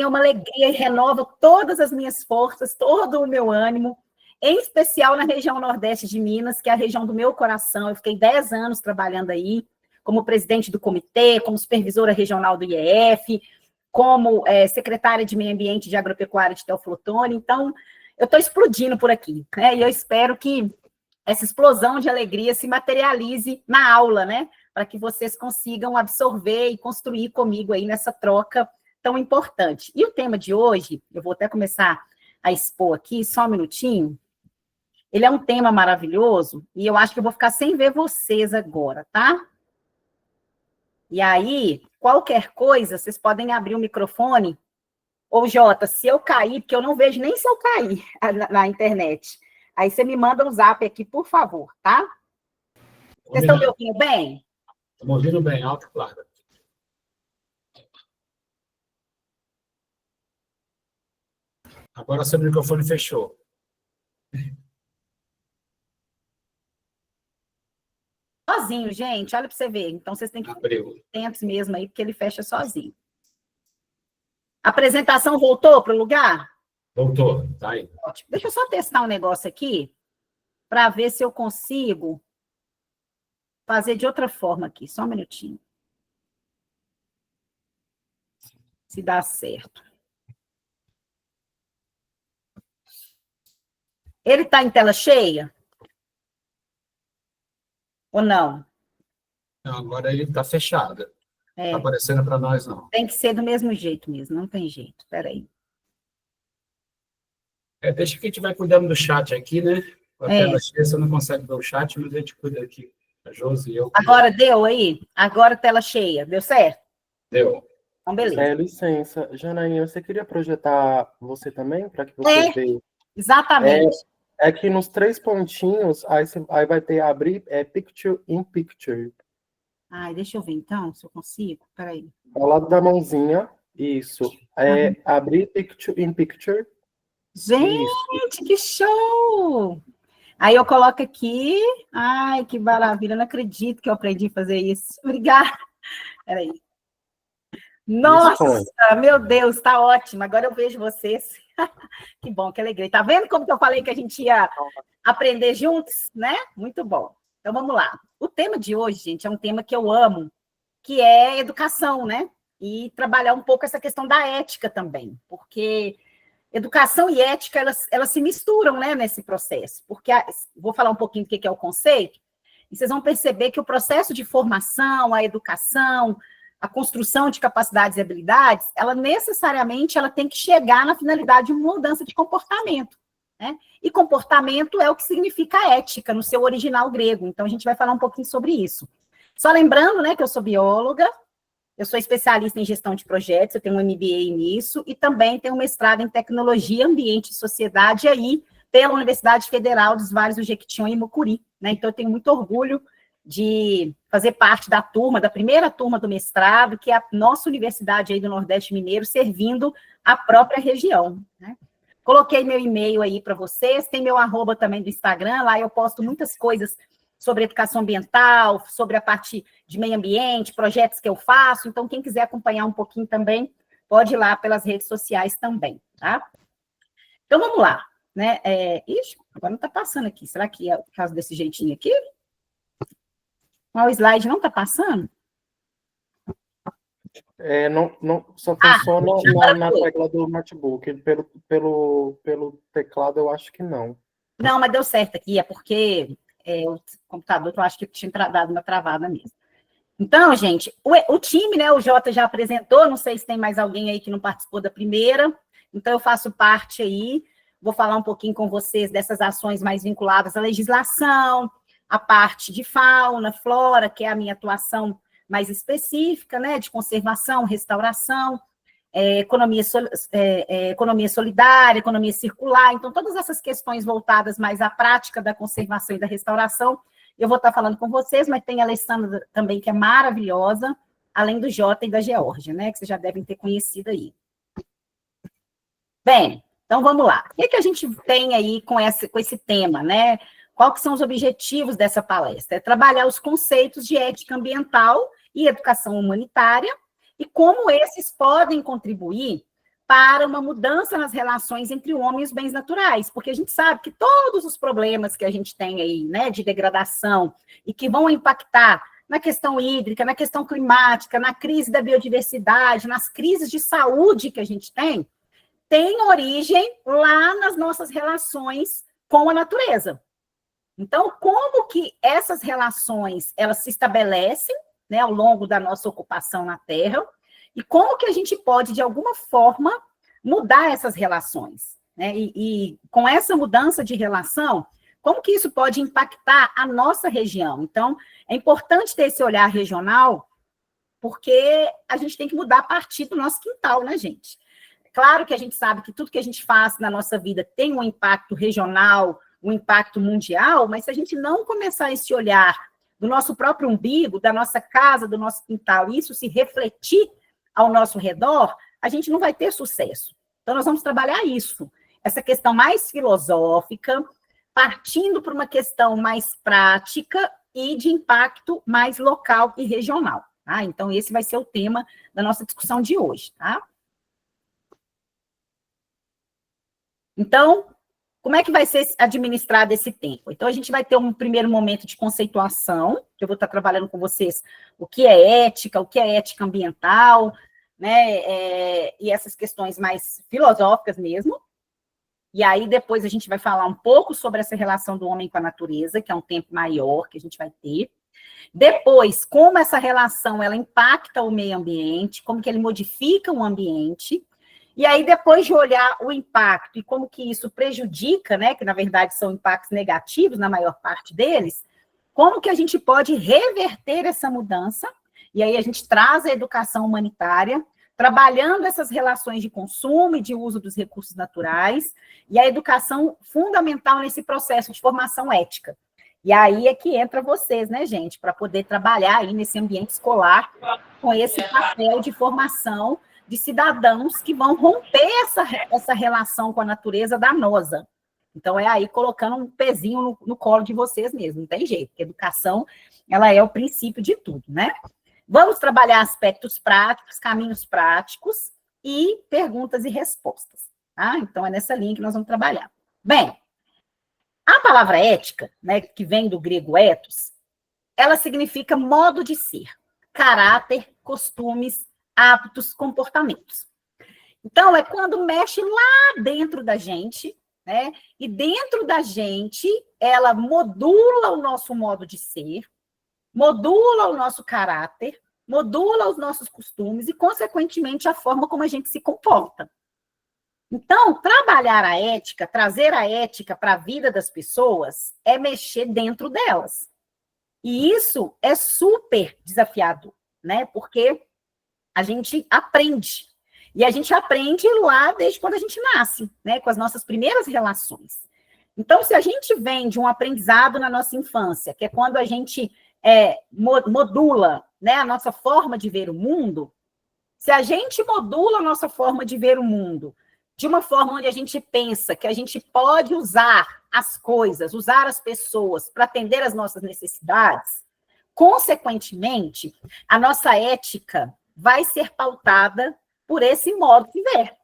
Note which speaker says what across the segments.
Speaker 1: É uma alegria e renova todas as minhas forças, todo o meu ânimo, em especial na região nordeste de Minas, que é a região do meu coração. Eu fiquei 10 anos trabalhando aí, como presidente do comitê, como supervisora regional do IEF, como secretária de Meio Ambiente e de Agropecuária de Teoflotone. Então, eu estou explodindo por aqui, né? E eu espero que essa explosão de alegria se materialize na aula, né? Para que vocês consigam absorver e construir comigo aí nessa troca tão importante. E o tema de hoje, eu vou até começar a expor aqui, só um minutinho. Ele é um tema maravilhoso e eu acho que eu vou ficar sem ver vocês agora, tá? E aí, qualquer coisa, vocês podem abrir o microfone. Ou, Jota, se eu cair, porque eu não vejo nem se eu cair na internet. Aí você me manda um zap aqui, por favor, tá? Vocês estão me ouvindo bem?
Speaker 2: Estamos ouvindo bem, alto e claro. Agora seu microfone fechou.
Speaker 1: Sozinho, gente, olha para você ver. Então, vocês têm que ficar atentos mesmo aí, porque ele fecha sozinho. A apresentação voltou para o lugar?
Speaker 2: Voltou, tá aí.
Speaker 1: Ótimo. Deixa eu só testar um negócio aqui, para ver se eu consigo fazer de outra forma aqui. Só um minutinho. Se dá certo. Ele está em tela cheia? Ou não?
Speaker 2: Não, agora ele está fechado. Não está aparecendo para nós, não.
Speaker 1: Tem que ser do mesmo jeito mesmo, não tem jeito. Espera aí.
Speaker 2: Deixa que a gente vai cuidando do chat aqui, né? A tela cheia, você não consegue ver o chat, mas a gente cuida aqui. A Josi e eu.
Speaker 1: Agora deu aí? Agora tela cheia. Deu certo?
Speaker 2: Deu.
Speaker 1: Então, beleza.
Speaker 3: Licença. Janaína, você queria projetar você também, para que você veja?
Speaker 1: Exatamente.
Speaker 3: É que nos 3 pontinhos, aí vai ter abrir Picture in Picture.
Speaker 1: Ai, deixa eu ver então, se eu consigo. Peraí.
Speaker 3: Ao lado da mãozinha, isso. Abrir Picture in Picture.
Speaker 1: Gente, isso. Que show! Aí eu coloco aqui. Ai, que maravilha, eu não acredito que eu aprendi a fazer isso. Obrigada. Peraí. Nossa, meu Deus, tá ótimo. Agora eu vejo vocês. Que bom, que alegria. Tá vendo como que eu falei que a gente ia aprender juntos, né? Muito bom. Então, vamos lá. O tema de hoje, gente, é um tema que eu amo, que é educação, né? E trabalhar um pouco essa questão da ética também, porque educação e ética, elas se misturam, né, nesse processo. Porque, vou falar um pouquinho do que é o conceito, e vocês vão perceber que o processo de formação, a educação, a construção de capacidades e habilidades, ela necessariamente tem que chegar na finalidade de uma mudança de comportamento, né? E comportamento é o que significa ética, no seu original grego. Então, a gente vai falar um pouquinho sobre isso. Só lembrando, né, que eu sou bióloga, eu sou especialista em gestão de projetos, eu tenho um MBA nisso, e também tenho um mestrado em tecnologia, ambiente e sociedade aí, pela Universidade Federal dos Vales do Jequitinhonha e Mucuri, né? Então, eu tenho muito orgulho de fazer parte da primeira turma do mestrado, que é a nossa universidade aí do Nordeste Mineiro, servindo a própria região, né? Coloquei meu e-mail aí para vocês, tem meu @ também do Instagram, lá eu posto muitas coisas sobre educação ambiental, sobre a parte de meio ambiente, projetos que eu faço, então quem quiser acompanhar um pouquinho também, pode ir lá pelas redes sociais também, tá? Então, vamos lá, né? Ixi, agora não está passando aqui, será que é por causa desse jeitinho aqui? O slide não está passando?
Speaker 3: Não, só funciona na tecla do notebook. Pelo teclado, eu acho que não.
Speaker 1: Não, mas deu certo aqui, é porque o computador, eu acho que tinha dado uma travada mesmo. Então, gente, o time, né, o Jota já apresentou, não sei se tem mais alguém aí que não participou da primeira, então eu faço parte aí, vou falar um pouquinho com vocês dessas ações mais vinculadas à legislação, a parte de fauna, flora, que é a minha atuação mais específica, né, de conservação, restauração, economia solidária, economia circular, então todas essas questões voltadas mais à prática da conservação e da restauração, eu vou estar falando com vocês, mas tem a Alessandra também, que é maravilhosa, além do Jota e da Geórgia, né, que vocês já devem ter conhecido aí. Bem, então vamos lá. O que a gente tem aí com esse tema, né? Quais que são os objetivos dessa palestra? É trabalhar os conceitos de ética ambiental e educação humanitária e como esses podem contribuir para uma mudança nas relações entre o homem e os bens naturais, porque a gente sabe que todos os problemas que a gente tem aí, né, de degradação, e que vão impactar na questão hídrica, na questão climática, na crise da biodiversidade, nas crises de saúde que a gente tem origem lá nas nossas relações com a natureza. Então, como que essas relações, elas se estabelecem, né, ao longo da nossa ocupação na Terra, e como que a gente pode, de alguma forma, mudar essas relações, né? E com essa mudança de relação, como que isso pode impactar a nossa região? Então, é importante ter esse olhar regional, porque a gente tem que mudar a partir do nosso quintal, né, gente? Claro que a gente sabe que tudo que a gente faz na nossa vida tem um impacto regional, um impacto mundial, mas se a gente não começar esse olhar do nosso próprio umbigo, da nossa casa, do nosso quintal, e isso se refletir ao nosso redor, a gente não vai ter sucesso. Então, nós vamos trabalhar isso, essa questão mais filosófica, partindo para uma questão mais prática e de impacto mais local e regional, tá? Então, esse vai ser o tema da nossa discussão de hoje, tá? Então, como é que vai ser administrado esse tempo? Então, a gente vai ter um primeiro momento de conceituação, que eu vou estar trabalhando com vocês o que é ética ambiental, né, e essas questões mais filosóficas mesmo. E aí, depois, a gente vai falar um pouco sobre essa relação do homem com a natureza, que é um tempo maior que a gente vai ter. Depois, como essa relação, ela impacta o meio ambiente, como que ele modifica o ambiente. E aí, depois de olhar o impacto e como que isso prejudica, né, que na verdade são impactos negativos na maior parte deles, como que a gente pode reverter essa mudança? E aí a gente traz a educação humanitária, trabalhando essas relações de consumo e de uso dos recursos naturais, e a educação fundamental nesse processo de formação ética. E aí é que entra vocês, né, gente, para poder trabalhar aí nesse ambiente escolar com esse papel de formação de cidadãos que vão romper essa relação com a natureza danosa. Então, é aí colocando um pezinho no colo de vocês mesmo, não tem jeito, porque a educação, ela é o princípio de tudo, né? Vamos trabalhar aspectos práticos, caminhos práticos e perguntas e respostas, tá? Então, é nessa linha que nós vamos trabalhar. Bem, a palavra ética, né, que vem do grego ethos, ela significa modo de ser, caráter, costumes, hábitos, comportamentos. Então, é quando mexe lá dentro da gente, né? E dentro da gente, ela modula o nosso modo de ser, modula o nosso caráter, modula os nossos costumes e, consequentemente, a forma como a gente se comporta. Então, trabalhar a ética, trazer a ética para a vida das pessoas, é mexer dentro delas. E isso é super desafiador, né? Porque a gente aprende. E a gente aprende lá desde quando a gente nasce, né? Com as nossas primeiras relações. Então, se a gente vem de um aprendizado na nossa infância, que é quando a gente modula, né, a nossa forma de ver o mundo, se a gente modula a nossa forma de ver o mundo de uma forma onde a gente pensa que a gente pode usar as coisas, usar as pessoas para atender às nossas necessidades, consequentemente, a nossa ética vai ser pautada por esse modo de ver,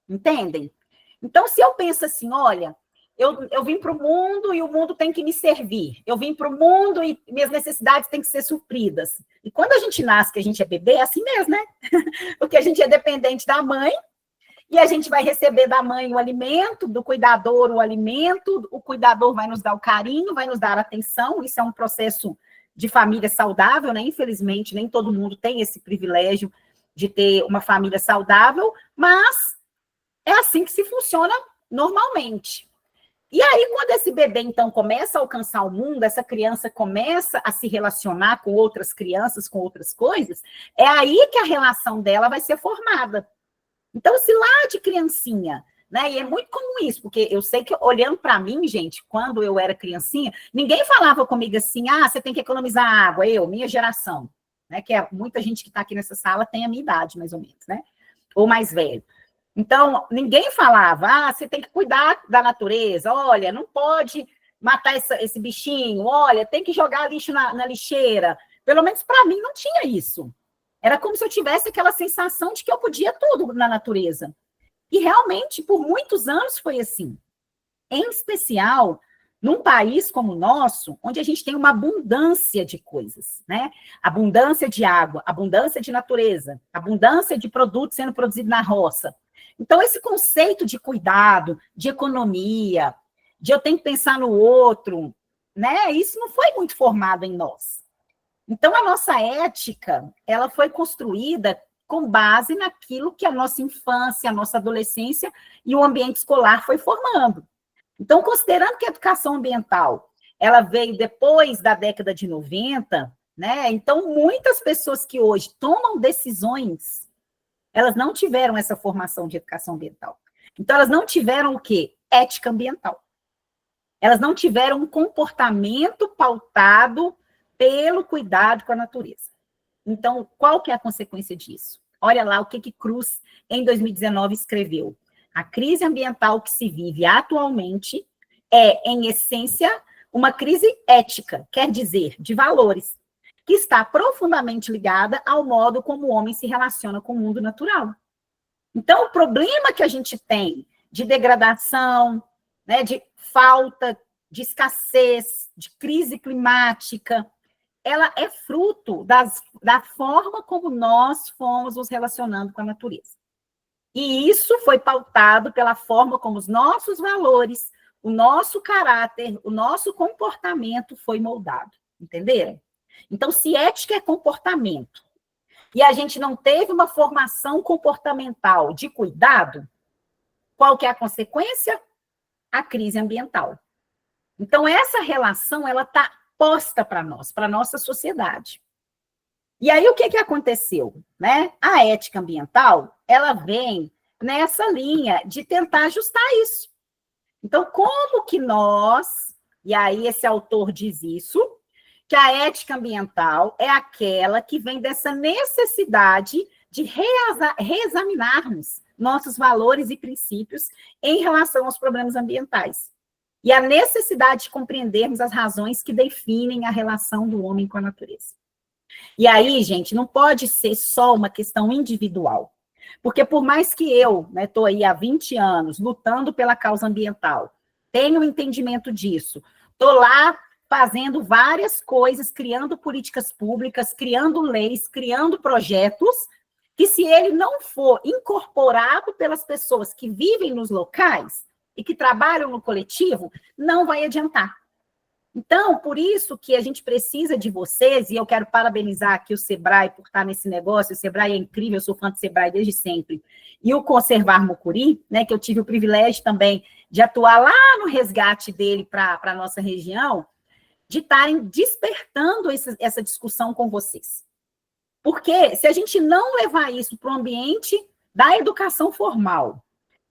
Speaker 1: entendem? Então, se eu penso assim, olha, eu vim para o mundo e o mundo tem que me servir, eu vim para o mundo e minhas necessidades têm que ser supridas. E quando a gente nasce, que a gente é bebê, é assim mesmo, né? Porque a gente é dependente da mãe, e a gente vai receber da mãe o alimento, do cuidador o alimento, o cuidador vai nos dar o carinho, vai nos dar a atenção, isso é um processo de família saudável, né? Infelizmente, nem todo mundo tem esse privilégio de ter uma família saudável, mas é assim que se funciona normalmente. E aí, quando esse bebê, então, começa a alcançar o mundo, essa criança começa a se relacionar com outras crianças, com outras coisas, é aí que a relação dela vai ser formada. Então, se lá de criancinha, né, e é muito comum isso, porque eu sei que, olhando para mim, gente, quando eu era criancinha, ninguém falava comigo assim, você tem que economizar água, minha geração, né, que muita gente que está aqui nessa sala tem a minha idade, mais ou menos, né, ou mais velho. Então, ninguém falava, você tem que cuidar da natureza, olha, não pode matar esse bichinho, olha, tem que jogar lixo na lixeira. Pelo menos para mim não tinha isso. Era como se eu tivesse aquela sensação de que eu podia tudo na natureza. E realmente, por muitos anos foi assim. Em especial, num país como o nosso, onde a gente tem uma abundância de coisas, né? Abundância de água, abundância de natureza, abundância de produtos sendo produzidos na roça. Então, esse conceito de cuidado, de economia, de eu tenho que pensar no outro, né? Isso não foi muito formado em nós. Então, a nossa ética, ela foi construída com base naquilo que a nossa infância, a nossa adolescência e o ambiente escolar foi formando. Então, considerando que a educação ambiental, ela veio depois da década de 90, né? Então, muitas pessoas que hoje tomam decisões, elas não tiveram essa formação de educação ambiental. Então, elas não tiveram o quê? Ética ambiental. Elas não tiveram um comportamento pautado pelo cuidado com a natureza. Então, qual que é a consequência disso? Olha lá o que Cruz, em 2019, escreveu. A crise ambiental que se vive atualmente é, em essência, uma crise ética, quer dizer, de valores, que está profundamente ligada ao modo como o homem se relaciona com o mundo natural. Então, o problema que a gente tem de degradação, né, de falta, de escassez, de crise climática, ela é fruto da forma como nós fomos nos relacionando com a natureza. E isso foi pautado pela forma como os nossos valores, o nosso caráter, o nosso comportamento foi moldado. Entenderam? Então, se ética é comportamento, e a gente não teve uma formação comportamental de cuidado, qual que é a consequência? A crise ambiental. Então, essa relação, ela está posta para nós, para a nossa sociedade. E aí, o que aconteceu? Né? A ética ambiental, ela vem nessa linha de tentar ajustar isso. Então, como que nós, e aí esse autor diz isso, que a ética ambiental é aquela que vem dessa necessidade de reexaminarmos nossos valores e princípios em relação aos problemas ambientais. E a necessidade de compreendermos as razões que definem a relação do homem com a natureza. E aí, gente, não pode ser só uma questão individual. Porque por mais que eu estou aí há 20 anos lutando pela causa ambiental, tenho um entendimento disso, estou lá fazendo várias coisas, criando políticas públicas, criando leis, criando projetos, que se ele não for incorporado pelas pessoas que vivem nos locais e que trabalham no coletivo, não vai adiantar. Então, por isso que a gente precisa de vocês, e eu quero parabenizar aqui o Sebrae por estar nesse negócio, o Sebrae é incrível, eu sou fã do Sebrae desde sempre, e o Conservar Mucuri, né, que eu tive o privilégio também de atuar lá no resgate dele para a nossa região, de estarem despertando essa discussão com vocês. Porque se a gente não levar isso para o ambiente da educação formal,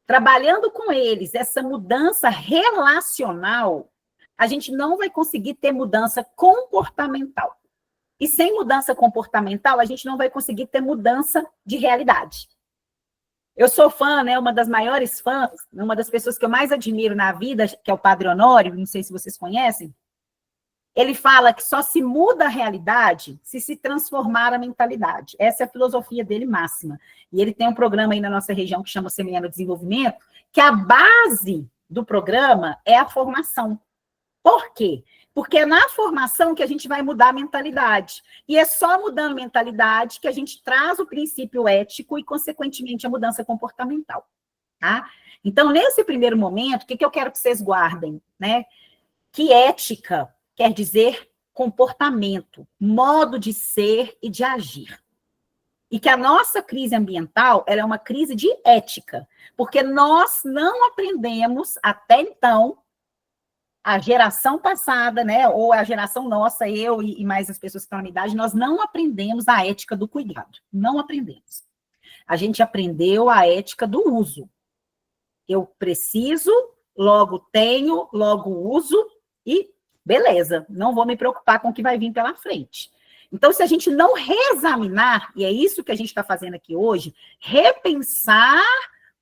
Speaker 1: trabalhando com eles essa mudança relacional, a gente não vai conseguir ter mudança comportamental. E sem mudança comportamental, a gente não vai conseguir ter mudança de realidade. Eu sou fã, né, uma das maiores fãs, uma das pessoas que eu mais admiro na vida, que é o Padre Honório, não sei se vocês conhecem, ele fala que só se muda a realidade se transformar a mentalidade. Essa é a filosofia dele máxima. E ele tem um programa aí na nossa região que chama Semeando Desenvolvimento, que a base do programa é a formação. Por quê? Porque é na formação que a gente vai mudar a mentalidade. E é só mudando a mentalidade que a gente traz o princípio ético e, consequentemente, a mudança comportamental. Tá? Então, nesse primeiro momento, o que eu quero que vocês guardem? Né? Que ética quer dizer comportamento, modo de ser e de agir. E que a nossa crise ambiental ela é uma crise de ética, porque nós não aprendemos até então, a geração passada, né, ou a geração nossa, eu e mais as pessoas que estão na minha idade, nós não aprendemos a ética do cuidado. Não aprendemos. A gente aprendeu a ética do uso. Eu preciso, logo tenho, logo uso e beleza, não vou me preocupar com o que vai vir pela frente. Então, se a gente não reexaminar, e é isso que a gente está fazendo aqui hoje, repensar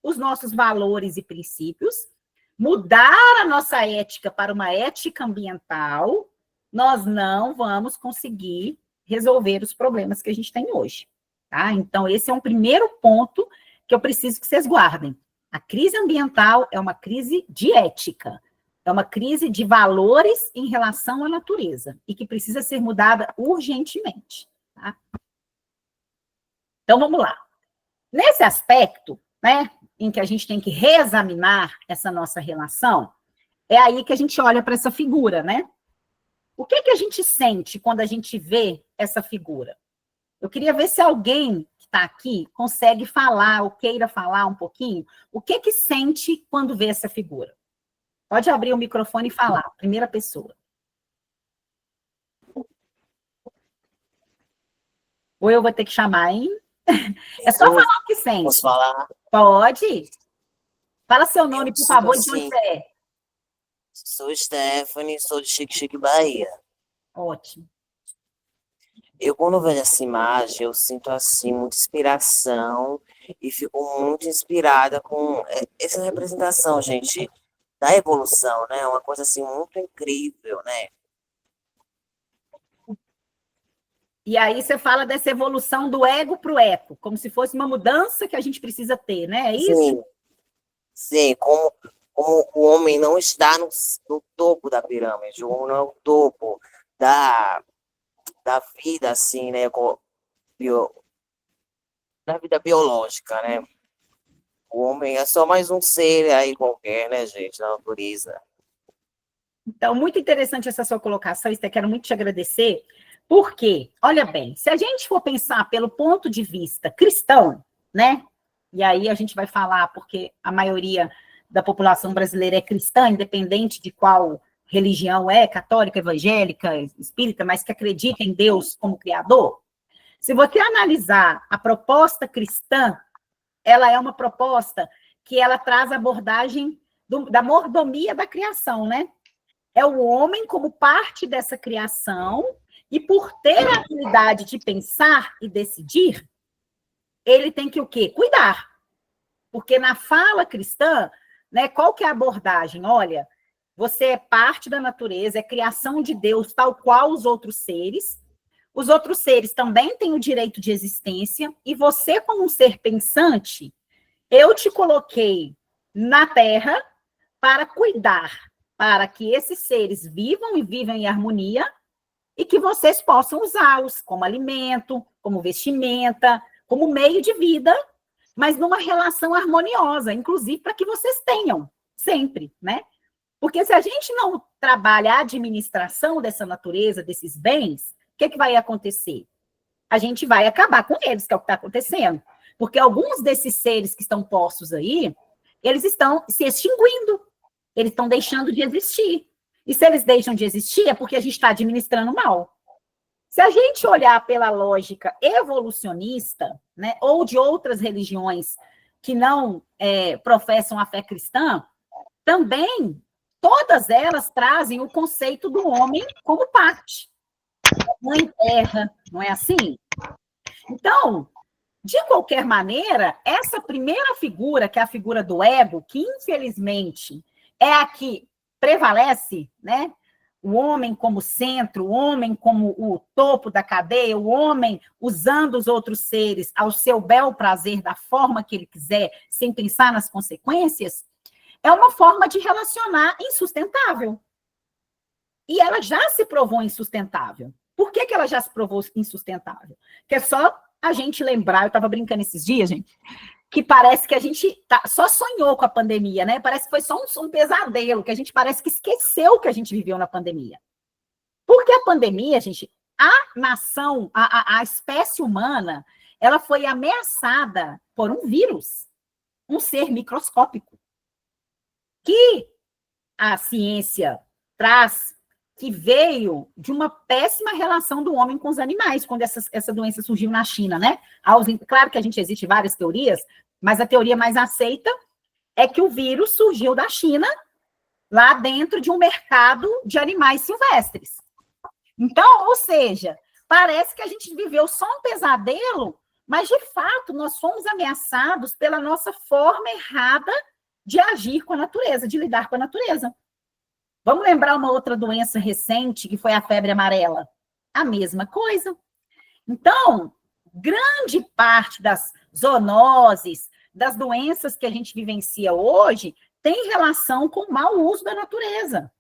Speaker 1: os nossos valores e princípios, mudar a nossa ética para uma ética ambiental, nós não vamos conseguir resolver os problemas que a gente tem hoje. Tá? Então, esse é um primeiro ponto que eu preciso que vocês guardem. A crise ambiental é uma crise de ética, é uma crise de valores em relação à natureza e que precisa ser mudada urgentemente. Tá? Então, vamos lá. Nesse aspecto, né, em que a gente tem que reexaminar essa nossa relação, é aí que a gente olha para essa figura, né? O que que a gente sente quando a gente vê essa figura? Eu queria ver se alguém que está aqui consegue falar, ou queira falar um pouquinho, o que que sente quando vê essa figura. Pode abrir o microfone e falar, primeira pessoa. Ou eu vou ter que chamar, hein? É só falar o que sente.
Speaker 4: Posso falar?
Speaker 1: Pode. Fala seu nome, por favor, de onde
Speaker 4: Assim,
Speaker 1: você é.
Speaker 4: sou Stephanie, sou de Xique-Xique, Bahia.
Speaker 1: Ótimo.
Speaker 4: Eu, quando vejo essa imagem, eu sinto, assim, muita inspiração e fico muito inspirada com essa representação, gente, da evolução, né? Uma coisa, assim, muito incrível, né?
Speaker 1: E aí você fala dessa evolução do ego para o eco, como se fosse uma mudança que a gente precisa ter, né? É isso?
Speaker 4: Sim, sim, como o homem não está no topo da pirâmide, o homem não é o topo da vida, assim, né? Da vida biológica, né? O homem é só mais um ser aí qualquer, né, gente, na natureza.
Speaker 1: Então, muito interessante essa sua colocação, Esther, quero muito te agradecer, porque, olha bem, se a gente for pensar pelo ponto de vista cristão, né, e aí a gente vai falar, porque a maioria da população brasileira é cristã, independente de qual religião é, católica, evangélica, espírita, mas que acredita em Deus como criador, se você analisar a proposta cristã, ela é uma proposta que ela traz a abordagem da mordomia da criação, né? É o homem como parte dessa criação, e por ter a habilidade de pensar e decidir, ele tem que o quê? Cuidar. Porque na fala cristã, né, qual que é a abordagem? Olha, você é parte da natureza, é criação de Deus, tal qual os outros seres também têm o direito de existência, e você, como um ser pensante, eu te coloquei na Terra para cuidar, para que esses seres vivam e vivam em harmonia e que vocês possam usá-los como alimento, como vestimenta, como meio de vida, mas numa relação harmoniosa, inclusive para que vocês tenham sempre, né? Porque se a gente não trabalha a administração dessa natureza, desses bens, o que vai acontecer? A gente vai acabar com eles, que é o que está acontecendo. Porque alguns desses seres que estão postos aí, eles estão se extinguindo. Eles estão deixando de existir. E se eles deixam de existir, é porque a gente está administrando mal. Se a gente olhar pela lógica evolucionista, né, ou de outras religiões que não professam a fé cristã, também todas elas trazem o conceito do homem como parte. Mãe terra, não é assim? Então, de qualquer maneira, essa primeira figura, que é a figura do ego, que infelizmente é a que prevalece, né? O homem como centro, o homem como o topo da cadeia, o homem usando os outros seres ao seu bel prazer, da forma que ele quiser, sem pensar nas consequências, é uma forma de relacionar insustentável. E ela já se provou insustentável. Por que ela já se provou insustentável? Que é só a gente lembrar, eu estava brincando esses dias, gente, que parece que a gente só sonhou com a pandemia, né? Parece que foi só um pesadelo, que a gente parece que esqueceu que a gente viveu na pandemia. Porque a pandemia, gente, a nação, a espécie humana, ela foi ameaçada por um vírus, um ser microscópico, que a ciência traz que veio de uma péssima relação do homem com os animais, quando essa doença surgiu na China, né? Claro que existem várias teorias, mas a teoria mais aceita é que o vírus surgiu da China, lá dentro de um mercado de animais silvestres. Então, ou seja, parece que a gente viveu só um pesadelo, mas, de fato, nós fomos ameaçados pela nossa forma errada de agir com a natureza, de lidar com a natureza. Vamos lembrar uma outra doença recente, que foi a febre amarela? A mesma coisa. Então, grande parte das zoonoses, das doenças que a gente vivencia hoje tem relação com o mau uso da natureza.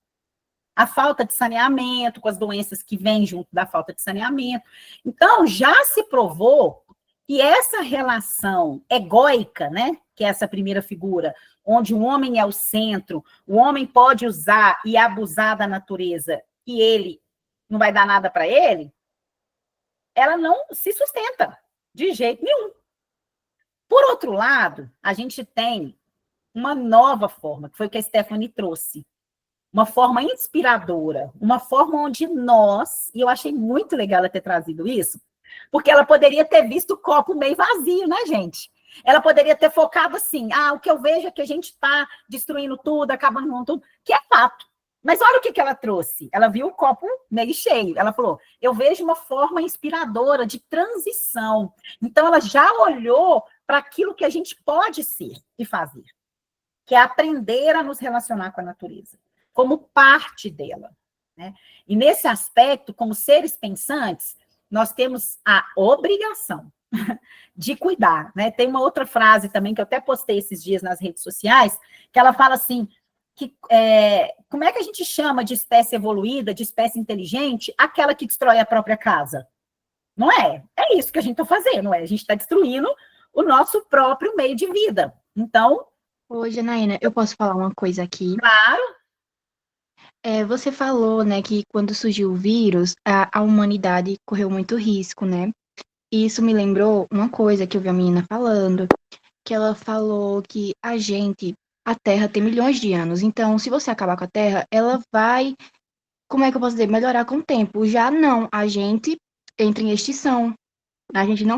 Speaker 1: A falta de saneamento, com as doenças que vêm junto da falta de saneamento. Então, já se provou que essa relação egóica, né, que é essa primeira figura, onde o homem é o centro, o homem pode usar e abusar da natureza, e ele não vai dar nada para ele, ela não se sustenta de jeito nenhum. Por outro lado, a gente tem uma nova forma, que foi o que a Stephanie trouxe, uma forma inspiradora, uma forma onde nós, e eu achei muito legal ela ter trazido isso, porque ela poderia ter visto o copo meio vazio, né, gente? Ela poderia ter focado assim, o que eu vejo é que a gente está destruindo tudo, acabando com tudo, que é fato. Mas olha o que ela trouxe. Ela viu o copo meio cheio. Ela falou, eu vejo uma forma inspiradora de transição. Então, ela já olhou para aquilo que a gente pode ser e fazer, que é aprender a nos relacionar com a natureza, como parte dela, né? E nesse aspecto, como seres pensantes, nós temos a obrigação de cuidar, né? Tem uma outra frase também, que eu até postei esses dias nas redes sociais, que ela fala assim, que, como é que a gente chama de espécie evoluída, de espécie inteligente, aquela que destrói a própria casa? Não é? É isso que a gente está fazendo, não é? A gente está destruindo o nosso próprio meio de vida. Então...
Speaker 5: Ô, Janaína, eu posso falar uma coisa aqui?
Speaker 1: Claro.
Speaker 5: Você falou, né, que quando surgiu o vírus, a humanidade correu muito risco, né? E isso me lembrou uma coisa que eu vi a menina falando, que ela falou que a Terra tem milhões de anos, então se você acabar com a Terra, ela vai, como é que eu posso dizer, melhorar com o tempo. Já não, a gente entra em extinção. A gente não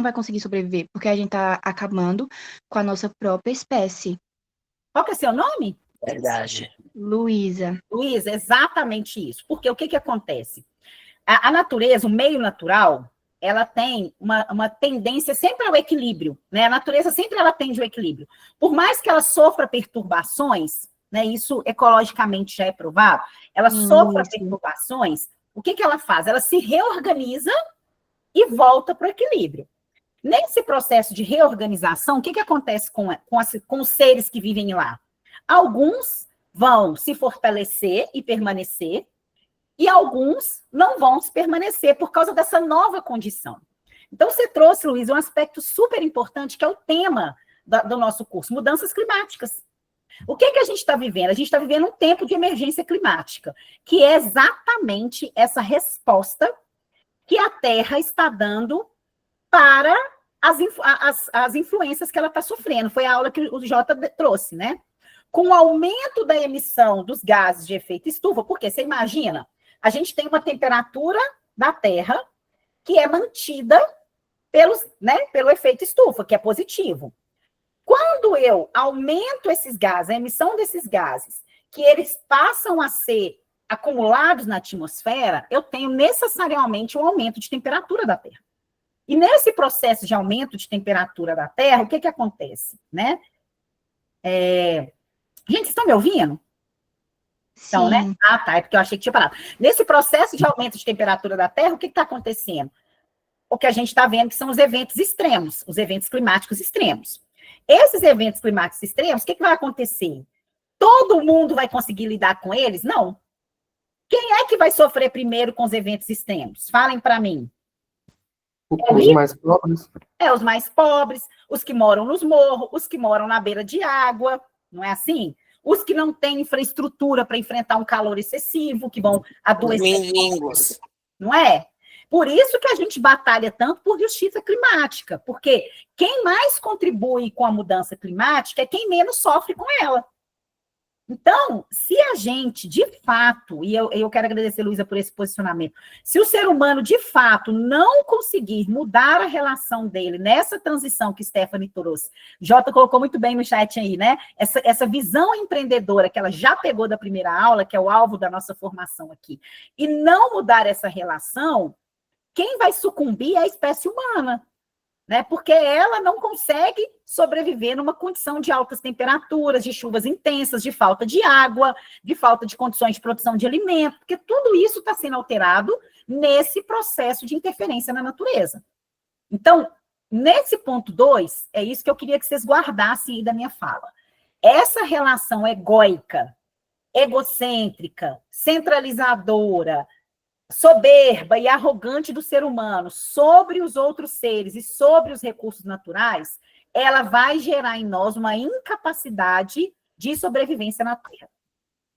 Speaker 5: vai conseguir sobreviver, porque a gente tá acabando com a nossa própria espécie.
Speaker 1: Qual que é seu nome?
Speaker 4: Verdade.
Speaker 5: Luísa,
Speaker 1: exatamente isso. Porque o que acontece? A natureza, o meio natural, ela tem uma tendência sempre ao equilíbrio, né? A natureza sempre ela tende ao equilíbrio. Por mais que ela sofra perturbações, né? Isso ecologicamente já é provado, ela sofra perturbações, o que ela faz? Ela se reorganiza e volta para o equilíbrio. Nesse processo de reorganização, o que acontece com os seres que vivem lá? Alguns vão se fortalecer e permanecer, e alguns não vão se permanecer por causa dessa nova condição. Então, você trouxe, Luiz, um aspecto super importante, que é o tema do nosso curso, mudanças climáticas. O que a gente está vivendo? A gente está vivendo um tempo de emergência climática, que é exatamente essa resposta que a Terra está dando para as influências que ela está sofrendo. Foi a aula que o Jota trouxe, né? Com o aumento da emissão dos gases de efeito estufa, porque você imagina, a gente tem uma temperatura da Terra que é mantida pelo efeito estufa, que é positivo. Quando eu aumento esses gases, a emissão desses gases, que eles passam a ser acumulados na atmosfera, eu tenho necessariamente um aumento de temperatura da Terra. E nesse processo de aumento de temperatura da Terra, o que acontece, né? Gente, vocês estão me ouvindo? Então, né? Tá, é porque eu achei que tinha parado. Nesse processo de aumento de temperatura da Terra, o que está acontecendo? O que a gente está vendo que são os eventos extremos, os eventos climáticos extremos. Esses eventos climáticos extremos, o que vai acontecer? Todo mundo vai conseguir lidar com eles? Não. Quem é que vai sofrer primeiro com os eventos extremos? Falem para mim.
Speaker 3: Os mais pobres.
Speaker 1: Os mais pobres, os que moram nos morros, os que moram na beira de água, não é assim? Os que não têm infraestrutura para enfrentar um calor excessivo, que vão adoecer.
Speaker 4: Mendigos.
Speaker 1: Não é? Por isso que a gente batalha tanto por justiça climática, porque quem mais contribui com a mudança climática é quem menos sofre com ela. Então, se a gente, de fato, e eu quero agradecer, Luísa, por esse posicionamento, se o ser humano, de fato, não conseguir mudar a relação dele nessa transição que Stephanie trouxe, Jota colocou muito bem no chat aí, né? Essa visão empreendedora que ela já pegou da primeira aula, que é o alvo da nossa formação aqui, e não mudar essa relação, quem vai sucumbir é a espécie humana, né? Porque ela não consegue sobreviver numa condição de altas temperaturas, de chuvas intensas, de falta de água, de falta de condições de produção de alimento, porque tudo isso está sendo alterado nesse processo de interferência na natureza. Então, Nesse ponto 2, é isso que eu queria que vocês guardassem aí da minha fala. Essa relação egóica, egocêntrica, centralizadora, soberba e arrogante do ser humano sobre os outros seres e sobre os recursos naturais, ela vai gerar em nós uma incapacidade de sobrevivência na Terra.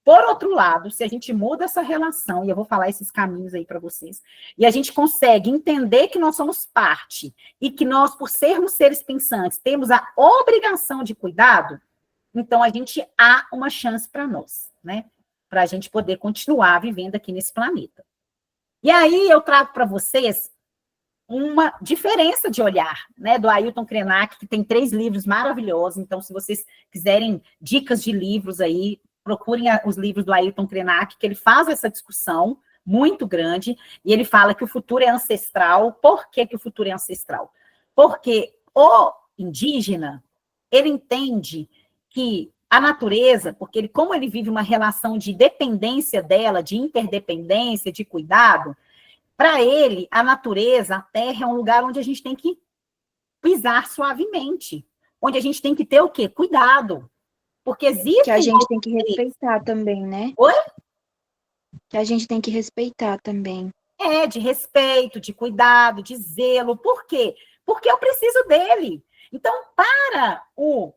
Speaker 1: Por outro lado, se a gente muda essa relação, e eu vou falar esses caminhos aí para vocês, e a gente consegue entender que nós somos parte, e que nós, por sermos seres pensantes, temos a obrigação de cuidado, então a gente há uma chance para nós, né? Para a gente poder continuar vivendo aqui nesse planeta. E aí eu trago para vocês uma diferença de olhar, né, do Ailton Krenak, que tem 3 livros maravilhosos. Então, se vocês quiserem dicas de livros aí, procurem os livros do Ailton Krenak, que ele faz essa discussão muito grande, e ele fala que o futuro é ancestral. Por que o futuro é ancestral? Porque o indígena, ele entende que a natureza, porque ele, como ele vive uma relação de dependência dela, de interdependência, de cuidado, para ele, a natureza, a terra, é um lugar onde a gente tem que pisar suavemente, onde a gente tem que ter o quê? Cuidado. Porque existe...
Speaker 5: Que a gente tem que respeitar também, né?
Speaker 1: Oi?
Speaker 5: Que a gente tem que respeitar também.
Speaker 1: De respeito, de cuidado, de zelo. Por quê? Porque eu preciso dele. Então, para o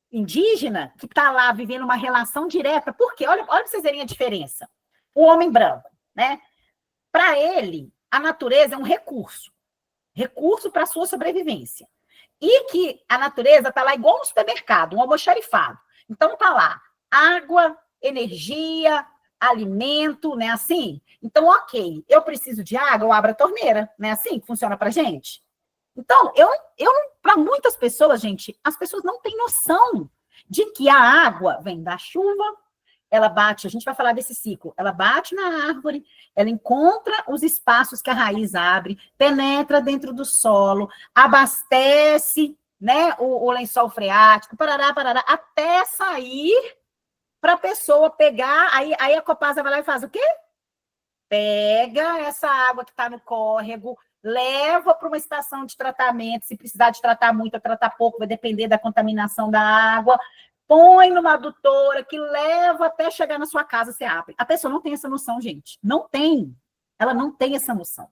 Speaker 1: indígena, que está lá vivendo uma relação direta, por quê? Olha para vocês verem a diferença. O homem branco, né? Para ele, a natureza é um recurso para a sua sobrevivência. E que a natureza está lá igual no supermercado, um almoxarifado. Então, está lá água, energia, alimento, né? Assim. Então, ok, eu preciso de água, eu abro a torneira, né? Assim que funciona para a gente. Então, para muitas pessoas, gente, as pessoas não têm noção de que a água vem da chuva, ela bate, a gente vai falar desse ciclo, ela bate na árvore, ela encontra os espaços que a raiz abre, penetra dentro do solo, abastece, né, o lençol freático, parará, até sair para a pessoa pegar, aí a Copasa vai lá e faz o quê? Pega essa água que está no córrego, leva para uma estação de tratamento, se precisar de tratar muito ou tratar pouco, vai depender da contaminação da água, põe numa adutora que leva até chegar na sua casa, você abre. A pessoa não tem essa noção, gente. Não tem. Ela não tem essa noção.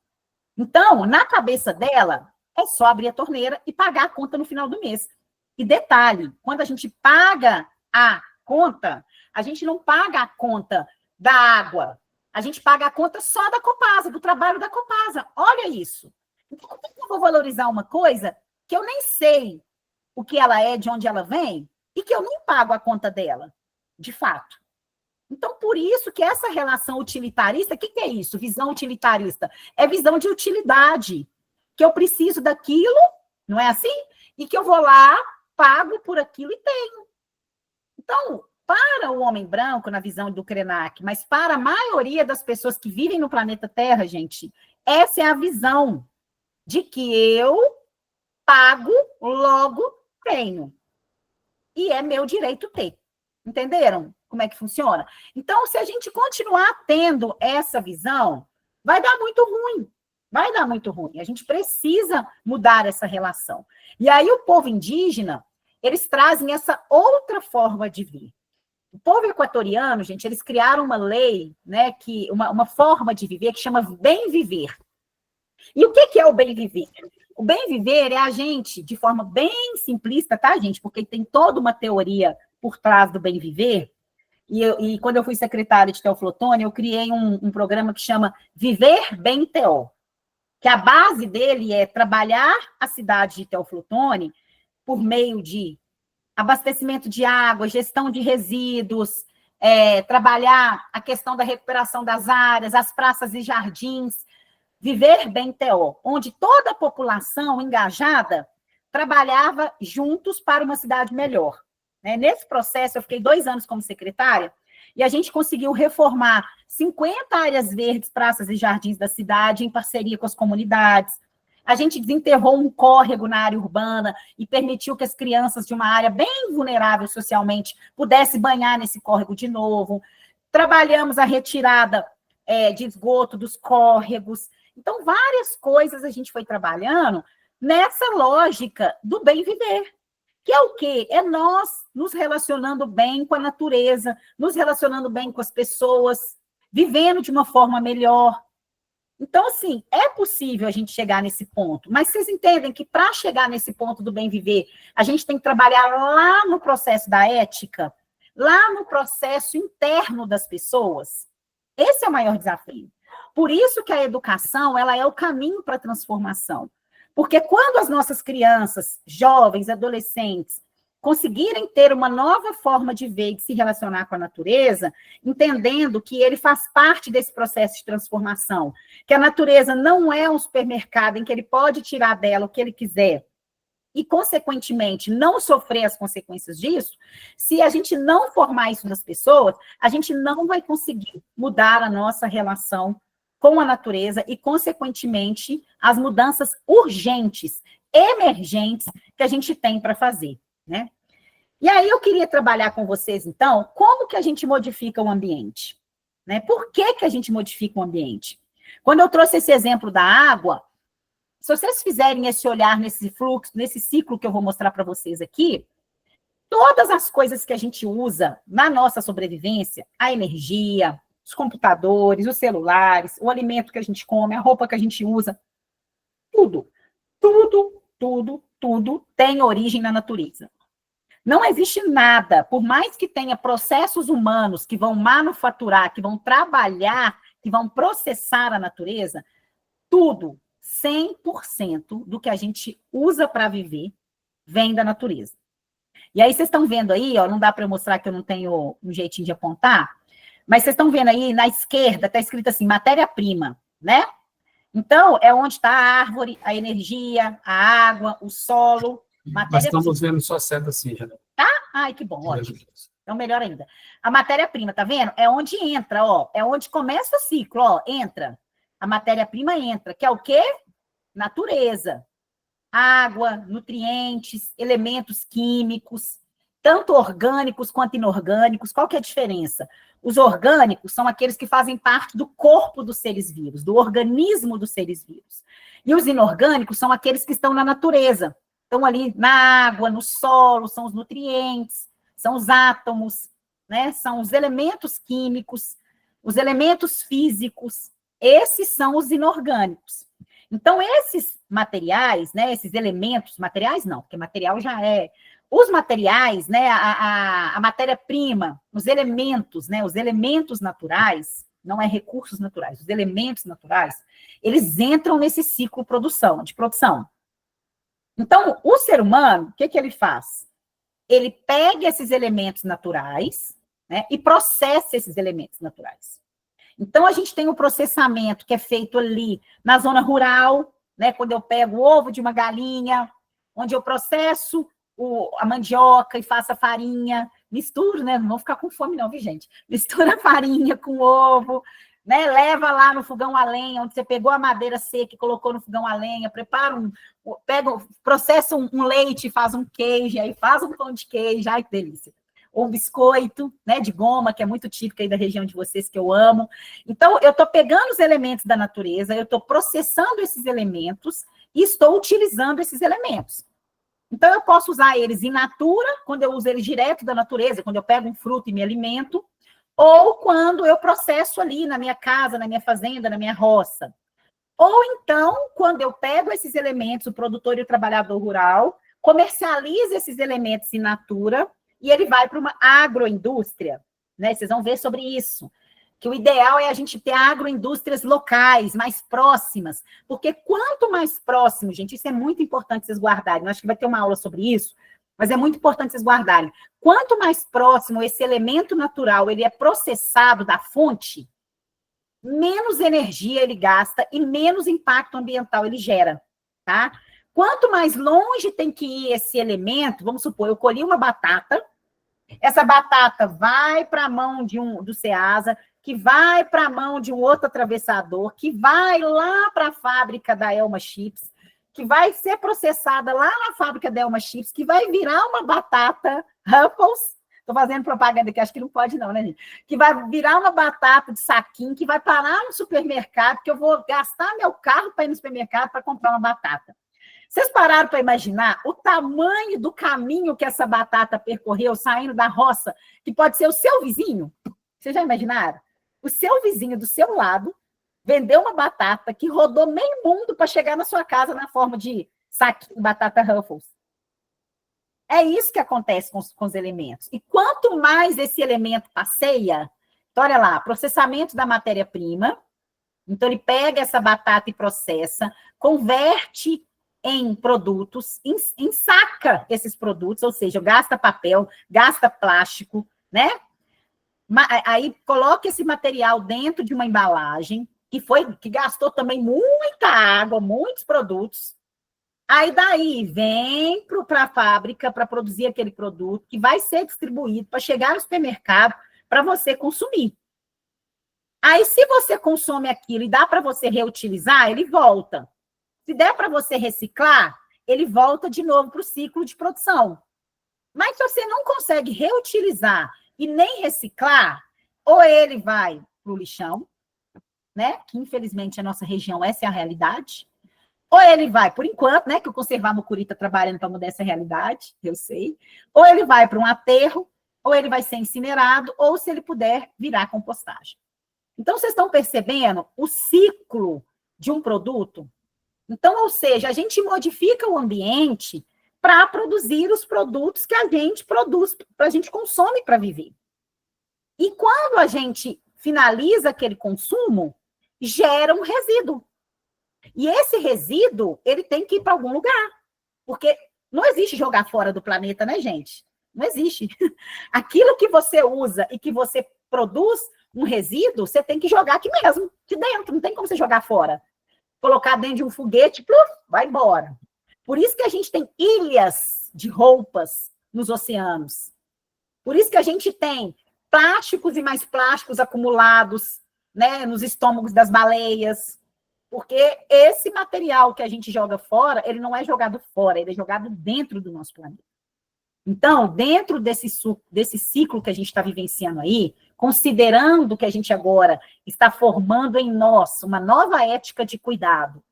Speaker 1: Então, na cabeça dela, é só abrir a torneira e pagar a conta no final do mês. E detalhe, quando a gente paga a conta, a gente não paga a conta da água, a gente paga a conta só da Copasa, do trabalho da Copasa. Olha isso. Então, como é que eu vou valorizar uma coisa que eu nem sei o que ela é, de onde ela vem, e que eu nem pago a conta dela, de fato? Então, por isso que essa relação utilitarista, o que é isso? Visão utilitarista? É visão de utilidade, que eu preciso daquilo, não é assim? E que eu vou lá, pago por aquilo e tenho. Então, para o homem branco, na visão do Krenak, mas para a maioria das pessoas que vivem no planeta Terra, gente, essa é a visão de que eu pago, logo tenho. E é meu direito ter. Entenderam como é que funciona? Então, se a gente continuar tendo essa visão, vai dar muito ruim. Vai dar muito ruim. A gente precisa mudar essa relação. E aí o povo indígena, eles trazem essa outra forma de vir. O povo equatoriano, gente, eles criaram uma lei, né, uma forma de viver que chama bem viver. E o que é o bem viver? O bem viver é a gente, de forma bem simplista, tá, gente? Porque tem toda uma teoria por trás do bem viver. E quando eu fui secretária de Teoflotone, eu criei um programa que chama Viver Bem Teó, que a base dele é trabalhar a cidade de Teoflotone por meio de abastecimento de água, gestão de resíduos, trabalhar a questão da recuperação das áreas, as praças e jardins, Viver Bem Teó, onde toda a população engajada trabalhava juntos para uma cidade melhor. Nesse processo, eu fiquei 2 anos como secretária, e a gente conseguiu reformar 50 áreas verdes, praças e jardins da cidade, em parceria com as comunidades. A gente desenterrou um córrego na área urbana e permitiu que as crianças de uma área bem vulnerável socialmente pudessem banhar nesse córrego de novo. Trabalhamos a retirada de esgoto dos córregos. Então, várias coisas a gente foi trabalhando nessa lógica do bem viver. Que é o quê? É nós nos relacionando bem com a natureza, nos relacionando bem com as pessoas, vivendo de uma forma melhor. Então, assim, é possível a gente chegar nesse ponto, mas vocês entendem que para chegar nesse ponto do bem viver, a gente tem que trabalhar lá no processo da ética, lá no processo interno das pessoas. Esse é o maior desafio. Por isso que a educação, ela é o caminho para a transformação. Porque quando as nossas crianças, jovens, adolescentes, conseguirem ter uma nova forma de ver e de se relacionar com a natureza, entendendo que ele faz parte desse processo de transformação, que a natureza não é um supermercado em que ele pode tirar dela o que ele quiser e, consequentemente, não sofrer as consequências disso, se a gente não formar isso nas pessoas, a gente não vai conseguir mudar a nossa relação com a natureza e, consequentemente, as mudanças urgentes, emergentes, que a gente tem para fazer, né? E aí eu queria trabalhar com vocês, então, como que a gente modifica o ambiente, né? Por que a gente modifica o ambiente? Quando eu trouxe esse exemplo da água, se vocês fizerem esse olhar nesse fluxo, nesse ciclo que eu vou mostrar para vocês aqui, todas as coisas que a gente usa na nossa sobrevivência, a energia, os computadores, os celulares, o alimento que a gente come, a roupa que a gente usa, tudo tem origem na natureza. Não existe nada, por mais que tenha processos humanos que vão manufaturar, que vão trabalhar, que vão processar a natureza, tudo, 100% do que a gente usa para viver, vem da natureza. E aí vocês estão vendo aí, ó, não dá para eu mostrar que eu não tenho um jeitinho de apontar, mas vocês estão vendo aí, na esquerda, está escrito assim, matéria-prima, né? Então, é onde está a árvore, a energia, a água, o solo,
Speaker 2: Nós estamos vendo só seta assim, já.
Speaker 1: Tá? Ai, que bom, ótimo. Então, melhor ainda. A matéria-prima, tá vendo? É onde entra, ó, é onde começa o ciclo, ó, entra. A matéria-prima entra, que é o quê? Natureza. Água, nutrientes, elementos químicos, tanto orgânicos quanto inorgânicos. Qual que é a diferença? Os orgânicos são aqueles que fazem parte do corpo dos seres vivos, do organismo dos seres vivos. E os inorgânicos são aqueles que estão na natureza. Estão ali na água, no solo, são os nutrientes, são os átomos, né? São os elementos químicos, os elementos físicos. Esses são os inorgânicos. Então, esses materiais, né? Esses elementos, materiais não, porque material já é... Os materiais, né, a matéria-prima, os elementos, né, os elementos naturais, não é recursos naturais, os elementos naturais, eles entram nesse ciclo de produção. Então, o ser humano, o que ele faz? Ele pega esses elementos naturais, né, e processa esses elementos naturais. Então, a gente tem um processamento que é feito ali na zona rural, né, quando eu pego o ovo de uma galinha, onde eu processo a mandioca e faço a farinha, misturo, né? Não vou ficar com fome não, viu, gente? Mistura a farinha com ovo, né? Leva lá no fogão a lenha, onde você pegou a madeira seca e colocou no fogão a lenha, processa um leite, faz um queijo, aí faz um pão de queijo, ai que delícia. Ou um biscoito, né, de goma, que é muito típico aí da região de vocês, que eu amo. Então, eu estou pegando os elementos da natureza, eu estou processando esses elementos e estou utilizando esses elementos. Então, eu posso usar eles in natura, quando eu uso eles direto da natureza, quando eu pego um fruto e me alimento, ou quando eu processo ali na minha casa, na minha fazenda, na minha roça. Ou então, quando eu pego esses elementos, o produtor e o trabalhador rural, comercializa esses elementos in natura e ele vai para uma agroindústria, né? Vocês vão ver sobre isso. Que o ideal é a gente ter agroindústrias locais, mais próximas, porque quanto mais próximo, gente, isso é muito importante vocês guardarem, eu acho que vai ter uma aula sobre isso, mas é muito importante vocês guardarem. Quanto mais próximo esse elemento natural ele é processado da fonte, menos energia ele gasta e menos impacto ambiental ele gera, tá? Quanto mais longe tem que ir esse elemento, vamos supor, eu colhi uma batata, essa batata vai para a mão do Ceasa, que vai para a mão de um outro atravessador, que vai lá para a fábrica da Elma Chips, que vai ser processada lá na fábrica da Elma Chips, que vai virar uma batata Ruffles, estou fazendo propaganda aqui, acho que não pode não, né, gente? Que vai virar uma batata de saquinho, que vai parar no supermercado, que eu vou gastar meu carro para ir no supermercado para comprar uma batata. Vocês pararam para imaginar o tamanho do caminho que essa batata percorreu saindo da roça, que pode ser o seu vizinho? Vocês já imaginaram? O seu vizinho do seu lado vendeu uma batata que rodou meio mundo para chegar na sua casa na forma de saquinho de batata Ruffles. É isso que acontece com os elementos. E quanto mais esse elemento passeia, então, olha lá, processamento da matéria-prima. Então, ele pega essa batata e processa, converte em produtos, ensaca esses produtos, ou seja, gasta papel, gasta plástico, né? Aí coloca esse material dentro de uma embalagem, que gastou também muita água, muitos produtos. Aí daí vem para a fábrica para produzir aquele produto que vai ser distribuído para chegar no supermercado para você consumir. Aí, se você consome aquilo e dá para você reutilizar, ele volta. Se der para você reciclar, ele volta de novo para o ciclo de produção. Mas se você não consegue reutilizar e nem reciclar, ou ele vai para o lixão, né? Que infelizmente a nossa região, essa é a realidade. Ou ele vai, por enquanto, né? Que o Conservar Mucuri está trabalhando para mudar essa realidade, eu sei. Ou ele vai para um aterro, ou ele vai ser incinerado, ou se ele puder, virar compostagem. Então, vocês estão percebendo o ciclo de um produto? Então, ou seja, a gente modifica o ambiente para produzir os produtos que a gente produz, a gente consome para viver. E quando a gente finaliza aquele consumo, gera um resíduo. E esse resíduo, ele tem que ir para algum lugar. Porque não existe jogar fora do planeta, né, gente? Não existe. Aquilo que você usa e que você produz um resíduo, você tem que jogar aqui mesmo, aqui dentro. Não tem como você jogar fora. Colocar dentro de um foguete, pluf, vai embora. Por isso que a gente tem ilhas de roupas nos oceanos. Por isso que a gente tem plásticos e mais plásticos acumulados, né, nos estômagos das baleias. Porque esse material que a gente joga fora, ele não é jogado fora, ele é jogado dentro do nosso planeta. Então, dentro desse ciclo que a gente está vivenciando aí, considerando que a gente agora está formando em nós uma nova ética de cuidado,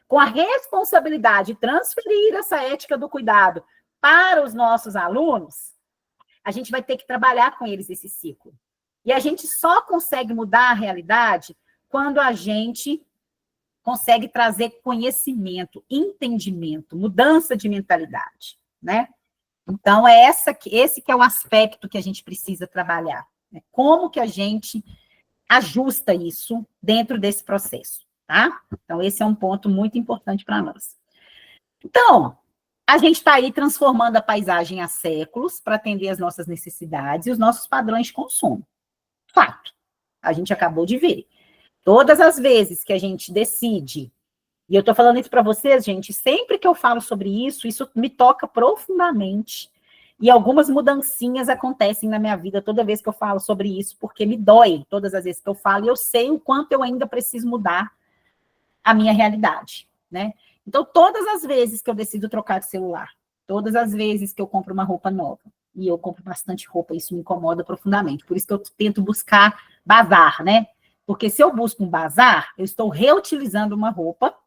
Speaker 1: com a responsabilidade de transferir essa ética do cuidado para os nossos alunos, a gente vai ter que trabalhar com eles esse ciclo. E a gente só consegue mudar a realidade quando a gente consegue trazer conhecimento, entendimento, mudança de mentalidade, né? Então, esse que é o aspecto que a gente precisa trabalhar. Né? Como que a gente ajusta isso dentro desse processo, tá? Então, esse é um ponto muito importante para nós. Então, a gente está aí transformando a paisagem há séculos para atender as nossas necessidades e os nossos padrões de consumo. Fato. A gente acabou de ver. Todas as vezes que a gente decide, e eu estou falando isso para vocês, gente, sempre que eu falo sobre isso me toca profundamente. E algumas mudancinhas acontecem na minha vida toda vez que eu falo sobre isso, porque me dói todas as vezes que eu falo, e eu sei o quanto eu ainda preciso mudar a minha realidade, né? Então, todas as vezes que eu decido trocar de celular, todas as vezes que eu compro uma roupa nova, e eu compro bastante roupa, isso me incomoda profundamente, por isso que eu tento buscar bazar, né? Porque se eu busco um bazar, eu estou reutilizando uma roupa,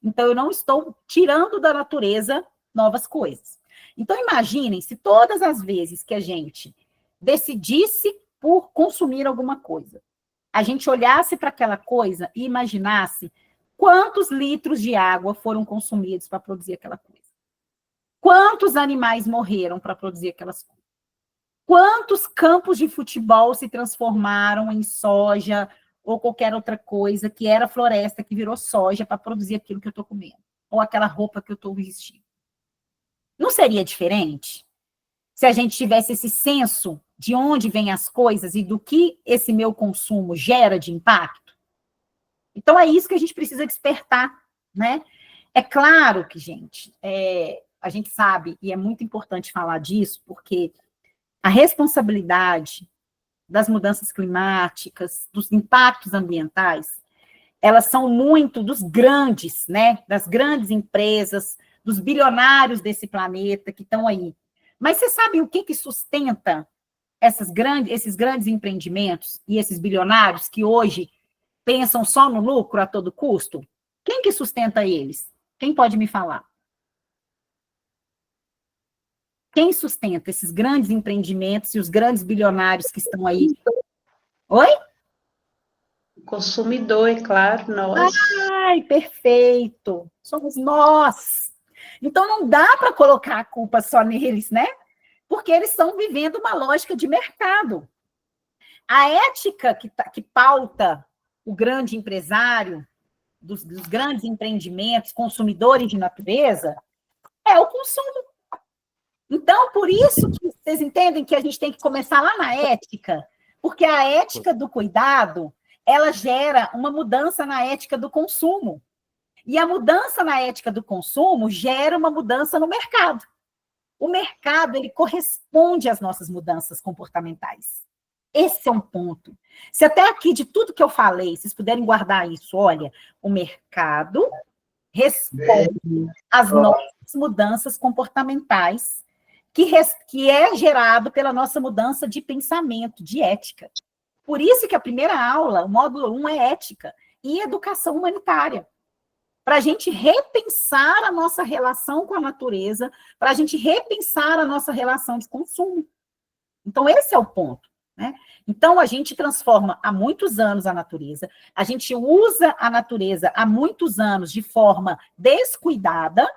Speaker 1: então eu não estou tirando da natureza novas coisas. Então, imaginem se todas as vezes que a gente decidisse por consumir alguma coisa, a gente olhasse para aquela coisa e imaginasse quantos litros de água foram consumidos para produzir aquela coisa. Quantos animais morreram para produzir aquelas coisas. Quantos campos de futebol se transformaram em soja ou qualquer outra coisa que era floresta, que virou soja para produzir aquilo que eu estou comendo. Ou aquela roupa que eu estou vestindo. Não seria diferente se a gente tivesse esse senso de onde vêm as coisas e do que esse meu consumo gera de impacto? Então, é isso que a gente precisa despertar, né? É claro que, gente, a gente sabe, e é muito importante falar disso, porque a responsabilidade das mudanças climáticas, dos impactos ambientais, elas são muito dos grandes, né? Das grandes empresas, dos bilionários desse planeta que estão aí. Mas você sabe o que sustenta esses grandes empreendimentos e esses bilionários que hoje pensam só no lucro a todo custo? Quem que sustenta eles? Quem pode me falar? Quem sustenta esses grandes empreendimentos e os grandes bilionários que estão aí? Oi?
Speaker 6: O consumidor, é claro, nós.
Speaker 1: Ai, perfeito. Somos nós. Então, não dá para colocar a culpa só neles, né? Porque eles estão vivendo uma lógica de mercado. A ética que pauta o grande empresário, dos grandes empreendimentos, consumidores de natureza, é o consumo. Então, por isso que vocês entendem que a gente tem que começar lá na ética, porque a ética do cuidado, ela gera uma mudança na ética do consumo. E a mudança na ética do consumo gera uma mudança no mercado. O mercado, ele corresponde às nossas mudanças comportamentais. Esse é um ponto. Se até aqui, de tudo que eu falei, vocês puderem guardar isso, olha, o mercado responde às nossas mudanças comportamentais, que é gerado pela nossa mudança de pensamento, de ética. Por isso que a primeira aula, o módulo 1, é ética e educação humanitária. Para a gente repensar a nossa relação com a natureza, para a gente repensar a nossa relação de consumo. Então, esse é o ponto, né? Então, a gente transforma há muitos anos a natureza, a gente usa a natureza há muitos anos de forma descuidada,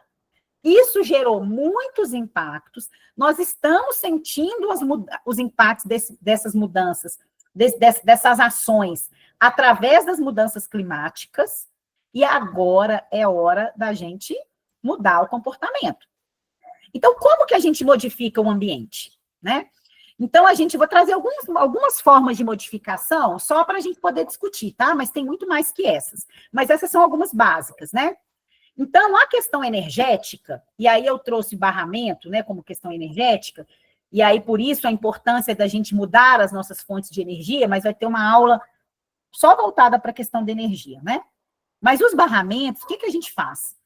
Speaker 1: isso gerou muitos impactos, nós estamos sentindo os impactos dessas mudanças, dessas ações, através das mudanças climáticas, e agora é hora da gente mudar o comportamento. Então, como que a gente modifica o ambiente, né? Então, vou trazer algumas formas de modificação, só para a gente poder discutir, tá? Mas tem muito mais que essas. Mas essas são algumas básicas, né? Então, a questão energética, e aí eu trouxe barramento, né, como questão energética, e aí por isso a importância da gente mudar as nossas fontes de energia, mas vai ter uma aula só voltada para a questão da energia, né? Mas os barramentos, o que a gente faz?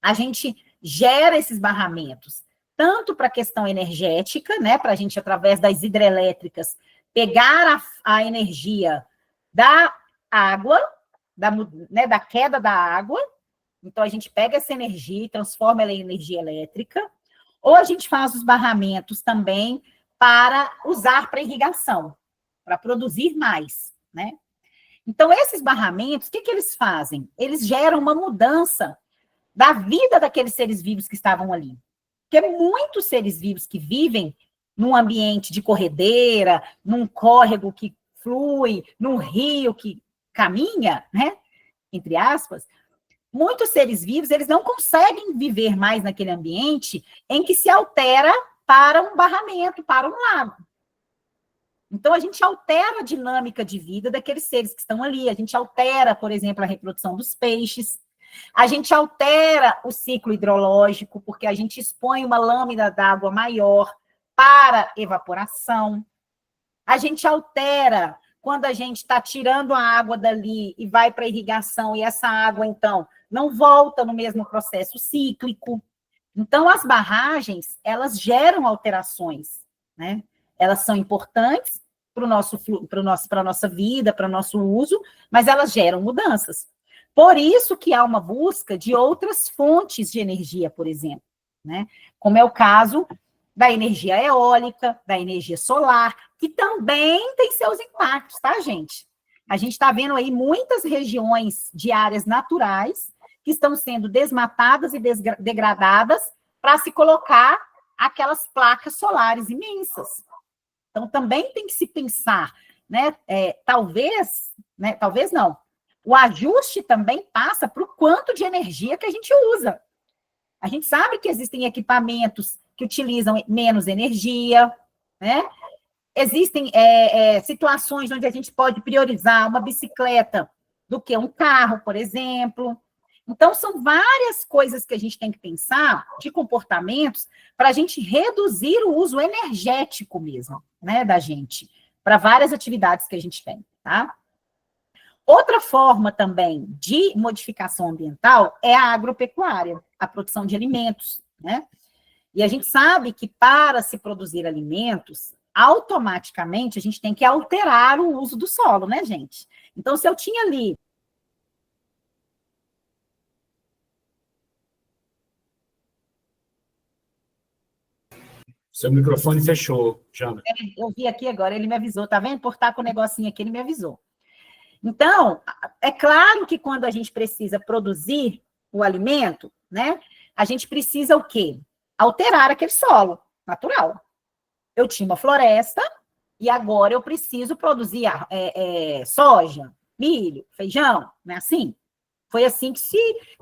Speaker 1: A gente gera esses barramentos, tanto para a questão energética, né, para a gente, através das hidrelétricas, pegar a energia da água, da queda da água. Então, a gente pega essa energia e transforma ela em energia elétrica, ou a gente faz os barramentos também para usar para irrigação, para produzir mais, né? Então, esses barramentos, o que eles fazem? Eles geram uma mudança da vida daqueles seres vivos que estavam ali. Porque muitos seres vivos que vivem num ambiente de corredeira, num córrego que flui, num rio que caminha, né? Entre aspas, muitos seres vivos, eles não conseguem viver mais naquele ambiente em que se altera para um barramento, para um lago. Então, a gente altera a dinâmica de vida daqueles seres que estão ali, a gente altera, por exemplo, a reprodução dos peixes, a gente altera o ciclo hidrológico, porque a gente expõe uma lâmina d'água maior para evaporação, a gente altera quando a gente está tirando a água dali e vai para a irrigação, e essa água, então, não volta no mesmo processo cíclico. Então, as barragens, elas geram alterações, né? Elas são importantes para a nossa vida, para o nosso uso, mas elas geram mudanças. Por isso que há uma busca de outras fontes de energia, por exemplo, né? Como é o caso da energia eólica, da energia solar, que também tem seus impactos, tá, gente? A gente está vendo aí muitas regiões de áreas naturais que estão sendo desmatadas e degradadas para se colocar aquelas placas solares imensas. Então, também tem que se pensar, né? Talvez não. O ajuste também passa para o quanto de energia que a gente usa. A gente sabe que existem equipamentos que utilizam menos energia, né? Existem situações onde a gente pode priorizar uma bicicleta do que um carro, por exemplo. Então, são várias coisas que a gente tem que pensar de comportamentos para a gente reduzir o uso energético mesmo, né, da gente, para várias atividades que a gente tem, tá? Outra forma também de modificação ambiental é a agropecuária, a produção de alimentos, né? E a gente sabe que para se produzir alimentos, automaticamente a gente tem que alterar o uso do solo, né, gente? Então, se eu tinha ali
Speaker 2: Seu microfone fechou, Jana.
Speaker 1: Eu vi aqui agora, ele me avisou, tá vendo? Por estar com o negocinho aqui, ele me avisou. Então, é claro que quando a gente precisa produzir o alimento, né, a gente precisa o quê? Alterar aquele solo natural. Eu tinha uma floresta e agora eu preciso produzir soja, milho, feijão, não é assim? Foi assim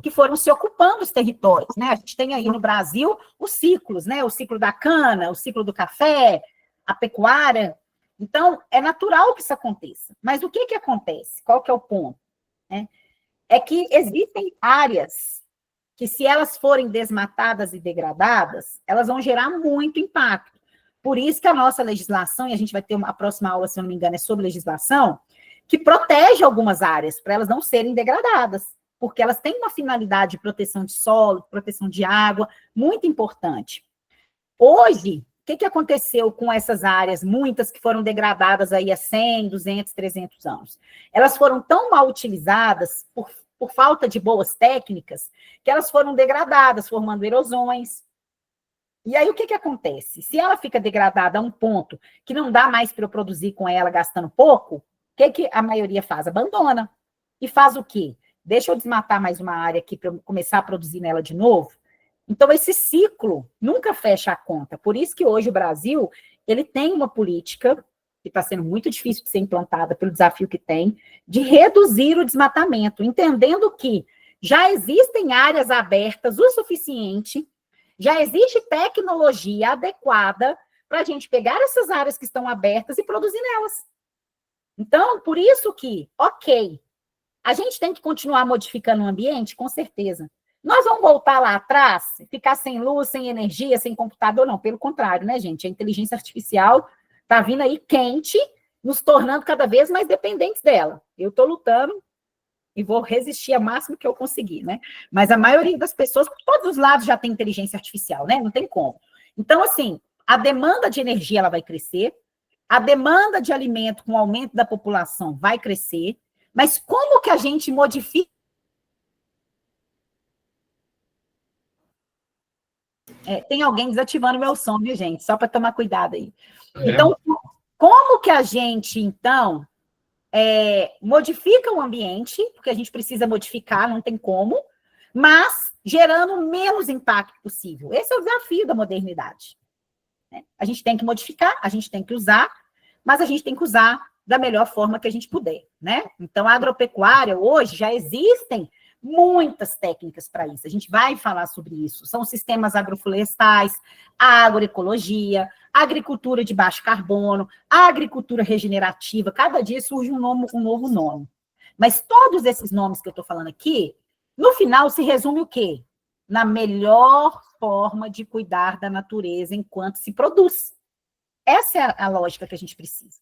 Speaker 1: que foram se ocupando os territórios, né? A gente tem aí no Brasil os ciclos, né? O ciclo da cana, o ciclo do café, a pecuária. Então, é natural que isso aconteça. Mas o que acontece? Qual que é o ponto? É que existem áreas que, se elas forem desmatadas e degradadas, elas vão gerar muito impacto. Por isso que a nossa legislação, e a gente vai ter a próxima aula, se eu não me engano, é sobre legislação, que protege algumas áreas para elas não serem degradadas, porque elas têm uma finalidade de proteção de solo, proteção de água, muito importante. Hoje, o que aconteceu com essas áreas, muitas que foram degradadas aí há 100, 200, 300 anos? Elas foram tão mal utilizadas por falta de boas técnicas, que elas foram degradadas, formando erosões. E aí, o que acontece? Se ela fica degradada a um ponto que não dá mais para eu produzir com ela gastando pouco, o que a maioria faz? Abandona. E faz o quê? Deixa eu desmatar mais uma área aqui para eu começar a produzir nela de novo. Então, esse ciclo nunca fecha a conta. Por isso que hoje o Brasil, ele tem uma política, que está sendo muito difícil de ser implantada pelo desafio que tem, de reduzir o desmatamento, entendendo que já existem áreas abertas o suficiente, já existe tecnologia adequada para a gente pegar essas áreas que estão abertas e produzir nelas. Então, por isso que, ok, a gente tem que continuar modificando o ambiente, com certeza. Nós vamos voltar lá atrás, ficar sem luz, sem energia, sem computador? Não, pelo contrário, né, gente? A inteligência artificial está vindo aí quente, nos tornando cada vez mais dependentes dela. Eu estou lutando e vou resistir ao máximo que eu conseguir, né? Mas a maioria das pessoas, por todos os lados, já tem inteligência artificial, né? Não tem como. Então, assim, a demanda de energia ela vai crescer, a demanda de alimento com o aumento da população vai crescer, mas como que a gente modifica? Tem alguém desativando meu som, viu, gente? Só para tomar cuidado aí. Então, como que a gente, então, modifica o ambiente, porque a gente precisa modificar, não tem como, mas gerando o menos impacto possível. Esse é o desafio da modernidade. Né? A gente tem que modificar, a gente tem que usar, mas a gente tem que usar da melhor forma que a gente puder, né? Então, a agropecuária, hoje, já existem muitas técnicas para isso. A gente vai falar sobre isso. São sistemas agroflorestais, a agroecologia, a agricultura de baixo carbono, a agricultura regenerativa. Cada dia surge um novo nome. Mas todos esses nomes que eu estou falando aqui, no final, se resume o quê? Na melhor forma de cuidar da natureza enquanto se produz. Essa é a lógica que a gente precisa.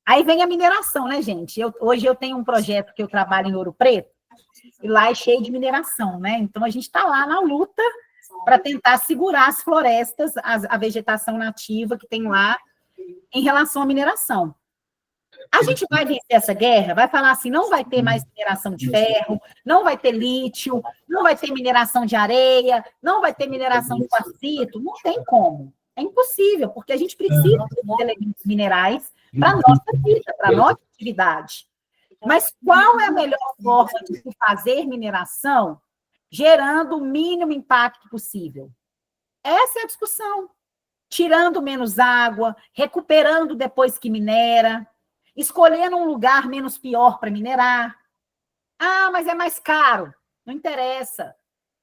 Speaker 1: Aí vem a mineração, né, gente? Hoje eu tenho um projeto que eu trabalho em Ouro Preto, e lá é cheio de mineração, né? Então, a gente está lá na luta para tentar segurar as florestas, a vegetação nativa que tem lá em relação à mineração. A gente vai vencer essa guerra, vai falar assim, não vai ter mais mineração de ferro, não vai ter lítio, não vai ter mineração de areia, não vai ter mineração de quartzito, não tem como. É impossível, porque a gente precisa de elementos minerais para a nossa vida, para a nossa atividade. Mas qual é a melhor forma de se fazer mineração gerando o mínimo impacto possível? Essa é a discussão. Tirando menos água, recuperando depois que minera, escolhendo um lugar menos pior para minerar. Ah, mas é mais caro. Não interessa.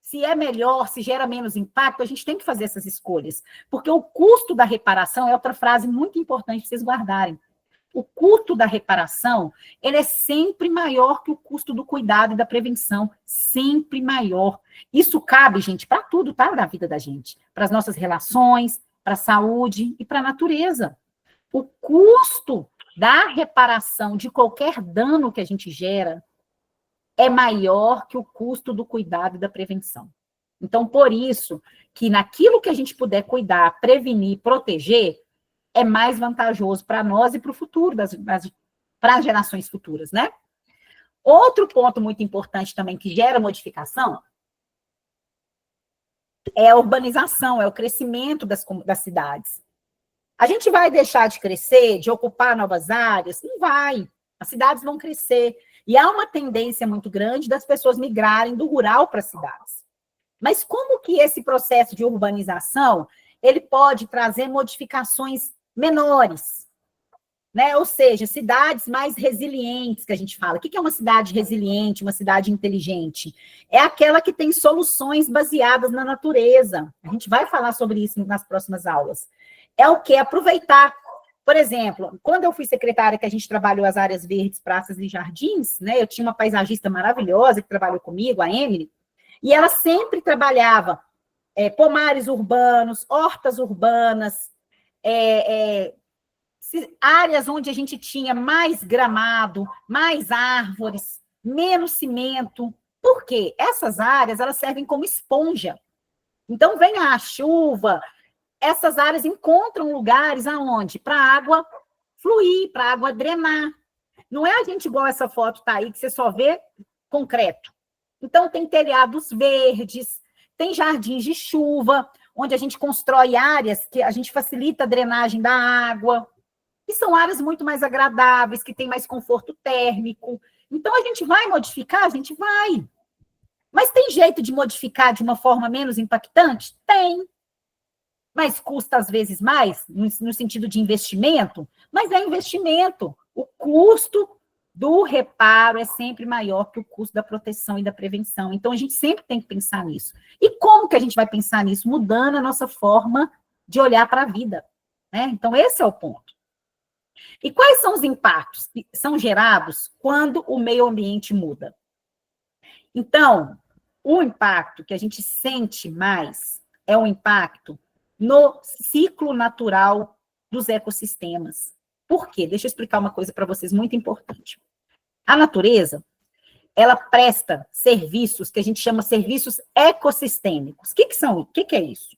Speaker 1: Se é melhor, se gera menos impacto, a gente tem que fazer essas escolhas. Porque o custo da reparação é outra frase muito importante para vocês guardarem. O custo da reparação, ele é sempre maior que o custo do cuidado e da prevenção, sempre maior. Isso cabe, gente, para tudo, tá? Na vida da gente, para as nossas relações, para a saúde e para a natureza. O custo da reparação de qualquer dano que a gente gera é maior que o custo do cuidado e da prevenção. Então, por isso, que naquilo que a gente puder cuidar, prevenir, proteger, é mais vantajoso para nós e para o futuro, para as gerações futuras, né? Outro ponto muito importante também que gera modificação é a urbanização, é o crescimento das cidades. A gente vai deixar de crescer, de ocupar novas áreas? Não vai. As cidades vão crescer. E há uma tendência muito grande das pessoas migrarem do rural para as cidades. Mas como que esse processo de urbanização ele pode trazer modificações menores? Né? Ou seja, cidades mais resilientes, que a gente fala. O que é uma cidade resiliente, uma cidade inteligente? É aquela que tem soluções baseadas na natureza. A gente vai falar sobre isso nas próximas aulas. É o quê? Aproveitar. Por exemplo, quando eu fui secretária, que a gente trabalhou as áreas verdes, praças e jardins, né? Eu tinha uma paisagista maravilhosa que trabalhou comigo, a Emily, e ela sempre trabalhava pomares urbanos, hortas urbanas, áreas onde a gente tinha mais gramado, mais árvores, menos cimento. Por quê? Essas áreas, elas servem como esponja. Então, vem a chuva, essas áreas encontram lugares aonde? Para a água fluir, para a água drenar. Não é a gente igual essa foto tá aí, que você só vê concreto. Então, tem telhados verdes, tem jardins de chuva, onde a gente constrói áreas que a gente facilita a drenagem da água. E são áreas muito mais agradáveis, que têm mais conforto térmico. Então, a gente vai modificar? A gente vai. Mas tem jeito de modificar de uma forma menos impactante? Tem. Mas custa, às vezes, mais, no sentido de investimento? Mas é investimento. O custo do reparo é sempre maior que o custo da proteção e da prevenção. Então, a gente sempre tem que pensar nisso. E como que a gente vai pensar nisso? Mudando a nossa forma de olhar para a vida. Né? Então, esse é o ponto. E quais são os impactos que são gerados quando o meio ambiente muda? Então, o impacto que a gente sente mais é o impacto no ciclo natural dos ecossistemas. Por quê? Deixa eu explicar uma coisa para vocês muito importante. A natureza, ela presta serviços que a gente chama serviços ecossistêmicos. O que é isso?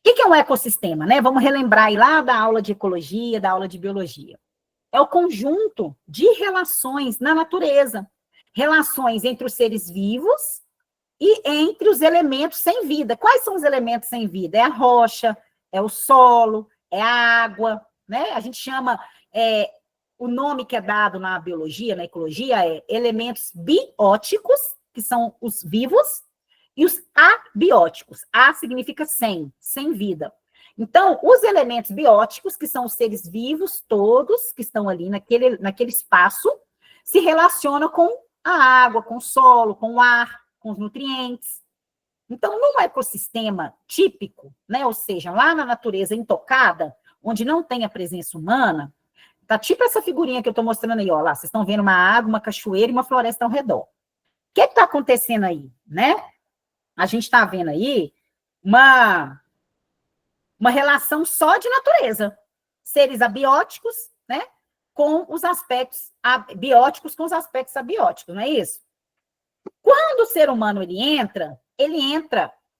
Speaker 1: O que é um ecossistema, né? Vamos relembrar aí lá da aula de ecologia, da aula de biologia. É o conjunto de relações na natureza. Relações entre os seres vivos e entre os elementos sem vida. Quais são os elementos sem vida? É a rocha, é o solo, é a água, né? A gente chama, o nome que é dado na biologia, na ecologia, é elementos bióticos, que são os vivos, e os abióticos. A significa sem vida. Então, os elementos bióticos, que são os seres vivos todos, que estão ali naquele espaço, se relacionam com a água, com o solo, com o ar, com os nutrientes. Então, num ecossistema típico, né, ou seja, lá na natureza intocada, onde não tem a presença humana, tá tipo essa figurinha que eu estou mostrando aí, ó, lá, vocês estão vendo uma água, uma cachoeira e uma floresta ao redor. O que está acontecendo aí, né? A gente está vendo aí uma relação só de natureza. Seres abióticos, né, com os aspectos bióticos com os aspectos abióticos, não é isso? Quando o ser humano ele entra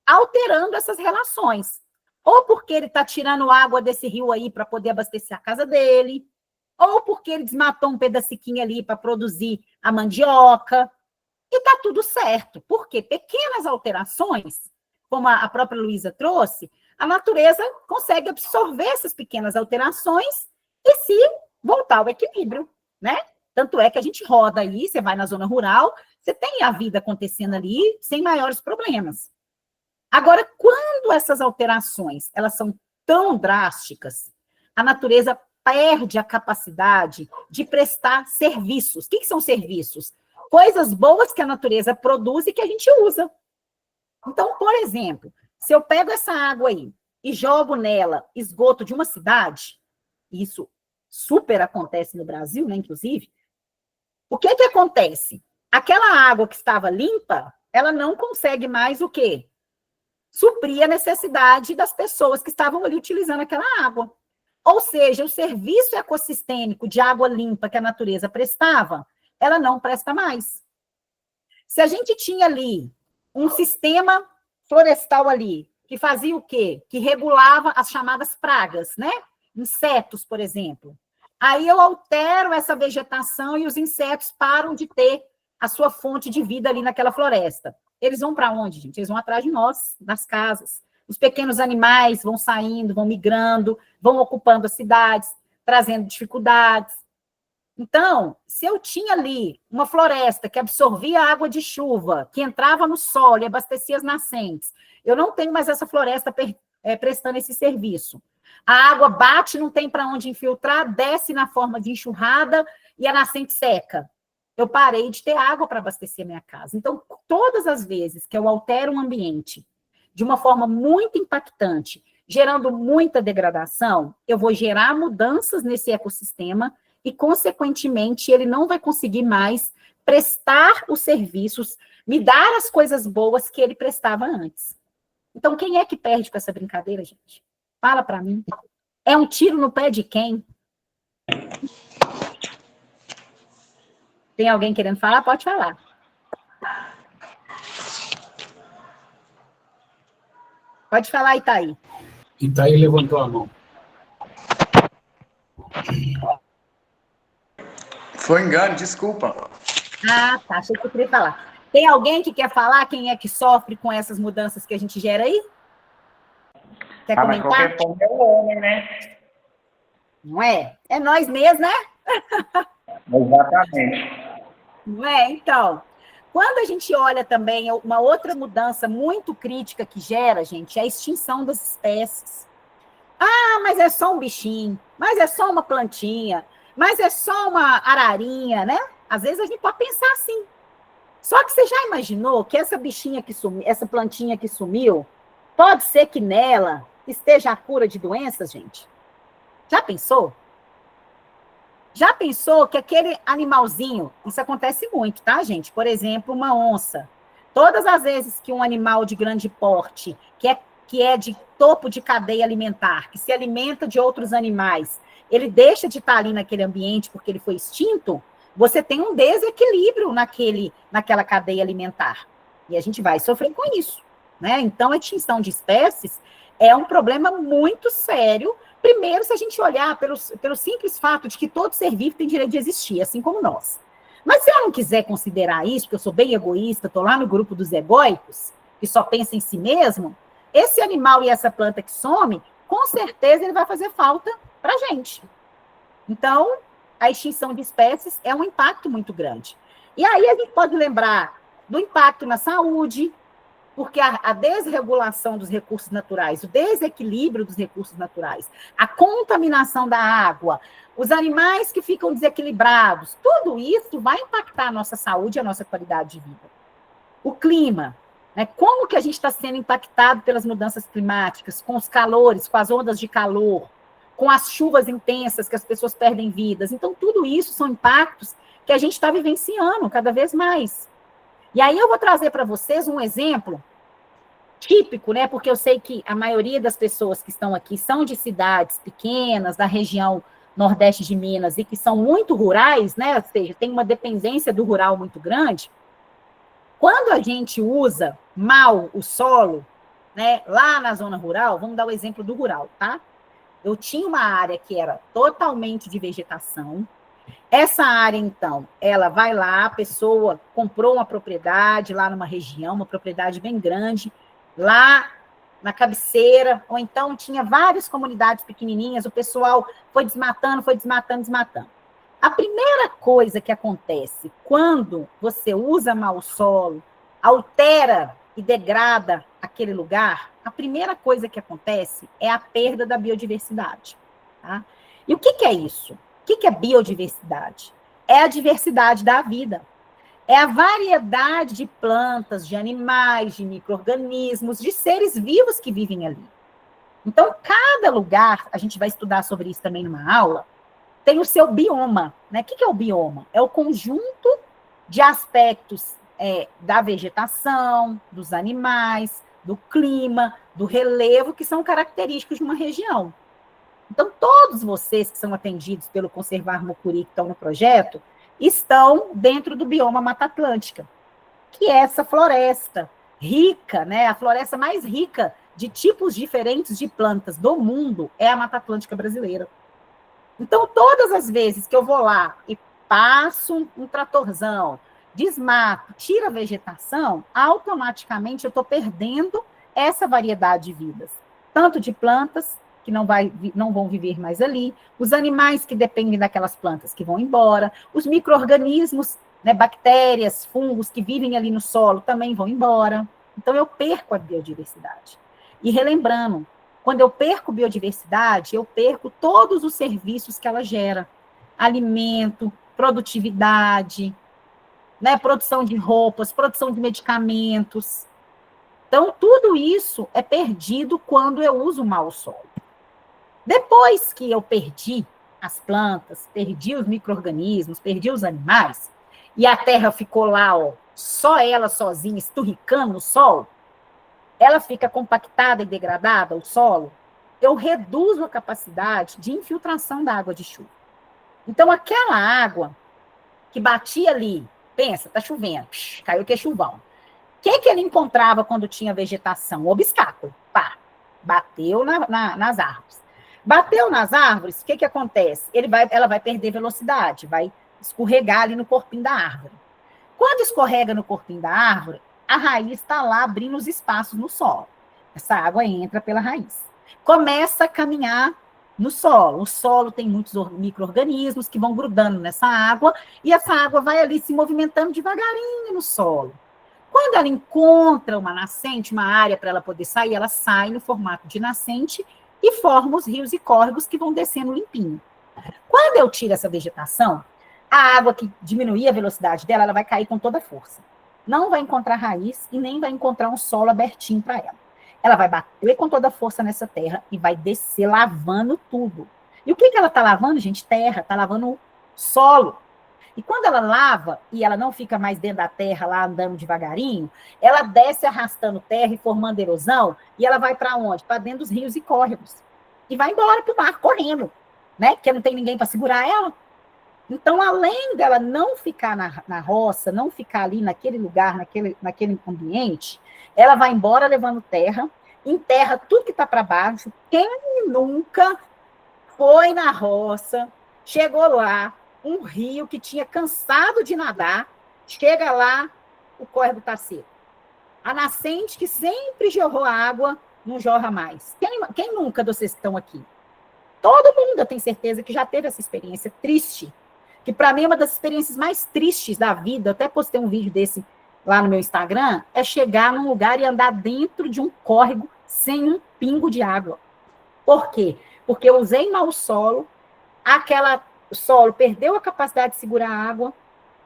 Speaker 1: alterando essas relações. Ou porque ele está tirando água desse rio aí para poder abastecer a casa dele, ou porque ele desmatou um pedaciquinho ali para produzir a mandioca, e está tudo certo. Porque pequenas alterações, como a própria Luísa trouxe, a natureza consegue absorver essas pequenas alterações e se voltar ao equilíbrio, né? Tanto é que a gente roda aí, você vai na zona rural, você tem a vida acontecendo ali sem maiores problemas. Agora, quando essas alterações elas são tão drásticas, a natureza perde a capacidade de prestar serviços. O que são serviços? Coisas boas que a natureza produz e que a gente usa. Então, por exemplo, se eu pego essa água aí e jogo nela esgoto de uma cidade, isso super acontece no Brasil, né, inclusive, o que acontece? Aquela água que estava limpa, ela não consegue mais o quê? Suprir a necessidade das pessoas que estavam ali utilizando aquela água. Ou seja, o serviço ecossistêmico de água limpa que a natureza prestava, ela não presta mais. Se a gente tinha ali um sistema florestal ali, que fazia o quê? Que regulava as chamadas pragas, né? Insetos, por exemplo. Aí eu altero essa vegetação e os insetos param de ter a sua fonte de vida ali naquela floresta. Eles vão para onde, gente? Eles vão atrás de nós, das casas. Os pequenos animais vão saindo, vão migrando, vão ocupando as cidades, trazendo dificuldades. Então, se eu tinha ali uma floresta que absorvia água de chuva, que entrava no solo e abastecia as nascentes, eu não tenho mais essa floresta prestando esse serviço. A água bate, não tem para onde infiltrar, desce na forma de enxurrada e a nascente seca. Eu parei de ter água para abastecer minha casa. Então, todas as vezes que eu altero um ambiente de uma forma muito impactante, gerando muita degradação, eu vou gerar mudanças nesse ecossistema e, consequentemente, ele não vai conseguir mais prestar os serviços, me dar as coisas boas que ele prestava antes. Então, quem é que perde com essa brincadeira, gente? Fala para mim. É um tiro no pé de quem? Tem alguém querendo falar? Pode falar. Pode falar, Itaí.
Speaker 2: Itaí levantou a mão.
Speaker 7: Foi engano, desculpa.
Speaker 1: Ah, tá. Achei que eu queria falar. Tem alguém que quer falar quem é que sofre com essas mudanças que a gente gera aí? Quer
Speaker 3: Mas
Speaker 1: comentar?
Speaker 3: qualquer forma é o homem, né?
Speaker 1: Não é? É nós mesmos, né?
Speaker 3: Exatamente.
Speaker 1: Não é? Então, quando a gente olha também uma outra mudança muito crítica que gera, gente, é a extinção das espécies. Ah, mas é só um bichinho, mas é só uma plantinha, mas é só uma ararinha, né? Às vezes a gente pode pensar assim. Só que você já imaginou que essa bichinha que sumiu, essa plantinha que sumiu, pode ser que nela esteja a cura de doenças, gente? Já pensou? Já pensou que aquele animalzinho, isso acontece muito, tá, gente? Por exemplo, uma onça. Todas as vezes que um animal de grande porte, que é de topo de cadeia alimentar, que se alimenta de outros animais, ele deixa de estar ali naquele ambiente porque ele foi extinto, você tem um desequilíbrio naquela cadeia alimentar. E a gente vai sofrer com isso, né? Então, a extinção de espécies é um problema muito sério. Primeiro, se a gente olhar pelo simples fato de que todo ser vivo tem direito de existir, assim como nós. Mas se eu não quiser considerar isso, porque eu sou bem egoísta, estou lá no grupo dos egóicos, que só pensa em si mesmo, esse animal e essa planta que some, com certeza ele vai fazer falta para a gente. Então, a extinção de espécies é um impacto muito grande. E aí a gente pode lembrar do impacto na saúde, porque a desregulação dos recursos naturais, o desequilíbrio dos recursos naturais, a contaminação da água, os animais que ficam desequilibrados, tudo isso vai impactar a nossa saúde e a nossa qualidade de vida. O clima, né? Como que a gente está sendo impactado pelas mudanças climáticas, com os calores, com as ondas de calor, com as chuvas intensas que as pessoas perdem vidas. Então, tudo isso são impactos que a gente está vivenciando cada vez mais. E aí eu vou trazer para vocês um exemplo típico, né? Porque eu sei que a maioria das pessoas que estão aqui são de cidades pequenas, da região nordeste de Minas, e que são muito rurais, né? Ou seja, tem uma dependência do rural muito grande. Quando a gente usa mal o solo, né? Lá na zona rural, vamos dar o exemplo do rural, tá? Eu tinha uma área que era totalmente de vegetação. Essa área, então, ela vai lá, a pessoa comprou uma propriedade lá numa região, uma propriedade bem grande, lá na cabeceira, ou então tinha várias comunidades pequenininhas, o pessoal foi desmatando. A primeira coisa que acontece quando você usa mal o solo, altera e degrada aquele lugar, a primeira coisa que acontece é a perda da biodiversidade. Tá? E o que é isso? O que é biodiversidade? É a diversidade da vida. É a variedade de plantas, de animais, de micro-organismos, de seres vivos que vivem ali. Então, cada lugar, a gente vai estudar sobre isso também numa aula, tem o seu bioma. Né? O que é o bioma? É o conjunto de aspectos da vegetação, dos animais, do clima, do relevo, que são característicos de uma região. Então, todos vocês que são atendidos pelo Conservar Mucuri, que estão no projeto, estão dentro do bioma Mata Atlântica, que é essa floresta rica, né? A floresta mais rica de tipos diferentes de plantas do mundo é a Mata Atlântica brasileira. Então, todas as vezes que eu vou lá e passo um tratorzão, desmato, tira a vegetação, automaticamente eu estou perdendo essa variedade de vidas. Tanto de plantas, que não vão viver mais ali, os animais que dependem daquelas plantas que vão embora, os micro-organismos, né, bactérias, fungos que vivem ali no solo também vão embora. Então, eu perco a biodiversidade. E relembrando, quando eu perco biodiversidade, eu perco todos os serviços que ela gera. Alimento, produtividade, né, produção de roupas, produção de medicamentos. Então, tudo isso é perdido quando eu uso mal o solo. Depois que eu perdi as plantas, perdi os micro-organismos, perdi os animais, e a terra ficou lá, ó, só ela sozinha, esturricando no sol, ela fica compactada e degradada, o solo, eu reduzo a capacidade de infiltração da água de chuva. Então, aquela água que batia ali, pensa, tá chovendo, caiu que é chuvão. O que ele encontrava quando tinha vegetação? O obstáculo. Pá, bateu nas árvores. Bateu nas árvores, o que acontece? Ela vai perder velocidade, vai escorregar ali no corpinho da árvore. Quando escorrega no corpinho da árvore, a raiz está lá abrindo os espaços no solo. Essa água entra pela raiz. Começa a caminhar no solo. O solo tem muitos micro-organismos que vão grudando nessa água, e essa água vai ali se movimentando devagarinho no solo. Quando ela encontra uma nascente, uma área para ela poder sair, ela sai no formato de nascente e forma os rios e córregos que vão descendo limpinho. Quando eu tiro essa vegetação, a água que diminuir a velocidade dela, ela vai cair com toda a força. Não vai encontrar raiz e nem vai encontrar um solo abertinho para ela. Ela vai bater com toda a força nessa terra e vai descer lavando tudo. E o que ela está lavando, gente? Terra, está lavando solo. E quando ela lava, e ela não fica mais dentro da terra lá andando devagarinho, ela desce arrastando terra e formando erosão, e ela vai para onde? Para dentro dos rios e córregos. E vai embora para o mar, correndo, né? Porque não tem ninguém para segurar ela. Então, além dela não ficar na roça, não ficar ali naquele lugar, naquele ambiente, ela vai embora levando terra, enterra tudo que está para baixo. Quem nunca foi na roça, chegou lá, um rio que tinha cansado de nadar, chega lá, o córrego está seco. A nascente que sempre jorrou água, não jorra mais. Quem nunca vocês estão aqui? Todo mundo, eu tenho certeza, que já teve essa experiência triste, que para mim é uma das experiências mais tristes da vida, eu até postei um vídeo desse lá no meu Instagram, é chegar num lugar e andar dentro de um córrego sem um pingo de água. Por quê? Porque eu usei mal o solo, o solo perdeu a capacidade de segurar a água,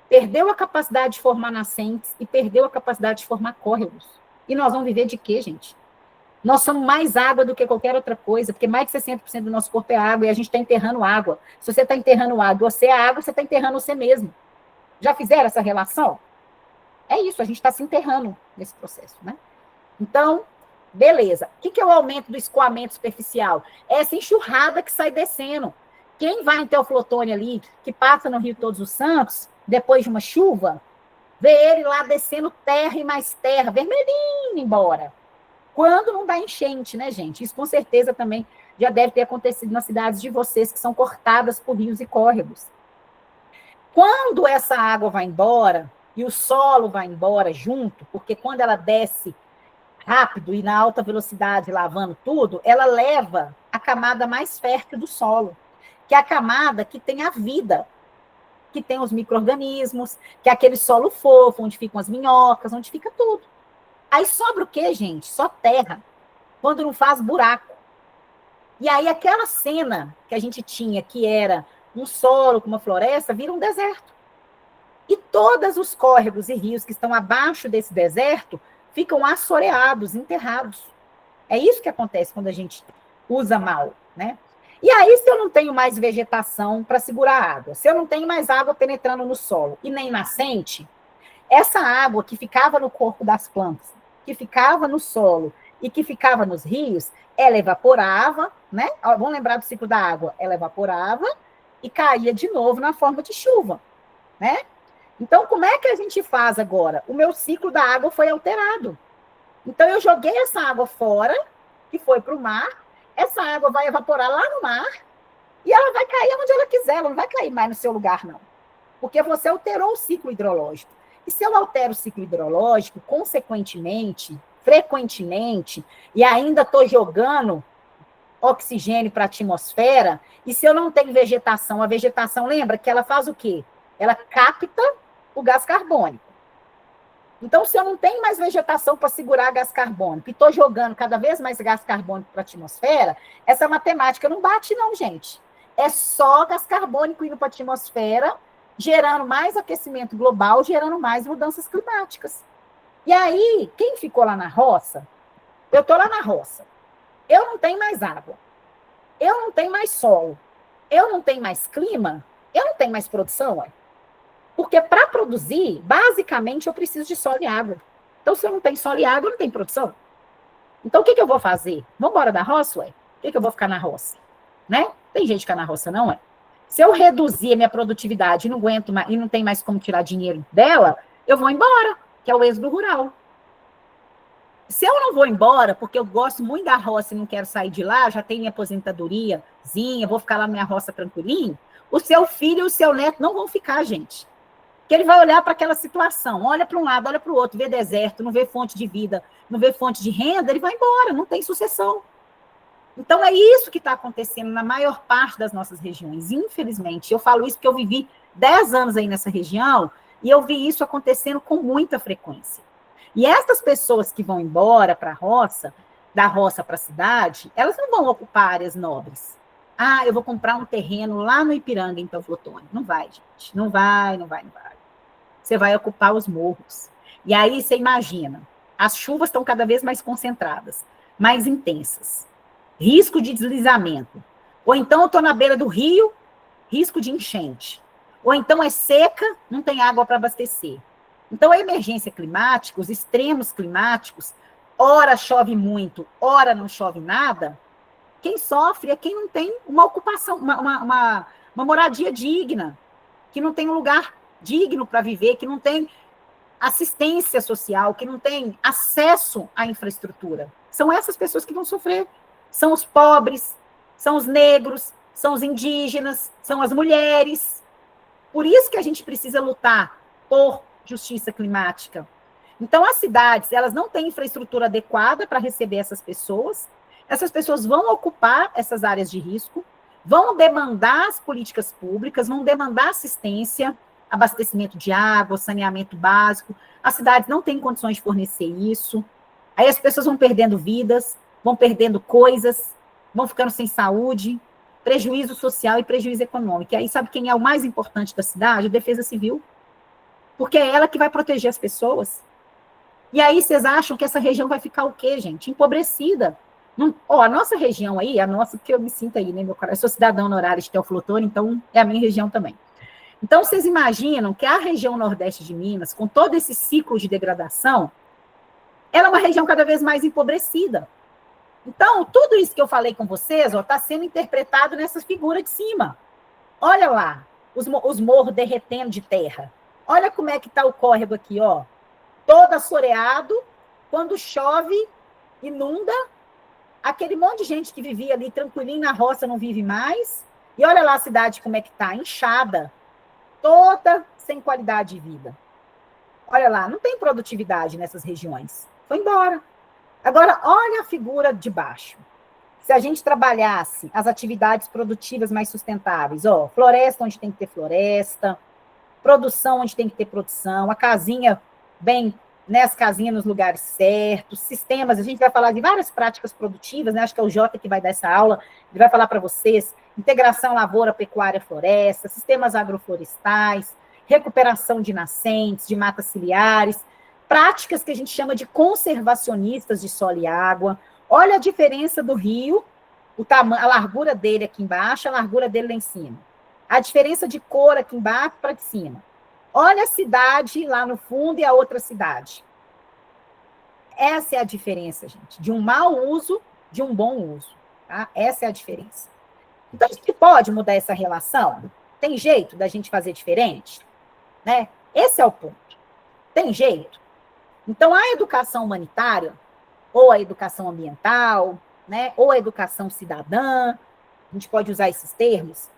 Speaker 1: perdeu a capacidade de formar nascentes e perdeu a capacidade de formar córregos. E nós vamos viver de quê, gente? Nós somos mais água do que qualquer outra coisa, porque mais de 60% do nosso corpo é água e a gente está enterrando água. Se você está enterrando água, você é água, você está enterrando você mesmo. Já fizeram essa relação? É isso, a gente está se enterrando nesse processo, né? Então, beleza. O que é o aumento do escoamento superficial? É essa enxurrada que sai descendo. Quem vai em Teoflotone ali, que passa no Rio Todos os Santos, depois de uma chuva, vê ele lá descendo terra e mais terra, vermelhinho embora. Quando não dá enchente, né, gente? Isso com certeza também já deve ter acontecido nas cidades de vocês, que são cortadas por rios e córregos. Quando essa água vai embora, e o solo vai embora junto, porque quando ela desce rápido e na alta velocidade, lavando tudo, ela leva a camada mais fértil do solo, que é a camada que tem a vida, que tem os micro-organismos, que é aquele solo fofo, onde ficam as minhocas, onde fica tudo. Aí sobra o quê, gente? Só terra, quando não faz buraco. E aí aquela cena que a gente tinha, que era um solo com uma floresta, vira um deserto. E todos os córregos e rios que estão abaixo desse deserto ficam assoreados, enterrados. É isso que acontece quando a gente usa mal, né? E aí, se eu não tenho mais vegetação para segurar a água, se eu não tenho mais água penetrando no solo e nem nascente, essa água que ficava no corpo das plantas, que ficava no solo e que ficava nos rios, ela evaporava, né? Vamos lembrar do ciclo da água. Ela evaporava e caía de novo na forma de chuva, né? Então, como é que a gente faz agora? O meu ciclo da água foi alterado. Então, eu joguei essa água fora, que foi para o mar, essa água vai evaporar lá no mar e ela vai cair onde ela quiser, ela não vai cair mais no seu lugar, não. Porque você alterou o ciclo hidrológico. E se eu altero o ciclo hidrológico, consequentemente, frequentemente, e ainda estou jogando oxigênio para a atmosfera, e se eu não tenho vegetação, a vegetação, lembra que ela faz o quê? Ela capta o gás carbônico. Então, se eu não tenho mais vegetação para segurar gás carbônico, e estou jogando cada vez mais gás carbônico para a atmosfera, essa matemática não bate, não, gente. É só gás carbônico indo para a atmosfera, gerando mais aquecimento global, gerando mais mudanças climáticas. E aí, quem ficou lá na roça? Eu estou lá na roça. Eu não tenho mais água. Eu não tenho mais solo. Eu não tenho mais clima. Eu não tenho mais produção, ué. Porque para produzir, basicamente, eu preciso de solo e água. Então, se eu não tenho solo e água, eu não tenho produção. Então, o que eu vou fazer? Vamos embora da roça, ué? Por que eu vou ficar na roça? Né? Tem gente que fica na roça, não, ué? Se eu reduzir a minha produtividade e não aguento mais, e não tem mais como tirar dinheiro dela, eu vou embora, que é o êxodo rural. Se eu não vou embora, porque eu gosto muito da roça e não quero sair de lá, já tenho minha aposentadoriazinha, vou ficar lá na minha roça tranquilinho, o seu filho e o seu neto não vão ficar, gente. Que ele vai olhar para aquela situação, olha para um lado, olha para o outro, vê deserto, não vê fonte de vida, não vê fonte de renda, ele vai embora, não tem sucessão. Então, é isso que está acontecendo na maior parte das nossas regiões, infelizmente. Eu falo isso porque eu vivi 10 anos aí nessa região e eu vi isso acontecendo com muita frequência. E essas pessoas que vão embora para a roça, da roça para a cidade, elas não vão ocupar áreas nobres. Ah, eu vou comprar um terreno lá no Ipiranga, em Teoflotone. Não vai, gente. Não vai, não vai, não vai. Você vai ocupar os morros. E aí você imagina, as chuvas estão cada vez mais concentradas, mais intensas. Risco de deslizamento. Ou então eu estou na beira do rio, risco de enchente. Ou então é seca, não tem água para abastecer. Então a emergência climática, os extremos climáticos, ora chove muito, ora não chove nada, quem sofre é quem não tem uma ocupação, uma moradia digna, que não tem um lugar digno para viver, que não tem assistência social, que não tem acesso à infraestrutura. São essas pessoas que vão sofrer. São os pobres, são os negros, são os indígenas, são as mulheres. Por isso que a gente precisa lutar por justiça climática. Então, as cidades, elas não têm infraestrutura adequada para receber essas pessoas vão ocupar essas áreas de risco, vão demandar as políticas públicas, vão demandar assistência, abastecimento de água, saneamento básico. As cidades não têm condições de fornecer isso. Aí as pessoas vão perdendo vidas, vão perdendo coisas, vão ficando sem saúde, prejuízo social e prejuízo econômico. E aí, sabe quem é o mais importante da cidade? A Defesa Civil. Porque é ela que vai proteger as pessoas. E aí, vocês acham que essa região vai ficar o quê, gente? Empobrecida. Não, a nossa região aí, a nossa, porque eu me sinto aí, né, meu coração, eu sou cidadã honorária de Teoflotone, então é a minha região também. Então, vocês imaginam que a região nordeste de Minas, com todo esse ciclo de degradação, ela é uma região cada vez mais empobrecida. Então, tudo isso que eu falei com vocês está sendo interpretado nessa figura de cima. Olha lá, os morros derretendo de terra. Olha como é que está o córrego aqui, ó. Todo assoreado, quando chove, inunda. Aquele monte de gente que vivia ali tranquilinho na roça não vive mais. E olha lá a cidade como é que está, inchada. Toda sem qualidade de vida. Olha lá, não tem produtividade nessas regiões. Foi embora. Agora, olha a figura de baixo. Se a gente trabalhasse as atividades produtivas mais sustentáveis, ó, floresta onde tem que ter floresta, produção onde tem que ter produção, a casinha bem, né, as casinhas nos lugares certos, sistemas, a gente vai falar de várias práticas produtivas, né, acho que é o Jota que vai dar essa aula, ele vai falar para vocês, integração lavoura, pecuária, floresta, sistemas agroflorestais, recuperação de nascentes, de matas ciliares, práticas que a gente chama de conservacionistas de solo e água. Olha a diferença do rio, o tamanho, a largura dele aqui embaixo, a largura dele lá em cima. A diferença de cor aqui embaixo para cima. Olha a cidade lá no fundo e a outra cidade. Essa é a diferença, gente, de um mau uso, de um bom uso. Tá? Essa é a diferença. Então, a gente pode mudar essa relação? Tem jeito da gente fazer diferente? Né? Esse é o ponto. Tem jeito? Então, a educação humanitária, ou a educação ambiental, né, ou a educação cidadã, a gente pode usar esses termos,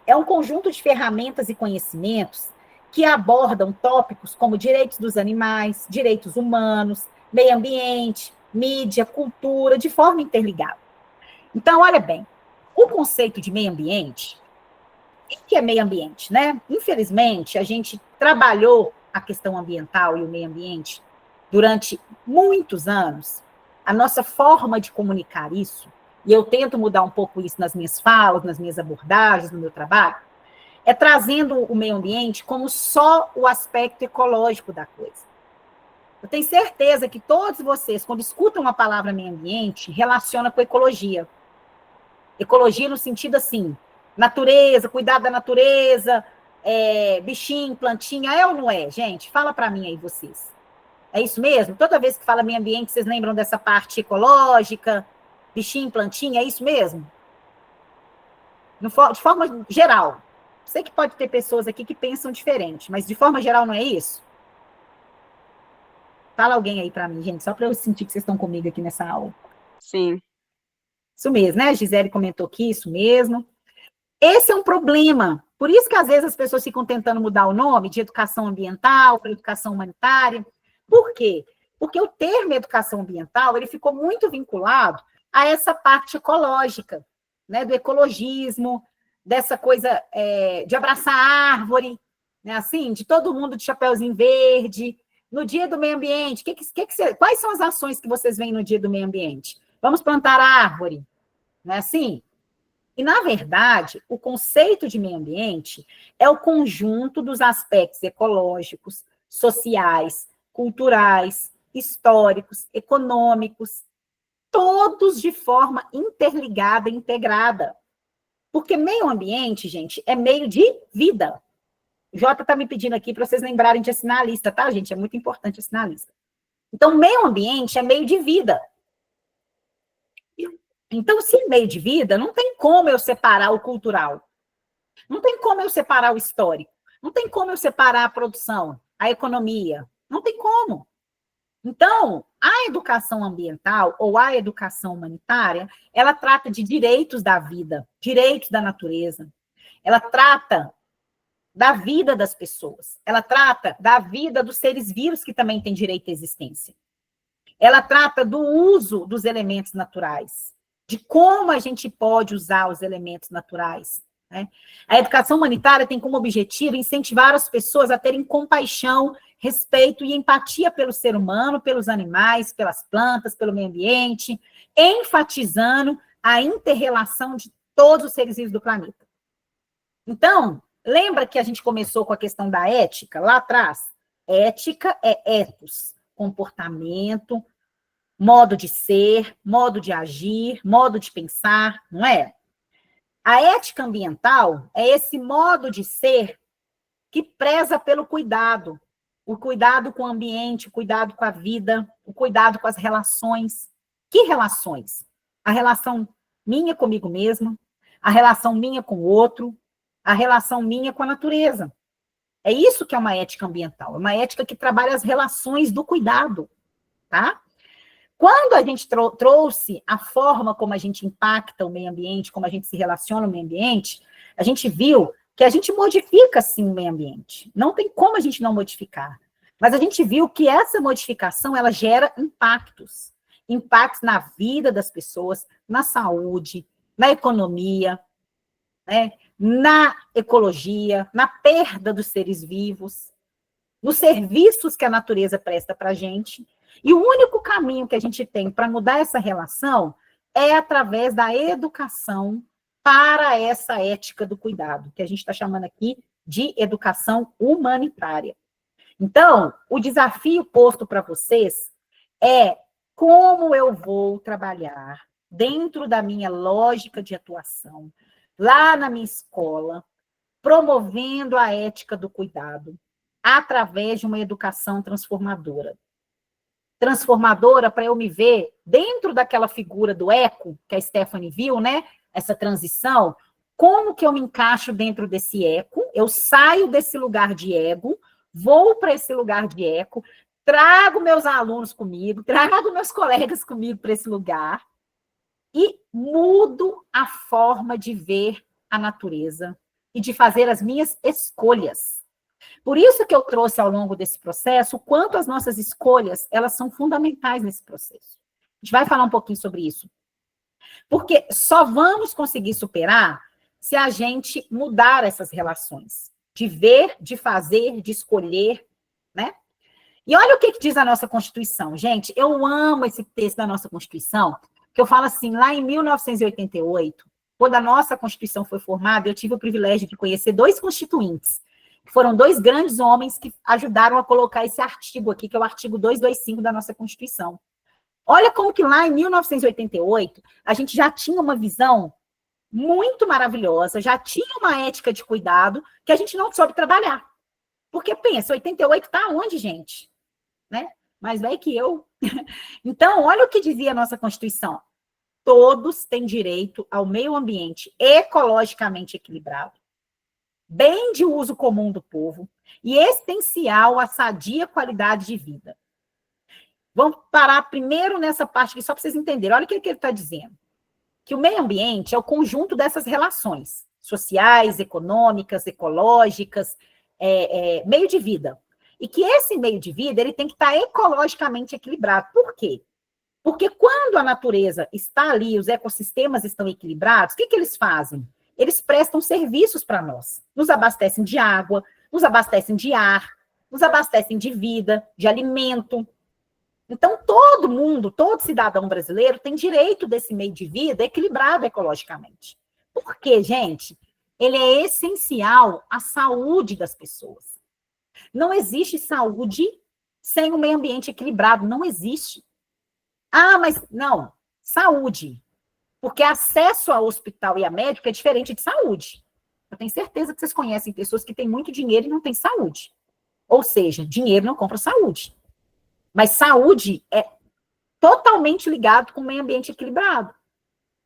Speaker 1: é um conjunto de ferramentas e conhecimentos que abordam tópicos como direitos dos animais, direitos humanos, meio ambiente, mídia, cultura, de forma interligada. Então, olha bem, o conceito de meio ambiente, o que é meio ambiente, né? Infelizmente, a gente trabalhou a questão ambiental e o meio ambiente durante muitos anos. A nossa forma de comunicar isso, e eu tento mudar um pouco isso nas minhas falas, nas minhas abordagens, no meu trabalho, é trazendo o meio ambiente como só o aspecto ecológico da coisa. Eu tenho certeza que todos vocês, quando escutam a palavra meio ambiente, relacionam com ecologia. Ecologia no sentido assim, natureza, cuidar da natureza, bichinho, plantinha, é ou não é, gente? Fala para mim aí, vocês. É isso mesmo? Toda vez que fala meio ambiente, vocês lembram dessa parte ecológica, bichinho, plantinha, é isso mesmo? De forma geral. Sei que pode ter pessoas aqui que pensam diferente, mas de forma geral não é isso? Fala alguém aí para mim, gente, só para eu sentir que vocês estão comigo aqui nessa aula.
Speaker 8: Sim.
Speaker 1: Isso mesmo, né? A Gisele comentou aqui, isso mesmo. Esse é um problema. Por isso que, às vezes, as pessoas ficam tentando mudar o nome de educação ambiental para educação humanitária. Por quê? Porque o termo educação ambiental, ele ficou muito vinculado a essa parte ecológica, né? Do ecologismo, dessa coisa de abraçar a árvore, né? Assim, de todo mundo de chapeuzinho verde. No dia do meio ambiente, quais são as ações que vocês veem no dia do meio ambiente? Vamos plantar árvore, não é assim? E, na verdade, o conceito de meio ambiente é o conjunto dos aspectos ecológicos, sociais, culturais, históricos, econômicos, todos de forma interligada e integrada. Porque meio ambiente, gente, é meio de vida. O Jota está me pedindo aqui para vocês lembrarem de assinar a lista, tá, gente? É muito importante assinar a lista. Então, meio ambiente é meio de vida. Então, se é meio de vida, não tem como eu separar o cultural. Não tem como eu separar o histórico. Não tem como eu separar a produção, a economia. Não tem como. Então, a educação ambiental ou a educação humanitária, ela trata de direitos da vida, direitos da natureza. Ela trata da vida das pessoas. Ela trata da vida dos seres vivos que também têm direito à existência. Ela trata do uso dos elementos naturais, de como a gente pode usar os elementos naturais, né? A educação humanitária tem como objetivo incentivar as pessoas a terem compaixão, respeito e empatia pelo ser humano, pelos animais, pelas plantas, pelo meio ambiente, enfatizando a inter-relação de todos os seres vivos do planeta. Então, lembra que a gente começou com a questão da ética lá atrás? Ética é ethos, comportamento, modo de ser, modo de agir, modo de pensar, não é? A ética ambiental é esse modo de ser que preza pelo cuidado, o cuidado com o ambiente, o cuidado com a vida, o cuidado com as relações. Que relações? A relação minha comigo mesma, a relação minha com o outro, a relação minha com a natureza. É isso que é uma ética ambiental, é uma ética que trabalha as relações do cuidado, tá? Quando a gente trouxe a forma como a gente impacta o meio ambiente, como a gente se relaciona no meio ambiente, a gente viu que a gente modifica, sim, o meio ambiente. Não tem como a gente não modificar. Mas a gente viu que essa modificação, ela gera impactos. Impactos na vida das pessoas, na saúde, na economia, né? Na ecologia, na perda dos seres vivos, nos serviços que a natureza presta para a gente. E o único caminho que a gente tem para mudar essa relação é através da educação para essa ética do cuidado, que a gente está chamando aqui de educação humanitária. Então, o desafio posto para vocês é como eu vou trabalhar dentro da minha lógica de atuação, lá na minha escola, promovendo a ética do cuidado, através de uma educação transformadora. Transformadora para eu me ver dentro daquela figura do eco, que a Stephanie viu, né? Essa transição, como que eu me encaixo dentro desse eco, eu saio desse lugar de ego, vou para esse lugar de eco, trago meus alunos comigo, trago meus colegas comigo para esse lugar e mudo a forma de ver a natureza e de fazer as minhas escolhas. Por isso que eu trouxe ao longo desse processo o quanto as nossas escolhas, elas são fundamentais nesse processo. A gente vai falar um pouquinho sobre isso. Porque só vamos conseguir superar se a gente mudar essas relações. De ver, de fazer, de escolher, né? E olha o que diz a nossa Constituição. Gente, eu amo esse texto da nossa Constituição, que eu falo assim, lá em 1988, quando a nossa Constituição foi formada, eu tive o privilégio de conhecer 2 constituintes. Foram 2 grandes homens que ajudaram a colocar esse artigo aqui, que é o artigo 225 da nossa Constituição. Olha como que lá em 1988, a gente já tinha uma visão muito maravilhosa, já tinha uma ética de cuidado que a gente não soube trabalhar. Porque, pensa, 88 está onde, gente? Né? Mais velho que eu. Então, olha o que dizia a nossa Constituição. Todos têm direito ao meio ambiente ecologicamente equilibrado, bem de uso comum do povo e essencial à sadia qualidade de vida. Vamos parar primeiro nessa parte aqui, só para vocês entenderem. Olha o que ele está dizendo. Que o meio ambiente é o conjunto dessas relações sociais, econômicas, ecológicas, meio de vida. E que esse meio de vida ele tem que estar ecologicamente equilibrado. Por quê? Porque quando a natureza está ali, os ecossistemas estão equilibrados, o que eles fazem? Eles prestam serviços para nós. Nos abastecem de água, nos abastecem de ar, nos abastecem de vida, de alimento. Então, todo mundo, todo cidadão brasileiro tem direito desse meio de vida equilibrado ecologicamente. Por quê, gente? Ele é essencial à saúde das pessoas. Não existe saúde sem o meio ambiente equilibrado, não existe. Ah, mas não, saúde. Porque acesso ao hospital e a médico é diferente de saúde. Eu tenho certeza que vocês conhecem pessoas que têm muito dinheiro e não têm saúde. Ou seja, dinheiro não compra saúde. Mas saúde é totalmente ligado com o meio ambiente equilibrado.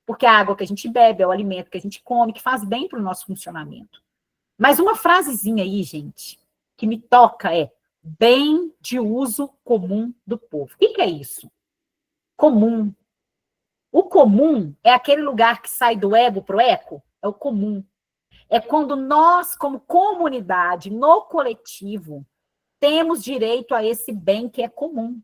Speaker 1: Porque a água que a gente bebe, é o alimento que a gente come, que faz bem para o nosso funcionamento. Mas uma frasezinha aí, gente, que me toca é bem de uso comum do povo. O que é isso? Comum. O comum é aquele lugar que sai do ego para o eco? É o comum. É quando nós, como comunidade, no coletivo, temos direito a esse bem que é comum.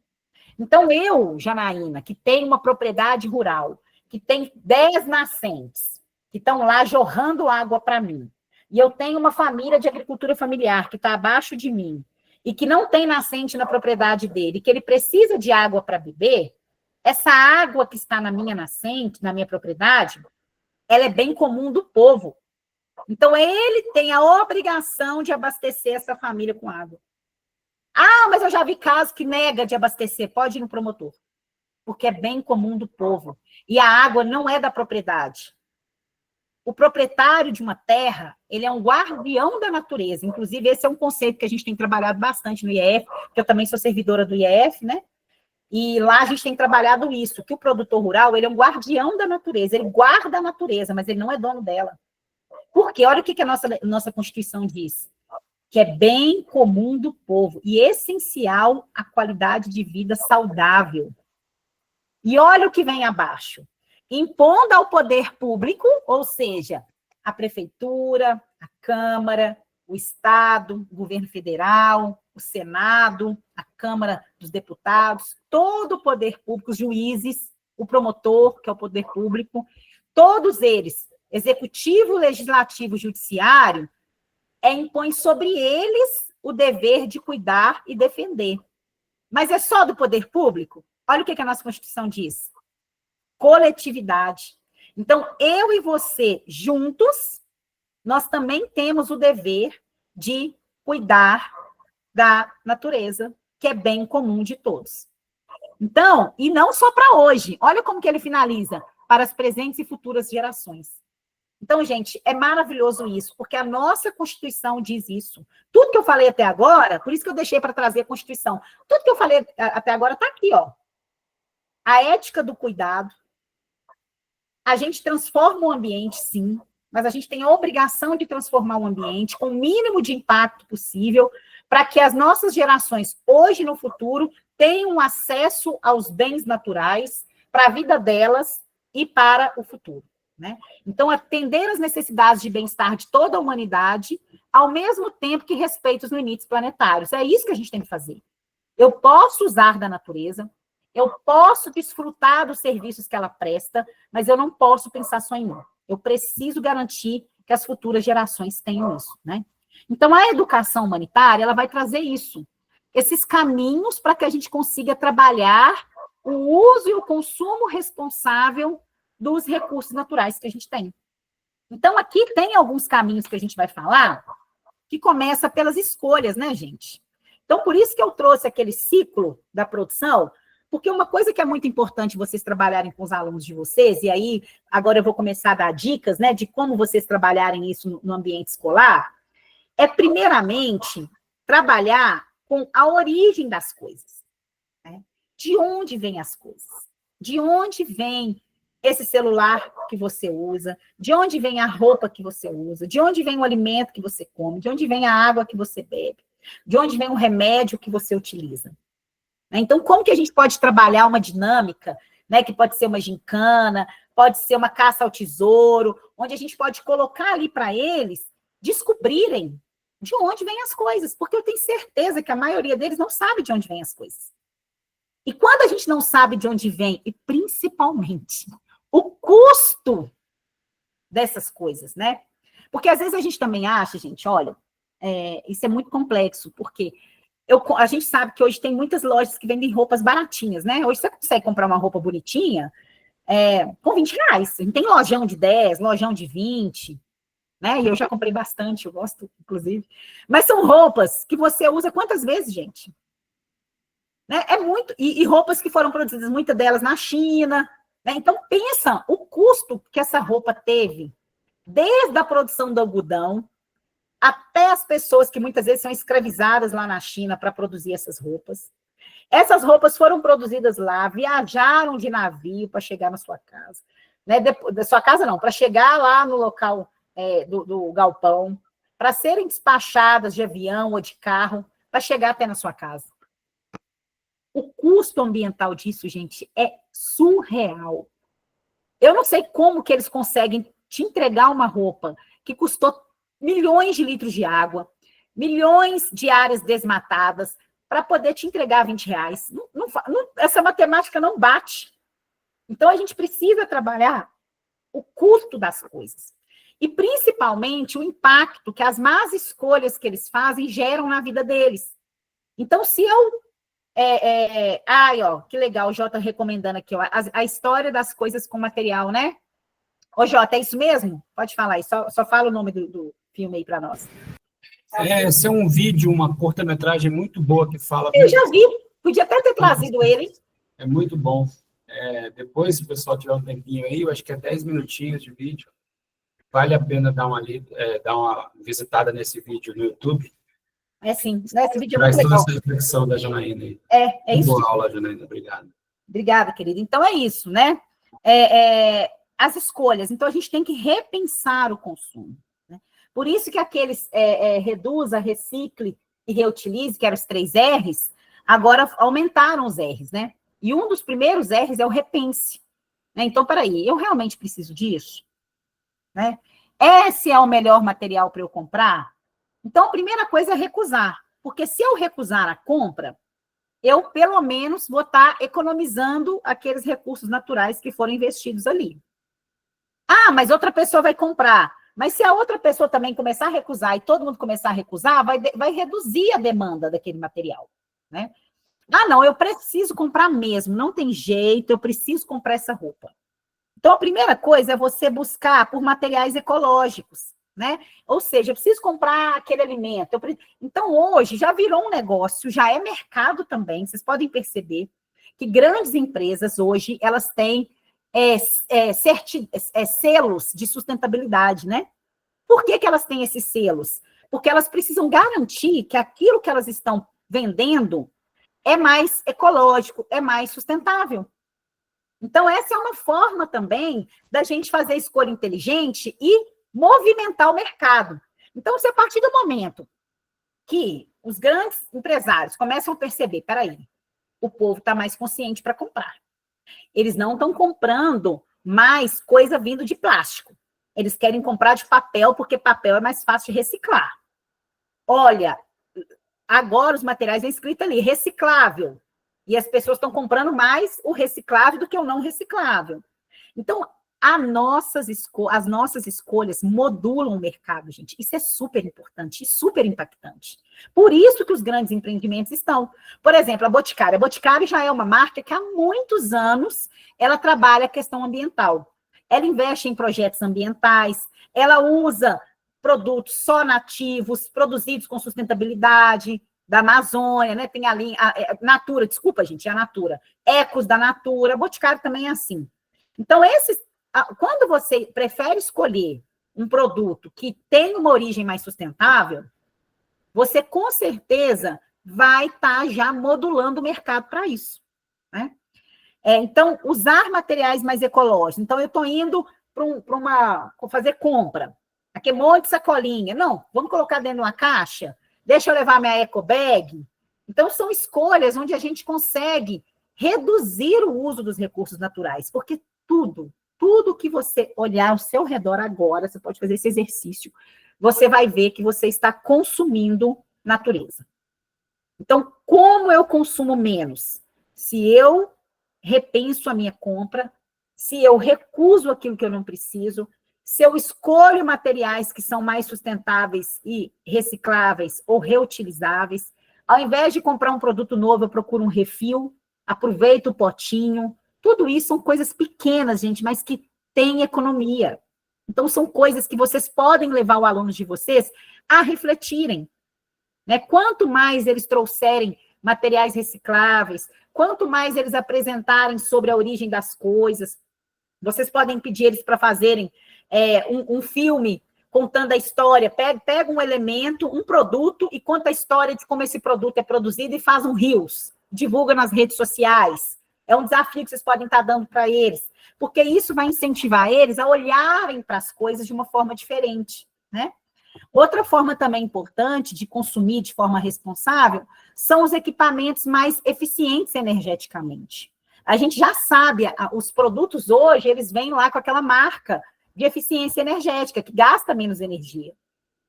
Speaker 1: Então, eu, Janaína, que tenho uma propriedade rural, que tem 10 nascentes, que estão lá jorrando água para mim, e eu tenho uma família de agricultura familiar que está abaixo de mim, e que não tem nascente na propriedade dele, que ele precisa de água para beber, essa água que está na minha nascente, na minha propriedade, ela é bem comum do povo. Então, ele tem a obrigação de abastecer essa família com água. Ah, mas eu já vi casos que nega de abastecer. Pode ir no promotor. Porque é bem comum do povo. E a água não é da propriedade. O proprietário de uma terra, ele é um guardião da natureza. Inclusive, esse é um conceito que a gente tem trabalhado bastante no IEF, que eu também sou servidora do IEF, né? E lá a gente tem trabalhado isso, que o produtor rural, ele é um guardião da natureza, ele guarda a natureza, mas ele não é dono dela. Por quê? Olha o que a nossa Constituição diz. Que é bem comum do povo e essencial à qualidade de vida saudável. E olha o que vem abaixo. Impondo ao poder público, ou seja, a prefeitura, a Câmara, o Estado, o governo federal, o Senado, a Câmara dos Deputados, todo o poder público, os juízes, o promotor, que é o poder público, todos eles, executivo, legislativo, judiciário, impõe sobre eles o dever de cuidar e defender. Mas é só do poder público? Olha o que a nossa Constituição diz. Coletividade. Então, eu e você, juntos, nós também temos o dever de cuidar da natureza, que é bem comum de todos. Então, e não só para hoje. Olha como que ele finaliza. Para as presentes e futuras gerações. Então, gente, é maravilhoso isso, porque a nossa Constituição diz isso. Tudo que eu falei até agora, por isso que eu deixei para trazer a Constituição, tudo que eu falei até agora está aqui, ó. A ética do cuidado. A gente transforma o ambiente, sim, mas a gente tem a obrigação de transformar o ambiente com o mínimo de impacto possível para que as nossas gerações, hoje e no futuro, tenham acesso aos bens naturais para a vida delas e para o futuro. Né? Então, atender às necessidades de bem-estar de toda a humanidade, ao mesmo tempo que respeita os limites planetários. É isso que a gente tem que fazer. Eu posso usar da natureza, eu posso desfrutar dos serviços que ela presta, mas eu não posso pensar só em mim. Eu preciso garantir que as futuras gerações tenham isso, né? Então, a educação humanitária, ela vai trazer isso, esses caminhos para que a gente consiga trabalhar o uso e o consumo responsável dos recursos naturais que a gente tem. Então, aqui tem alguns caminhos que a gente vai falar, que começa pelas escolhas, né, gente? Então, por isso que eu trouxe aquele ciclo da produção, porque uma coisa que é muito importante vocês trabalharem com os alunos de vocês, e aí agora eu vou começar a dar dicas, né, de como vocês trabalharem isso no ambiente escolar, é, primeiramente, trabalhar com a origem das coisas. Né? De onde vêm as coisas? De onde vem esse celular que você usa? De onde vem a roupa que você usa? De onde vem o alimento que você come? De onde vem a água que você bebe? De onde vem o remédio que você utiliza? Então, como que a gente pode trabalhar uma dinâmica, né, que pode ser uma gincana, pode ser uma caça ao tesouro, onde a gente pode colocar ali para eles descobrirem de onde vêm as coisas, porque eu tenho certeza que a maioria deles não sabe de onde vêm as coisas. E quando a gente não sabe de onde vem, e principalmente o custo dessas coisas, né? Porque às vezes a gente também acha, gente, olha, isso é muito complexo, porque a gente sabe que hoje tem muitas lojas que vendem roupas baratinhas, né? Hoje você consegue comprar uma roupa bonitinha com R$20. Tem lojão de 10, lojão de 20, né? E eu já comprei bastante, eu gosto, inclusive. Mas são roupas que você usa quantas vezes, gente? Né? É muito. E roupas que foram produzidas, muitas delas na China. Né? Então, pensa o custo que essa roupa teve, desde a produção do algodão, até as pessoas que muitas vezes são escravizadas lá na China para produzir essas roupas. Essas roupas foram produzidas lá, viajaram de navio para chegar na sua casa. Né? Da sua casa, não, para chegar lá no local do galpão, para serem despachadas de avião ou de carro, para chegar até na sua casa. O custo ambiental disso, gente, é surreal. Eu não sei como que eles conseguem te entregar uma roupa que custou milhões de litros de água, milhões de áreas desmatadas, para poder te entregar R$20. Essa matemática não bate. Então, a gente precisa trabalhar o custo das coisas. E, principalmente, o impacto que as más escolhas que eles fazem geram na vida deles. Então, se eu... que legal, o Jota recomendando aqui, ó, a história das coisas com material, né? Ô, Jota, é isso mesmo? Pode falar aí, só fala o nome do filme aí para nós.
Speaker 2: Esse é um vídeo, uma curta-metragem muito boa que fala...
Speaker 1: Eu já vi, podia até ter trazido ele.
Speaker 2: É muito bom. Depois, se o pessoal tiver um tempinho aí, eu acho que é 10 minutinhos de vídeo. Vale a pena dar uma visitada nesse vídeo no YouTube.
Speaker 1: Sim, esse vídeo é
Speaker 2: Traz
Speaker 1: muito
Speaker 2: toda
Speaker 1: legal.
Speaker 2: essa reflexão da Janaína aí.
Speaker 1: É isso.
Speaker 2: Boa aula, Janaína, obrigado.
Speaker 1: Obrigada, querida. Então, é isso, né? As escolhas. Então, a gente tem que repensar o consumo. Né? Por isso que aqueles reduza, recicle e reutilize, que eram os 3 R's, agora aumentaram os R's, né? E um dos primeiros R's é o repense. Né? Então, peraí, eu realmente preciso disso? Né? Esse é o melhor material para eu comprar? Então, a primeira coisa é recusar. Porque se eu recusar a compra, eu, pelo menos, vou estar economizando aqueles recursos naturais que foram investidos ali. Ah, mas outra pessoa vai comprar. Mas se a outra pessoa também começar a recusar e todo mundo começar a recusar, vai reduzir a demanda daquele material. Né? Ah, não, eu preciso comprar mesmo, não tem jeito, eu preciso comprar essa roupa. Então, a primeira coisa é você buscar por materiais ecológicos. Né? Ou seja, eu preciso comprar aquele alimento. Então, hoje, já virou um negócio, já é mercado também, vocês podem perceber que grandes empresas hoje, elas têm selos de sustentabilidade, né? Por que elas têm esses selos? Porque elas precisam garantir que aquilo que elas estão vendendo é mais ecológico, é mais sustentável. Então, essa é uma forma também da gente fazer escolha inteligente e movimentar o mercado. Então, se a partir do momento que os grandes empresários começam a perceber, peraí, o povo está mais consciente para comprar. Eles não estão comprando mais coisa vindo de plástico. Eles querem comprar de papel, porque papel é mais fácil de reciclar. olha, agora os materiais é escrito ali, reciclável. E as pessoas estão comprando mais o reciclável do que o não reciclável. Então, as nossas escolhas modulam o mercado, gente. Isso é super importante e super impactante. Por isso que os grandes empreendimentos estão. Por exemplo, a Boticário. A Boticário já é uma marca que há muitos anos ela trabalha a questão ambiental. Ela investe em projetos ambientais, ela usa produtos só nativos, produzidos com sustentabilidade, da Amazônia, né? Tem ali a Natura, desculpa, gente, é a Natura. Ecos da Natura, Boticário também é assim. Então, quando você prefere escolher um produto que tem uma origem mais sustentável, você com certeza vai estar já modulando o mercado para isso, né? Então, usar materiais mais ecológicos. Então, eu estou indo para fazer compra. Aqui é um monte de sacolinha. Não, vamos colocar dentro de uma caixa? Deixa eu levar minha eco bag. Então, são escolhas onde a gente consegue reduzir o uso dos recursos naturais, porque tudo que você olhar ao seu redor agora, você pode fazer esse exercício, você vai ver que você está consumindo natureza. Então, como eu consumo menos? Se eu repenso a minha compra, se eu recuso aquilo que eu não preciso, se eu escolho materiais que são mais sustentáveis e recicláveis ou reutilizáveis, ao invés de comprar um produto novo, eu procuro um refil, aproveito o potinho. Tudo isso são coisas pequenas, gente, mas que têm economia. Então, são coisas que vocês podem levar os alunos de vocês a refletirem, né? Quanto mais eles trouxerem materiais recicláveis, quanto mais eles apresentarem sobre a origem das coisas, vocês podem pedir eles para fazerem um filme contando a história, pega um elemento, um produto, e conta a história de como esse produto é produzido e faz um reels, divulga nas redes sociais. É um desafio que vocês podem estar dando para eles, porque isso vai incentivar eles a olharem para as coisas de uma forma diferente, né? Outra forma também importante de consumir de forma responsável são os equipamentos mais eficientes energeticamente. A gente já sabe, os produtos hoje, eles vêm lá com aquela marca de eficiência energética, que gasta menos energia.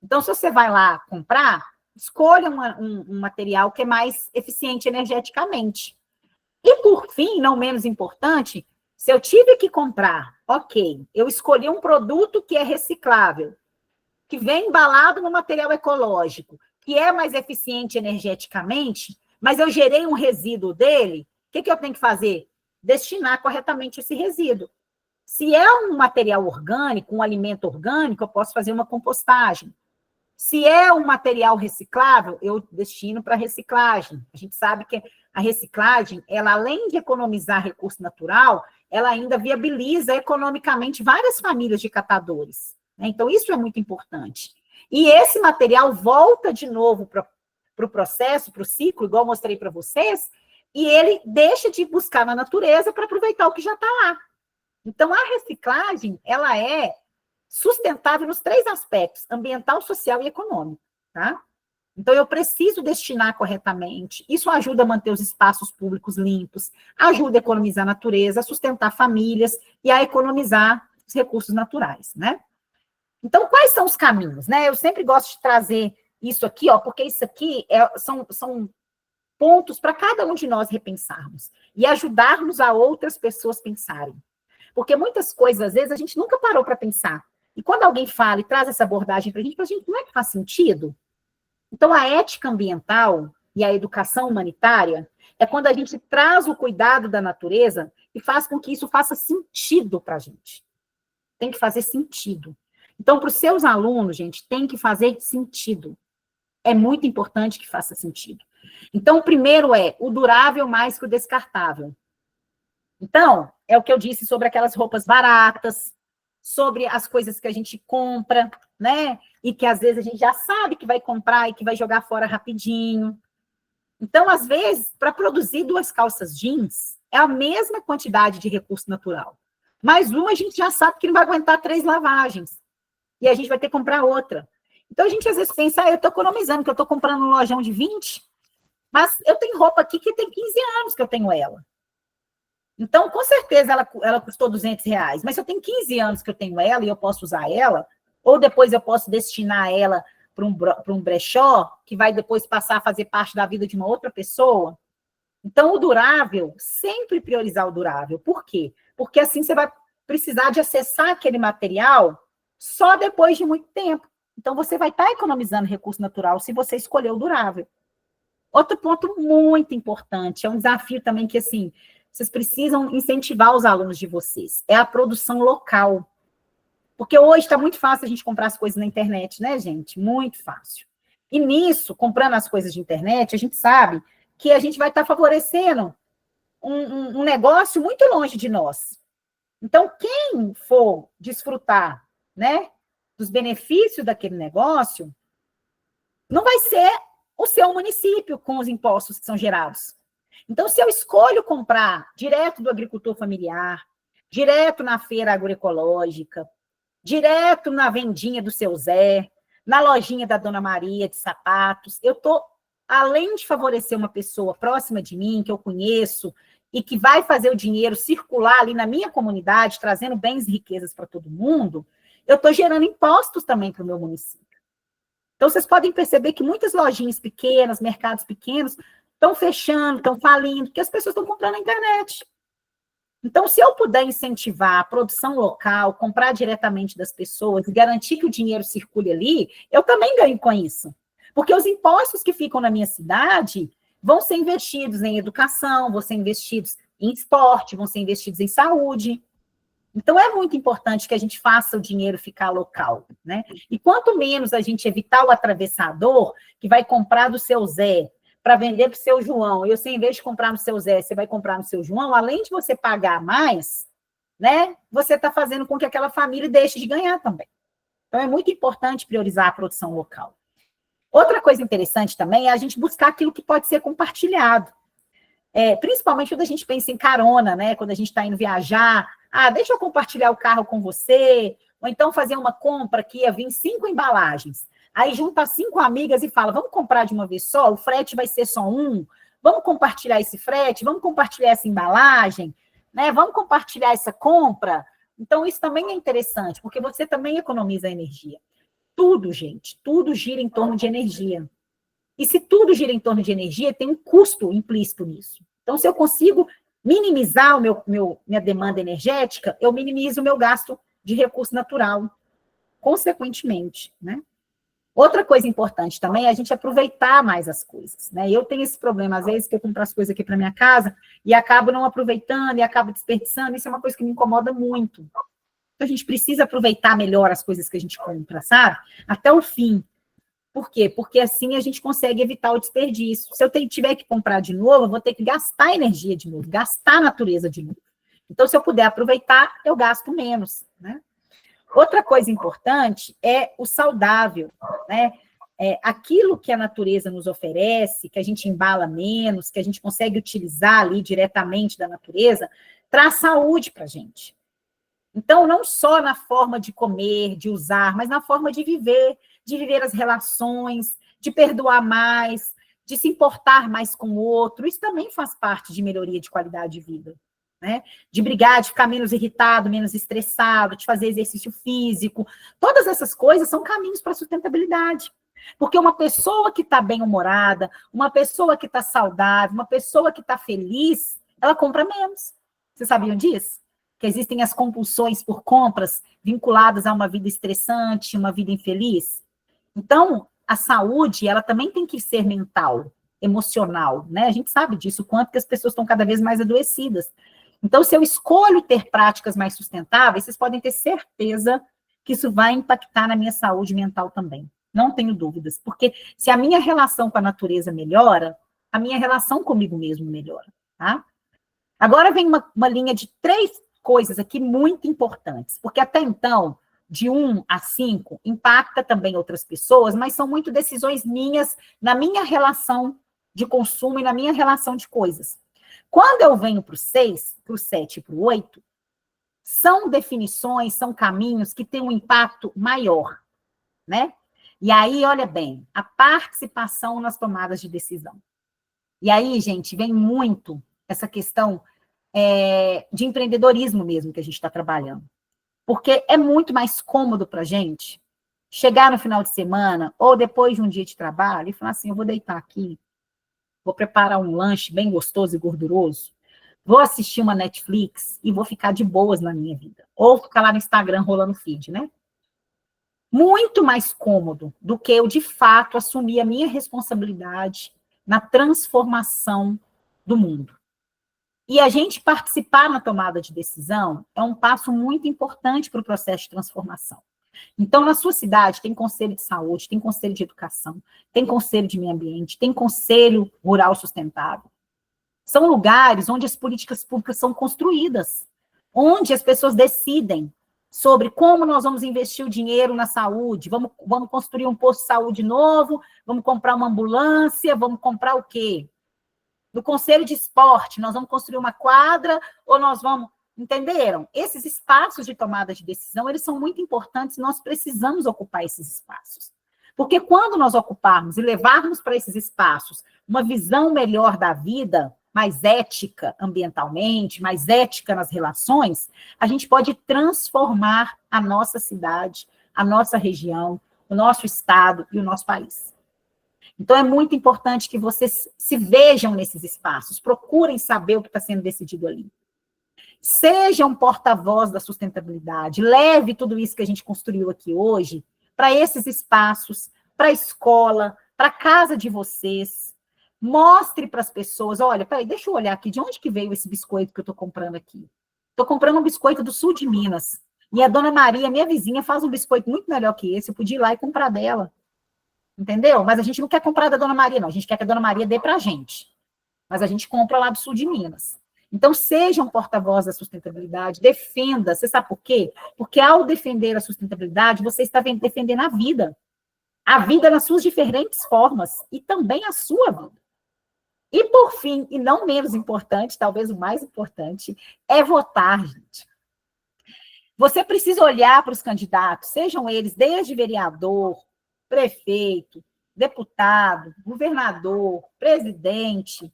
Speaker 1: Então, se você vai lá comprar, escolha um material que é mais eficiente energeticamente. E, por fim, não menos importante, se eu tive que comprar, ok, eu escolhi um produto que é reciclável, que vem embalado no material ecológico, que é mais eficiente energeticamente, mas eu gerei um resíduo dele, o que eu tenho que fazer? Destinar corretamente esse resíduo. Se é um material orgânico, um alimento orgânico, eu posso fazer uma compostagem. Se é um material reciclável, eu destino para reciclagem. A gente sabe que a reciclagem, ela além de economizar recurso natural, ela ainda viabiliza economicamente várias famílias de catadores. Então, isso é muito importante. E esse material volta de novo para o processo, para o ciclo, igual eu mostrei para vocês, e ele deixa de buscar na natureza para aproveitar o que já está lá. Então, a reciclagem, ela é sustentável nos 3 aspectos, ambiental, social e econômico, tá? Então, eu preciso destinar corretamente. Isso ajuda a manter os espaços públicos limpos, ajuda a economizar a natureza, a sustentar famílias e a economizar os recursos naturais, né? Então, quais são os caminhos, né? Eu sempre gosto de trazer isso aqui, ó, porque isso aqui são pontos para cada um de nós repensarmos e ajudarmos a outras pessoas pensarem. Porque muitas coisas, às vezes, a gente nunca parou para pensar. E quando alguém fala e traz essa abordagem para a gente, não é que faz sentido? Então, a ética ambiental e a educação humanitária é quando a gente traz o cuidado da natureza e faz com que isso faça sentido para a gente. Tem que fazer sentido. Então, para os seus alunos, gente, tem que fazer sentido. É muito importante que faça sentido. Então, o primeiro é o durável mais que o descartável. Então, é o que eu disse sobre aquelas roupas baratas, sobre as coisas que a gente compra, né? E que às vezes a gente já sabe que vai comprar e que vai jogar fora rapidinho. Então, às vezes, para produzir 2 calças jeans, é a mesma quantidade de recurso natural. Mas uma a gente já sabe que não vai aguentar 3 lavagens. E a gente vai ter que comprar outra. Então, a gente às vezes pensa, eu estou economizando, que eu estou comprando um lojão de 20, mas eu tenho roupa aqui que tem 15 anos que eu tenho ela. Então, com certeza, ela custou R$200, mas se eu tenho 15 anos que eu tenho ela e eu posso usar ela, ou depois eu posso destinar ela um brechó, que vai depois passar a fazer parte da vida de uma outra pessoa. Então, o durável, sempre priorizar o durável. Por quê? Porque assim você vai precisar de acessar aquele material só depois de muito tempo. Então, você vai estar economizando recurso natural se você escolher o durável. Outro ponto muito importante, é um desafio também que, assim, vocês precisam incentivar os alunos de vocês, é a produção local. Porque hoje está muito fácil a gente comprar as coisas na internet, né, gente? Muito fácil. E nisso, comprando as coisas de internet, a gente sabe que a gente vai estar favorecendo um negócio muito longe de nós. Então, quem for desfrutar, né, dos benefícios daquele negócio, não vai ser o seu município com os impostos que são gerados. Então, se eu escolho comprar direto do agricultor familiar, direto na feira agroecológica, direto na vendinha do seu Zé, na lojinha da Dona Maria de sapatos, eu estou, além de favorecer uma pessoa próxima de mim, que eu conheço, e que vai fazer o dinheiro circular ali na minha comunidade, trazendo bens e riquezas para todo mundo, eu estou gerando impostos também para o meu município. Então, vocês podem perceber que muitas lojinhas pequenas, mercados pequenos, estão fechando, estão falindo, porque as pessoas estão comprando na internet. Então, se eu puder incentivar a produção local, comprar diretamente das pessoas e garantir que o dinheiro circule ali, eu também ganho com isso. Porque os impostos que ficam na minha cidade vão ser investidos em educação, vão ser investidos em esporte, vão ser investidos em saúde. Então, é muito importante que a gente faça o dinheiro ficar local, né? E quanto menos a gente evitar o atravessador, que vai comprar do seu Zé para vender para o seu João, e você, em vez de comprar no seu Zé, você vai comprar no seu João, além de você pagar mais, né? Você está fazendo com que aquela família deixe de ganhar também. Então, é muito importante priorizar a produção local. Outra coisa interessante também é a gente buscar aquilo que pode ser compartilhado. Principalmente quando a gente pensa em carona, né? Quando a gente está indo viajar, deixa eu compartilhar o carro com você, ou então fazer uma compra que ia vir 5 embalagens. Aí junta 5 amigas e fala, vamos comprar de uma vez só, o frete vai ser só um, vamos compartilhar esse frete, vamos compartilhar essa embalagem, né? Vamos compartilhar essa compra. Então, isso também é interessante, porque você também economiza energia. Tudo, gente, tudo gira em torno de energia. E se tudo gira em torno de energia, tem um custo implícito nisso. Então, se eu consigo minimizar minha demanda energética, eu minimizo o meu gasto de recurso natural, consequentemente, né? Outra coisa importante também é a gente aproveitar mais as coisas, né? Eu tenho esse problema, às vezes, que eu compro as coisas aqui para minha casa e acabo não aproveitando e acabo desperdiçando, isso é uma coisa que me incomoda muito. Então, a gente precisa aproveitar melhor as coisas que a gente compra, sabe? Até o fim. Por quê? Porque assim a gente consegue evitar o desperdício. Se eu tiver que comprar de novo, eu vou ter que gastar energia de novo, gastar a natureza de novo. Então, se eu puder aproveitar, eu gasto menos, né? Outra coisa importante é o saudável, né? Aquilo que a natureza nos oferece, que a gente embala menos, que a gente consegue utilizar ali diretamente da natureza, traz saúde para a gente. Então, não só na forma de comer, de usar, mas na forma de viver as relações, de perdoar mais, de se importar mais com o outro. Isso também faz parte de melhoria de qualidade de vida, né? De brigar, de ficar menos irritado, menos estressado, de fazer exercício físico. Todas essas coisas são caminhos para a sustentabilidade. Porque uma pessoa que está bem-humorada, uma pessoa que está saudável, uma pessoa que está feliz, ela compra menos. Vocês sabiam disso? Que existem as compulsões por compras vinculadas a uma vida estressante, uma vida infeliz. Então, a saúde, ela também tem que ser mental, emocional, né? A gente sabe disso, o quanto que as pessoas estão cada vez mais adoecidas. Então, se eu escolho ter práticas mais sustentáveis, vocês podem ter certeza que isso vai impactar na minha saúde mental também. Não tenho dúvidas, porque se a minha relação com a natureza melhora, a minha relação comigo mesmo melhora, tá? Agora vem uma linha de 3 coisas aqui muito importantes, porque até então, de 1 a 5, impacta também outras pessoas, mas são muito decisões minhas, na minha relação de consumo e na minha relação de coisas. Quando eu venho para o 6, para o 7 e para o 8, são definições, são caminhos que têm um impacto maior, né? E aí, olha bem, a participação nas tomadas de decisão. E aí, gente, vem muito essa questão de empreendedorismo mesmo que a gente está trabalhando. Porque é muito mais cômodo para a gente chegar no final de semana, ou depois de um dia de trabalho, e falar assim, eu vou deitar aqui, vou preparar um lanche bem gostoso e gorduroso, vou assistir uma Netflix e vou ficar de boas na minha vida. Ou ficar lá no Instagram rolando feed, né? Muito mais cômodo do que eu, de fato, assumir a minha responsabilidade na transformação do mundo. E a gente participar na tomada de decisão é um passo muito importante para o processo de transformação. Então, na sua cidade, tem conselho de saúde, tem conselho de educação, tem conselho de meio ambiente, tem conselho rural sustentável. São lugares onde as políticas públicas são construídas, onde as pessoas decidem sobre como nós vamos investir o dinheiro na saúde, vamos construir um posto de saúde novo, vamos comprar uma ambulância, vamos comprar o quê? No conselho de esporte, nós vamos construir uma quadra ou nós vamos... Entenderam? Esses espaços de tomada de decisão, eles são muito importantes e nós precisamos ocupar esses espaços. Porque quando nós ocuparmos e levarmos para esses espaços uma visão melhor da vida, mais ética ambientalmente, mais ética nas relações, a gente pode transformar a nossa cidade, a nossa região, o nosso estado e o nosso país. Então, é muito importante que vocês se vejam nesses espaços, procurem saber o que está sendo decidido ali. Seja um porta-voz da sustentabilidade, leve tudo isso que a gente construiu aqui hoje para esses espaços, para a escola, para a casa de vocês. Mostre para as pessoas, olha, peraí, deixa eu olhar aqui, de onde que veio esse biscoito que eu estou comprando aqui? Estou comprando um biscoito do sul de Minas. E a dona Maria, minha vizinha, faz um biscoito muito melhor que esse, eu podia ir lá e comprar dela. Entendeu? Mas a gente não quer comprar da dona Maria, não. A gente quer que a dona Maria dê para a gente. Mas a gente compra lá do sul de Minas. Então, seja um porta-voz da sustentabilidade, defenda. Você sabe por quê? Porque ao defender a sustentabilidade, você está defendendo a vida. A vida nas suas diferentes formas. E também a sua vida. E, por fim, e não menos importante, talvez o mais importante, é votar, gente. Você precisa olhar para os candidatos, sejam eles desde vereador, prefeito, deputado, governador, presidente,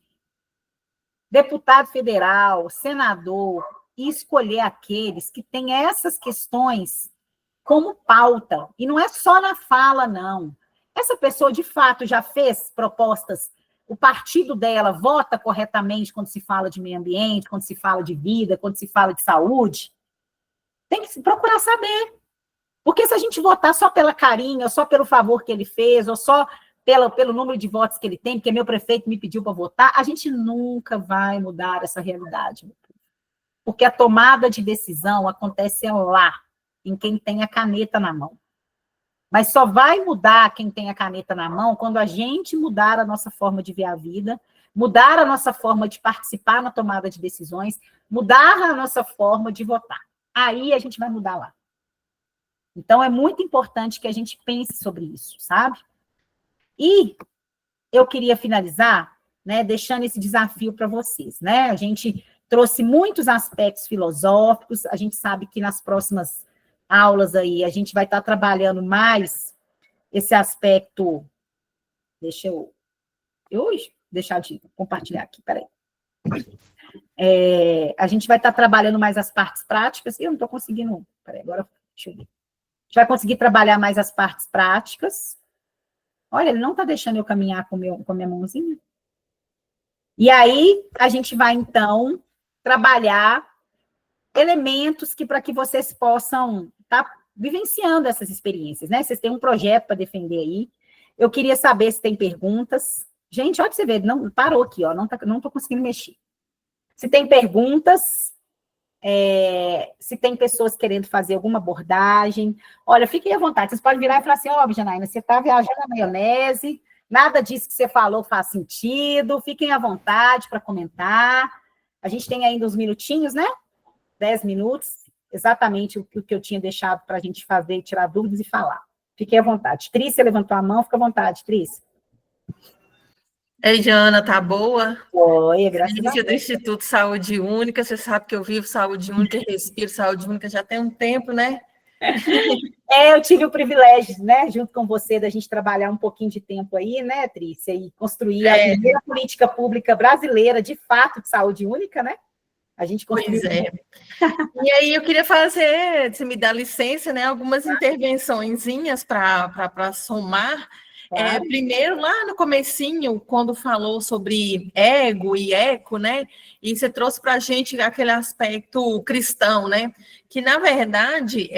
Speaker 1: deputado federal, senador, e escolher aqueles que têm essas questões como pauta. E não é só na fala, não. Essa pessoa, de fato, já fez propostas, o partido dela vota corretamente quando se fala de meio ambiente, quando se fala de vida, quando se fala de saúde. Tem que procurar saber. Porque se a gente votar só pela carinha, ou só pelo favor que ele fez, ou só pelo número de votos que ele tem, porque meu prefeito me pediu para votar, a gente nunca vai mudar essa realidade. Porque a tomada de decisão acontece lá, em quem tem a caneta na mão. Mas só vai mudar quem tem a caneta na mão quando a gente mudar a nossa forma de ver a vida, mudar a nossa forma de participar na tomada de decisões, mudar a nossa forma de votar. Aí a gente vai mudar lá. Então, é muito importante que a gente pense sobre isso, sabe? E eu queria finalizar, né, deixando esse desafio para vocês, né? A gente trouxe muitos aspectos filosóficos, a gente sabe que nas próximas aulas aí a gente vai estar trabalhando mais esse aspecto. Deixa eu deixar de compartilhar aqui, peraí. A gente vai estar trabalhando mais as partes práticas, eu não estou conseguindo, peraí, agora deixa eu ver. A gente vai conseguir trabalhar mais as partes práticas. Olha, ele não está deixando eu caminhar com a minha mãozinha. E aí, a gente vai, então, trabalhar elementos para que vocês possam estar vivenciando essas experiências, né? Vocês têm um projeto para defender aí. Eu queria saber se tem perguntas. Gente, olha para você ver, não, parou aqui, ó, não estou conseguindo mexer. Se tem perguntas... se tem pessoas querendo fazer alguma abordagem, olha, fiquem à vontade, vocês podem virar e falar assim, ó, Janaína, você está viajando na maionese, nada disso que você falou faz sentido, fiquem à vontade para comentar, a gente tem ainda uns minutinhos, né? 10 minutos, exatamente o que eu tinha deixado para a gente fazer, tirar dúvidas e falar. Fiquem à vontade. Trícia levantou a mão, fica à vontade, Trícia.
Speaker 8: Ei, Jana, tá boa?
Speaker 1: Oi, graças a
Speaker 8: Trícia
Speaker 1: Deus.
Speaker 8: do Instituto Saúde Única, você sabe que eu vivo saúde única, respiro saúde única já tem um tempo, né?
Speaker 1: Eu tive o privilégio, né, junto com você, da gente trabalhar um pouquinho de tempo aí, né, Trícia, e construir a primeira política pública brasileira, de fato, de saúde única, né? A gente
Speaker 8: Pois
Speaker 1: construiu.
Speaker 8: é. E aí eu queria fazer, se me dá licença, né, algumas intervençõezinhas para somar.
Speaker 1: Claro.
Speaker 8: Primeiro, lá no comecinho, quando falou sobre ego e eco, né, e você trouxe para a gente aquele aspecto cristão, né, que, na verdade,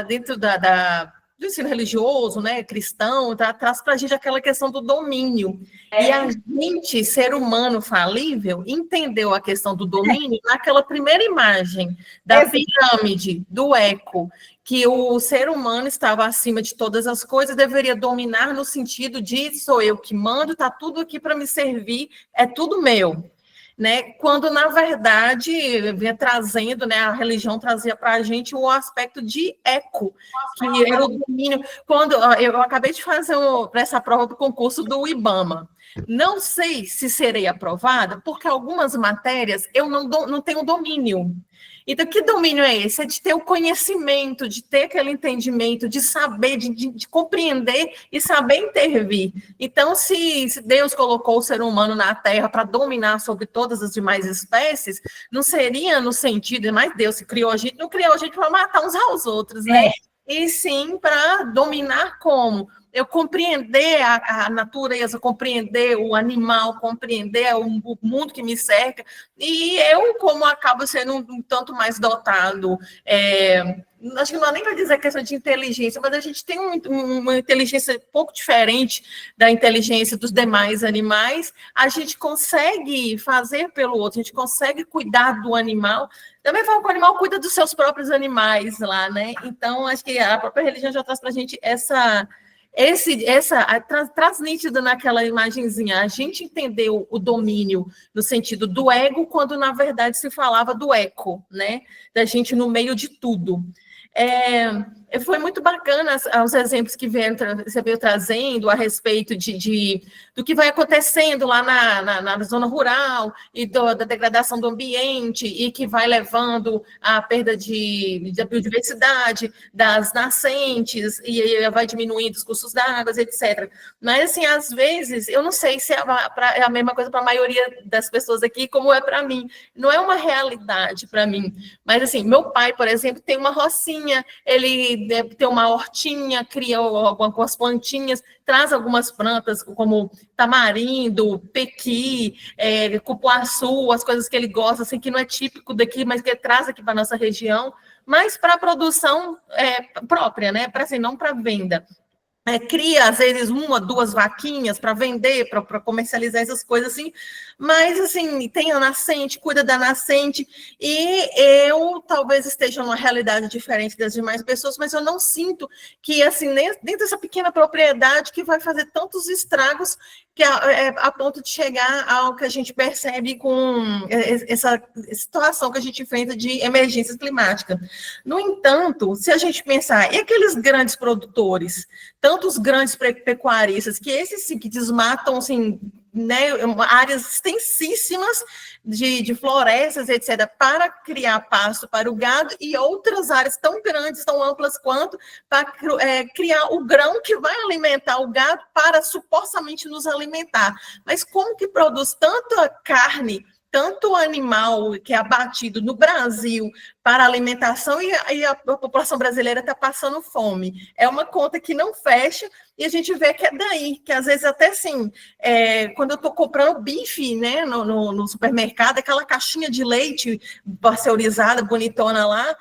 Speaker 8: dentro do ensino religioso, né, cristão, traz para a gente aquela questão do domínio. E a gente, ser humano falível, entendeu a questão do domínio naquela primeira imagem da pirâmide, do eco, que o ser humano estava acima de todas as coisas, deveria dominar no sentido de sou eu que mando, está tudo aqui para me servir, é tudo meu. Né? Quando, na verdade, vinha trazendo, né, a religião trazia para a gente o aspecto de eco, que era o domínio. Quando eu acabei de fazer essa prova do concurso do IBAMA, não sei se serei aprovada, porque algumas matérias eu não tenho domínio. Então, que domínio é esse? É de ter o conhecimento, de ter aquele entendimento, de saber, de compreender e saber intervir. Então, se Deus colocou o ser humano na Terra para dominar sobre todas as demais espécies, não seria no sentido, mas Deus se criou a gente, não criou a gente para matar uns aos outros, né? E sim para dominar como? Eu compreender a natureza, compreender o animal, compreender o mundo que me cerca, e eu, como acabo sendo um tanto mais dotado, acho que não dá nem para dizer questão de inteligência, mas a gente tem uma inteligência um pouco diferente da inteligência dos demais animais, a gente consegue fazer pelo outro, a gente consegue cuidar do animal, também fala que o animal cuida dos seus próprios animais lá, né? Então, acho que a própria religião já traz para a gente traz nítido naquela imagenzinha, a gente entendeu o domínio no sentido do ego, quando na verdade se falava do eco, né? Da gente no meio de tudo. Foi muito bacana os exemplos que você veio trazendo a respeito do que vai acontecendo lá na zona rural e da degradação do ambiente e que vai levando à perda da biodiversidade, das nascentes, e vai diminuindo os cursos d'água, etc. Mas, assim, às vezes, eu não sei se é a mesma coisa para a maioria das pessoas aqui, como é para mim. Não é uma realidade para mim. Mas, assim, meu pai, por exemplo, tem uma rocinha, ele tem uma hortinha, cria algumas plantinhas, traz algumas plantas como tamarindo, pequi, cupuaçu, as coisas que ele gosta, assim, que não é típico daqui, mas que ele traz aqui para a nossa região, mas para a produção própria, né? Assim, não para venda. Cria, às vezes, 1 ou 2 vaquinhas para vender, para comercializar essas coisas assim, mas, assim, tem a nascente, cuida da nascente, e eu talvez esteja numa realidade diferente das demais pessoas, mas eu não sinto que, assim, dentro dessa pequena propriedade que vai fazer tantos estragos que a ponto de chegar ao que a gente percebe com essa situação que a gente enfrenta de emergência climática. No entanto, se a gente pensar, e aqueles grandes produtores, tantos grandes pecuaristas, que esses sim que desmatam, assim, né, áreas extensíssimas de florestas, etc., para criar pasto para o gado, e outras áreas tão grandes, tão amplas quanto, para criar o grão que vai alimentar o gado para supostamente nos alimentar. Mas como que produz tanta carne, tanto animal que é abatido no Brasil para alimentação e a população brasileira está passando fome? É uma conta que não fecha e a gente vê que é daí, que às vezes até assim, quando eu estou comprando bife, né, no supermercado, aquela caixinha de leite pasteurizada, bonitona lá,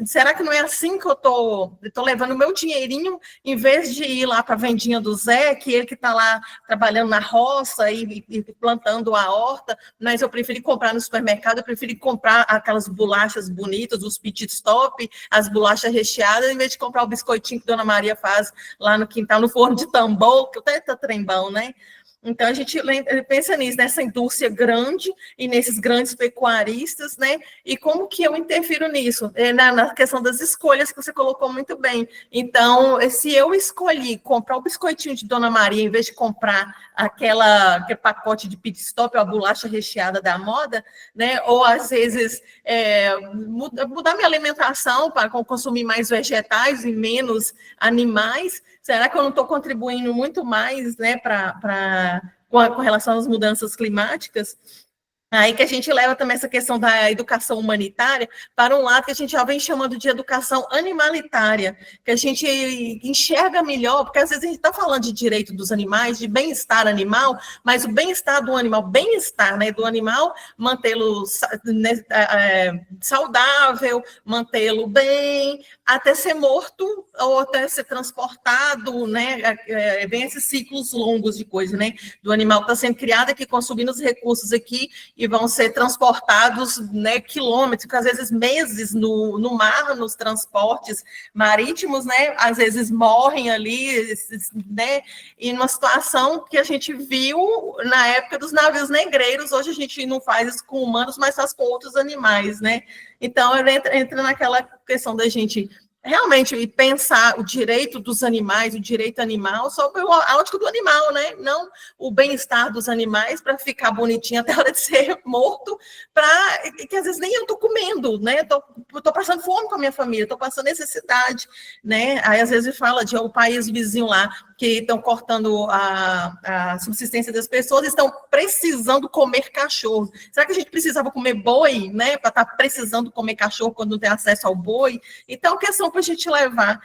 Speaker 8: será que não é assim que eu estou levando o meu dinheirinho, em vez de ir lá para a vendinha do Zé, que ele que está lá trabalhando na roça e plantando a horta, mas eu preferi comprar no supermercado, eu preferi comprar aquelas bolachas bonitas, os pit stop, as bolachas recheadas, em vez de comprar o biscoitinho que Dona Maria faz lá no quintal, no forno de tambor, que até tá trembão, né? Então, a gente pensa nisso, nessa indústria grande e nesses grandes pecuaristas, né? E como que eu interfiro nisso? Na questão das escolhas que você colocou muito bem. Então, se eu escolhi comprar o biscoitinho de Dona Maria, em vez de comprar aquele pacote de pit stop, ou a bolacha recheada da moda, né? Ou, às vezes, mudar minha alimentação para consumir mais vegetais e menos animais, será que eu não estou contribuindo muito mais, né, com relação às mudanças climáticas? Aí que a gente leva também essa questão da educação humanitária para um lado que a gente já vem chamando de educação animalitária, que a gente enxerga melhor, porque às vezes a gente está falando de direito dos animais, de bem-estar animal, mas o bem-estar do animal, bem-estar, né, do animal, mantê-lo saudável, mantê-lo bem, até ser morto ou até ser transportado, né, vem esses ciclos longos de coisa, né, do animal que está sendo criado aqui, consumindo os recursos aqui, e vão ser transportados, né, quilômetros, às vezes meses no mar, nos transportes marítimos, né, às vezes morrem ali, né, e numa situação que a gente viu na época dos navios negreiros, hoje a gente não faz isso com humanos, mas faz com outros animais, né, então entra naquela questão da gente realmente pensar o direito dos animais, o direito animal, sob a ótica do animal, né? Não o bem-estar dos animais para ficar bonitinho até a hora de ser morto, para que às vezes nem eu estou comendo, né? Estou passando fome com a minha família, estou passando necessidade, né? Aí às vezes fala de um país vizinho lá que estão cortando a subsistência das pessoas, estão precisando comer cachorro. Será que a gente precisava comer boi, né? Para estar precisando comer cachorro quando não tem acesso ao boi? Então, questão para a gente levar,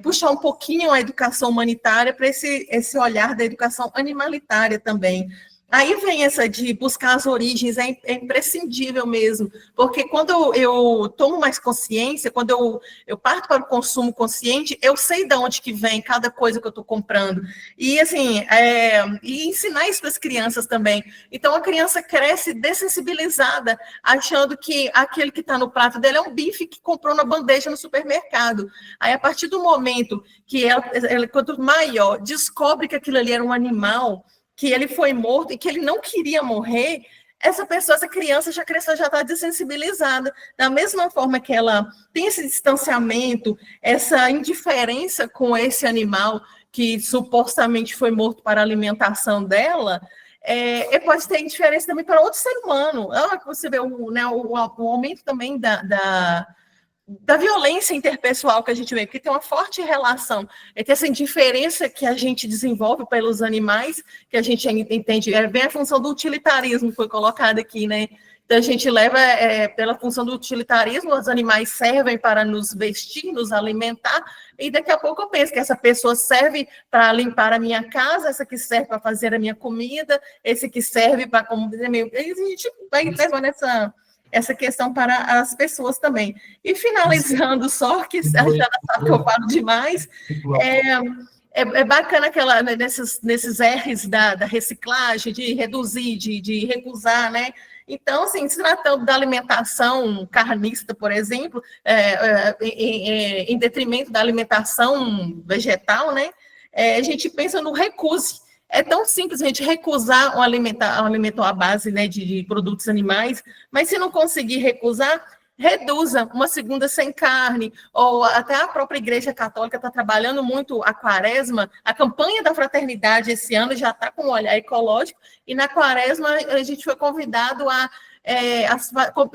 Speaker 8: puxar um pouquinho a educação humanitária para esse olhar da educação animalitária também. Aí vem essa de buscar as origens, é imprescindível mesmo, porque quando eu tomo mais consciência, quando eu parto para o consumo consciente, eu sei de onde que vem cada coisa que eu estou comprando. E, assim, e ensinar isso para as crianças também. Então, a criança cresce dessensibilizada, achando que aquele que está no prato dele é um bife que comprou na bandeja no supermercado. Aí, a partir do momento que ela quanto maior, descobre que aquilo ali era um animal, que ele foi morto e que ele não queria morrer, essa pessoa, essa criança já cresceu, já está dessensibilizada. Da mesma forma que ela tem esse distanciamento, essa indiferença com esse animal que supostamente foi morto para a alimentação dela, pode ter diferença também para outro ser humano. Você vê o aumento também da violência interpessoal que a gente vê, porque tem uma forte relação entre essa indiferença que a gente desenvolve pelos animais, que a gente entende, bem a função do utilitarismo que foi colocada aqui, né? Então, a gente leva pela função do utilitarismo, os animais servem para nos vestir, nos alimentar, e daqui a pouco eu penso que essa pessoa serve para limpar a minha casa, essa que serve para fazer a minha comida, esse que serve para... E a gente vai levando essa questão para as pessoas também. E finalizando só, que a Jana sabe que eu falo demais, é bacana nesses R's da reciclagem, de reduzir, de recusar, né? Então, assim, se tratando da alimentação carnista, por exemplo, em detrimento da alimentação vegetal, né? A gente pensa no recuse. É tão simples a gente recusar um alimento à base, né, de produtos animais, mas se não conseguir recusar, reduza uma segunda sem carne, ou até a própria Igreja Católica está trabalhando muito a quaresma, a campanha da fraternidade esse ano já está com um olhar ecológico, e na quaresma a gente foi convidado a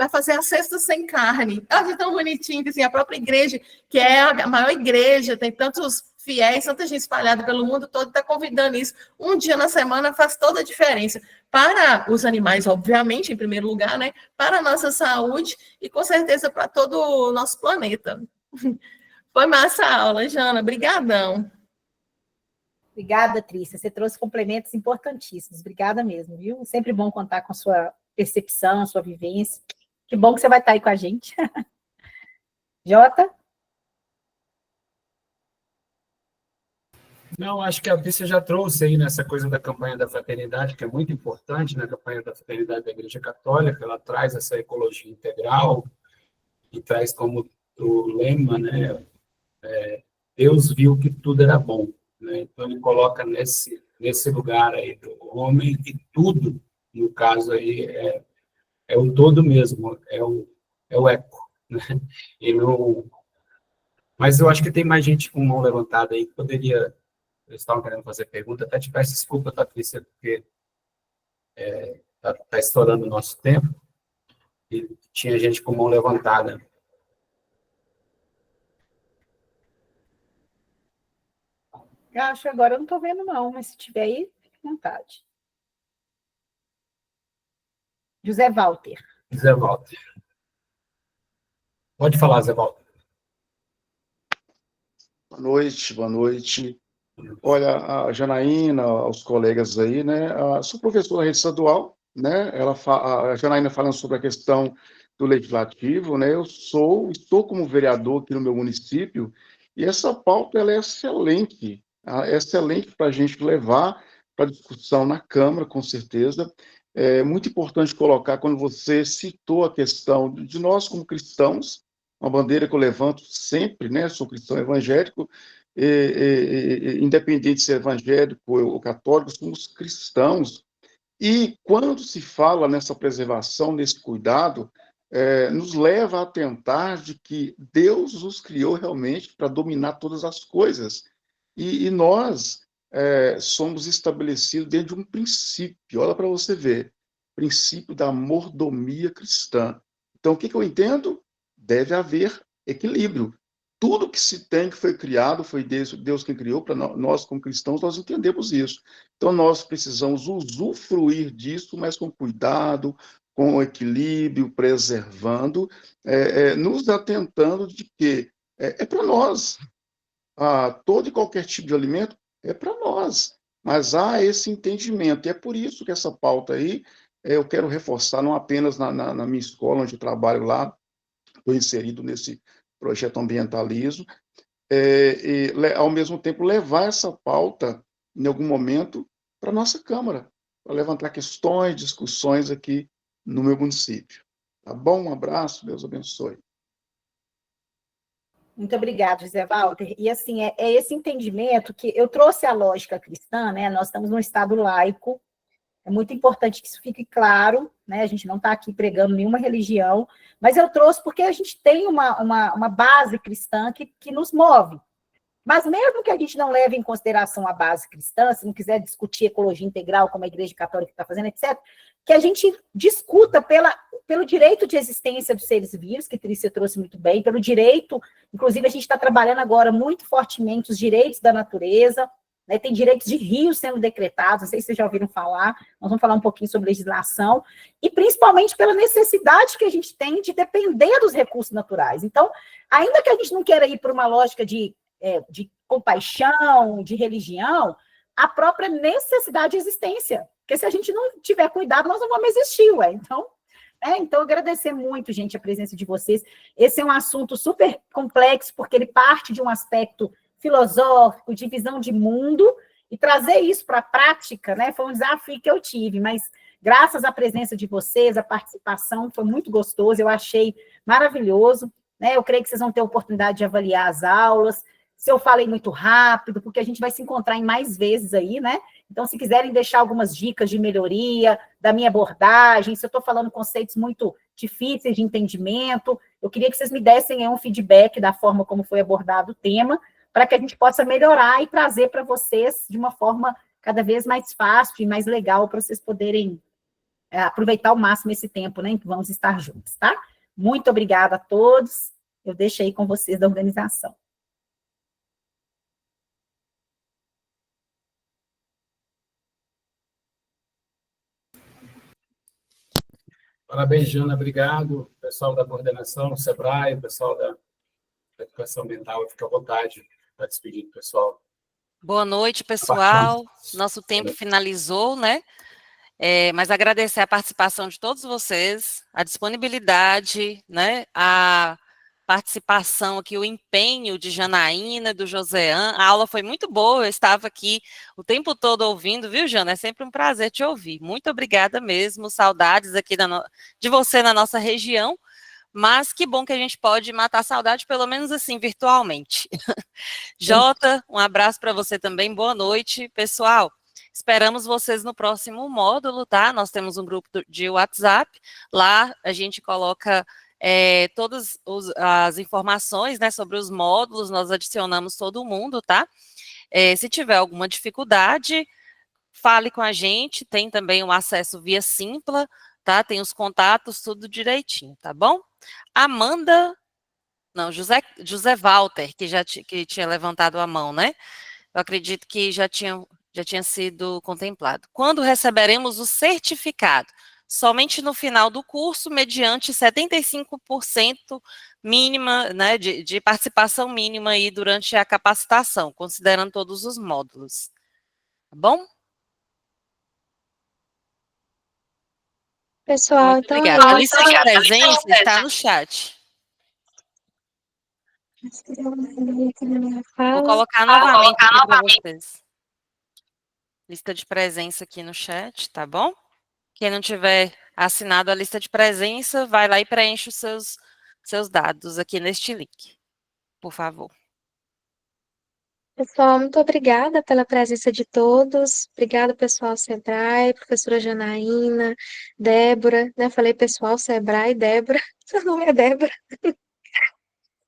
Speaker 8: fazer a cesta sem carne. É tão bonitinho que assim, a própria igreja, que é a maior igreja, tem tantos fiéis, tanta gente espalhada pelo mundo todo, está convidando isso. Um dia na semana faz toda a diferença. Para os animais, obviamente, em primeiro lugar, né? Para a nossa saúde e, com certeza, para todo o nosso planeta. Foi massa a aula, Jana. Obrigadão.
Speaker 1: Obrigada, Trícia. Você trouxe complementos importantíssimos. Obrigada mesmo, viu? Sempre bom contar com a sua percepção, a sua vivência. Que bom que você vai estar aí com a gente. Jota?
Speaker 2: Não, acho que a Trícia já trouxe aí nessa coisa da campanha da fraternidade, que é muito importante, na campanha da fraternidade da Igreja Católica, ela traz essa ecologia integral e traz como o lema, né, Deus viu que tudo era bom, né? Então ele coloca nesse lugar aí do homem e tudo, no caso aí, é o todo mesmo, é o eco, né? E não... Mas eu acho que tem mais gente com mão levantada aí que poderia... Eles estavam querendo fazer pergunta, até te peço desculpa, Patrícia, porque está estourando o nosso tempo, e tinha gente com mão levantada.
Speaker 1: Eu acho que agora eu não estou vendo, não, mas se tiver aí, fique à vontade. José Walter.
Speaker 2: Zé Walter. Pode falar, Zé Walter.
Speaker 9: Boa noite, boa noite. Olha, a Janaína, os colegas aí, né? Sou professor da rede estadual, né? A Janaína falando sobre a questão do legislativo, né? Estou como vereador aqui no meu município, e essa pauta ela é excelente para a gente levar para discussão na Câmara, com certeza. É muito importante colocar, quando você citou a questão de nós como cristãos, uma bandeira que eu levanto sempre, né? Sou cristão evangélico, independente de ser evangélico ou católico, somos cristãos. E quando se fala nessa preservação, nesse cuidado, nos leva a atentar de que Deus nos criou realmente para dominar todas as coisas. E nós somos estabelecidos dentro de um princípio. Olha para você ver, princípio da mordomia cristã. Então, o que eu entendo? Deve haver equilíbrio. Tudo que se tem, que foi criado, foi Deus quem criou, para nós, como cristãos, nós entendemos isso. Então, nós precisamos usufruir disso, mas com cuidado, com equilíbrio, preservando, nos atentando de que é para nós. Todo e qualquer tipo de alimento é para nós. Mas há esse entendimento. E é por isso que essa pauta aí, eu quero reforçar, não apenas na minha escola, onde eu trabalho lá, estou inserido nesse projeto ambientalismo, ao mesmo tempo levar essa pauta, em algum momento, para a nossa Câmara, para levantar questões, discussões aqui no meu município. Tá bom? Um abraço, Deus abençoe.
Speaker 1: Muito obrigada, José Walter. E, assim, é esse entendimento que eu trouxe a lógica cristã, né? Nós estamos num Estado laico, é muito importante que isso fique claro, né? A gente não está aqui pregando nenhuma religião, mas eu trouxe porque a gente tem uma base cristã que nos move. Mas mesmo que a gente não leve em consideração a base cristã, se não quiser discutir ecologia integral, como a Igreja Católica está fazendo, etc., que a gente discuta pelo direito de existência dos seres vivos, que Trícia trouxe muito bem, pelo direito, inclusive a gente está trabalhando agora muito fortemente os direitos da natureza, né, tem direitos de rios sendo decretados, não sei se vocês já ouviram falar, nós vamos falar um pouquinho sobre legislação, e principalmente pela necessidade que a gente tem de depender dos recursos naturais. Então, ainda que a gente não queira ir para uma lógica de compaixão, de religião, a própria necessidade de existência. Porque se a gente não tiver cuidado, nós não vamos existir, ué. Então, agradecer muito, gente, a presença de vocês. Esse é um assunto super complexo, porque ele parte de um aspecto filosófico, de visão de mundo, e trazer isso para a prática, né, foi um desafio que eu tive, mas graças à presença de vocês, a participação foi muito gostoso, eu achei maravilhoso, né, eu creio que vocês vão ter a oportunidade de avaliar as aulas, se eu falei muito rápido, porque a gente vai se encontrar em mais vezes aí, né? Então, se quiserem deixar algumas dicas de melhoria da minha abordagem, se eu estou falando conceitos muito difíceis de entendimento, eu queria que vocês me dessem um feedback da forma como foi abordado o tema, para que a gente possa melhorar e trazer para vocês de uma forma cada vez mais fácil e mais legal, para vocês poderem aproveitar ao máximo esse tempo, né, em que vamos estar juntos, tá? Muito obrigada a todos, eu deixo aí com vocês da organização.
Speaker 2: Parabéns, Jana, obrigado. Pessoal da coordenação, SEBRAE, pessoal da educação ambiental, fica à vontade para despedir do pessoal.
Speaker 10: Boa noite, pessoal. Nosso tempo finalizou, né? Mas agradecer a participação de todos vocês, a disponibilidade, né? A participação aqui, o empenho de Janaína, do Joséan. A aula foi muito boa, eu estava aqui o tempo todo ouvindo, viu, Jana? É sempre um prazer te ouvir. Muito obrigada mesmo, saudades aqui de você na nossa região, mas que bom que a gente pode matar a saudade, pelo menos assim, virtualmente. Jota, um abraço para você também, boa noite, pessoal. Esperamos vocês no próximo módulo, tá? Nós temos um grupo de WhatsApp, lá a gente coloca todas as informações, né, sobre os módulos, nós adicionamos todo mundo, tá? Se tiver alguma dificuldade, fale com a gente, tem também o acesso via Simpla, tá? Tem os contatos, tudo direitinho, tá bom? José Walter, que tinha levantado a mão, né? Eu acredito que já tinha sido contemplado. Quando receberemos o certificado? somente no final do curso, mediante 75% mínima, né, de participação mínima aí durante a capacitação, considerando todos os módulos. Tá bom?
Speaker 5: Pessoal,
Speaker 10: Muito
Speaker 5: então
Speaker 10: obrigada. A
Speaker 5: é
Speaker 10: lista de presença está no chat.
Speaker 5: isso.
Speaker 10: Vou colocar novamente aqui para vocês. Lista de presença aqui no chat, tá bom? Quem não tiver assinado a lista de presença, vai lá e preenche os seus dados aqui neste link, por favor.
Speaker 5: Pessoal, muito obrigada pela presença de todos. Obrigada, pessoal Sebrae, professora Janaína, Débora, né? Falei pessoal Sebrae, Débora. Seu nome é Débora.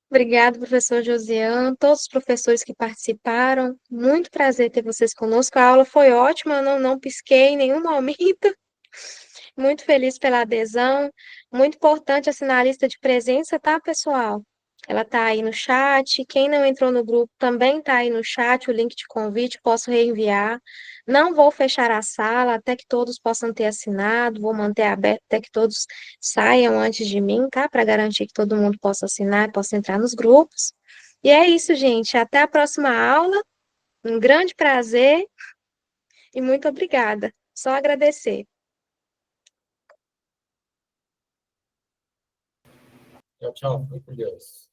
Speaker 5: Obrigada, professor Josiane, todos os professores que participaram. Muito prazer ter vocês conosco. A aula foi ótima, eu não pisquei em nenhum momento. Muito feliz pela adesão. Muito importante assinar a lista de presença, tá, pessoal? Ela tá aí no chat. Quem não entrou no grupo também tá aí no chat, o link de convite, posso reenviar. Não vou fechar a sala até que todos possam ter assinado, vou manter aberto até que todos saiam antes de mim, tá? Para garantir que todo mundo possa assinar, possa entrar nos grupos. E é isso, gente. Até a próxima aula. Um grande prazer e muito obrigada. Só agradecer.
Speaker 2: Tchau, tchau. Fique com Deus.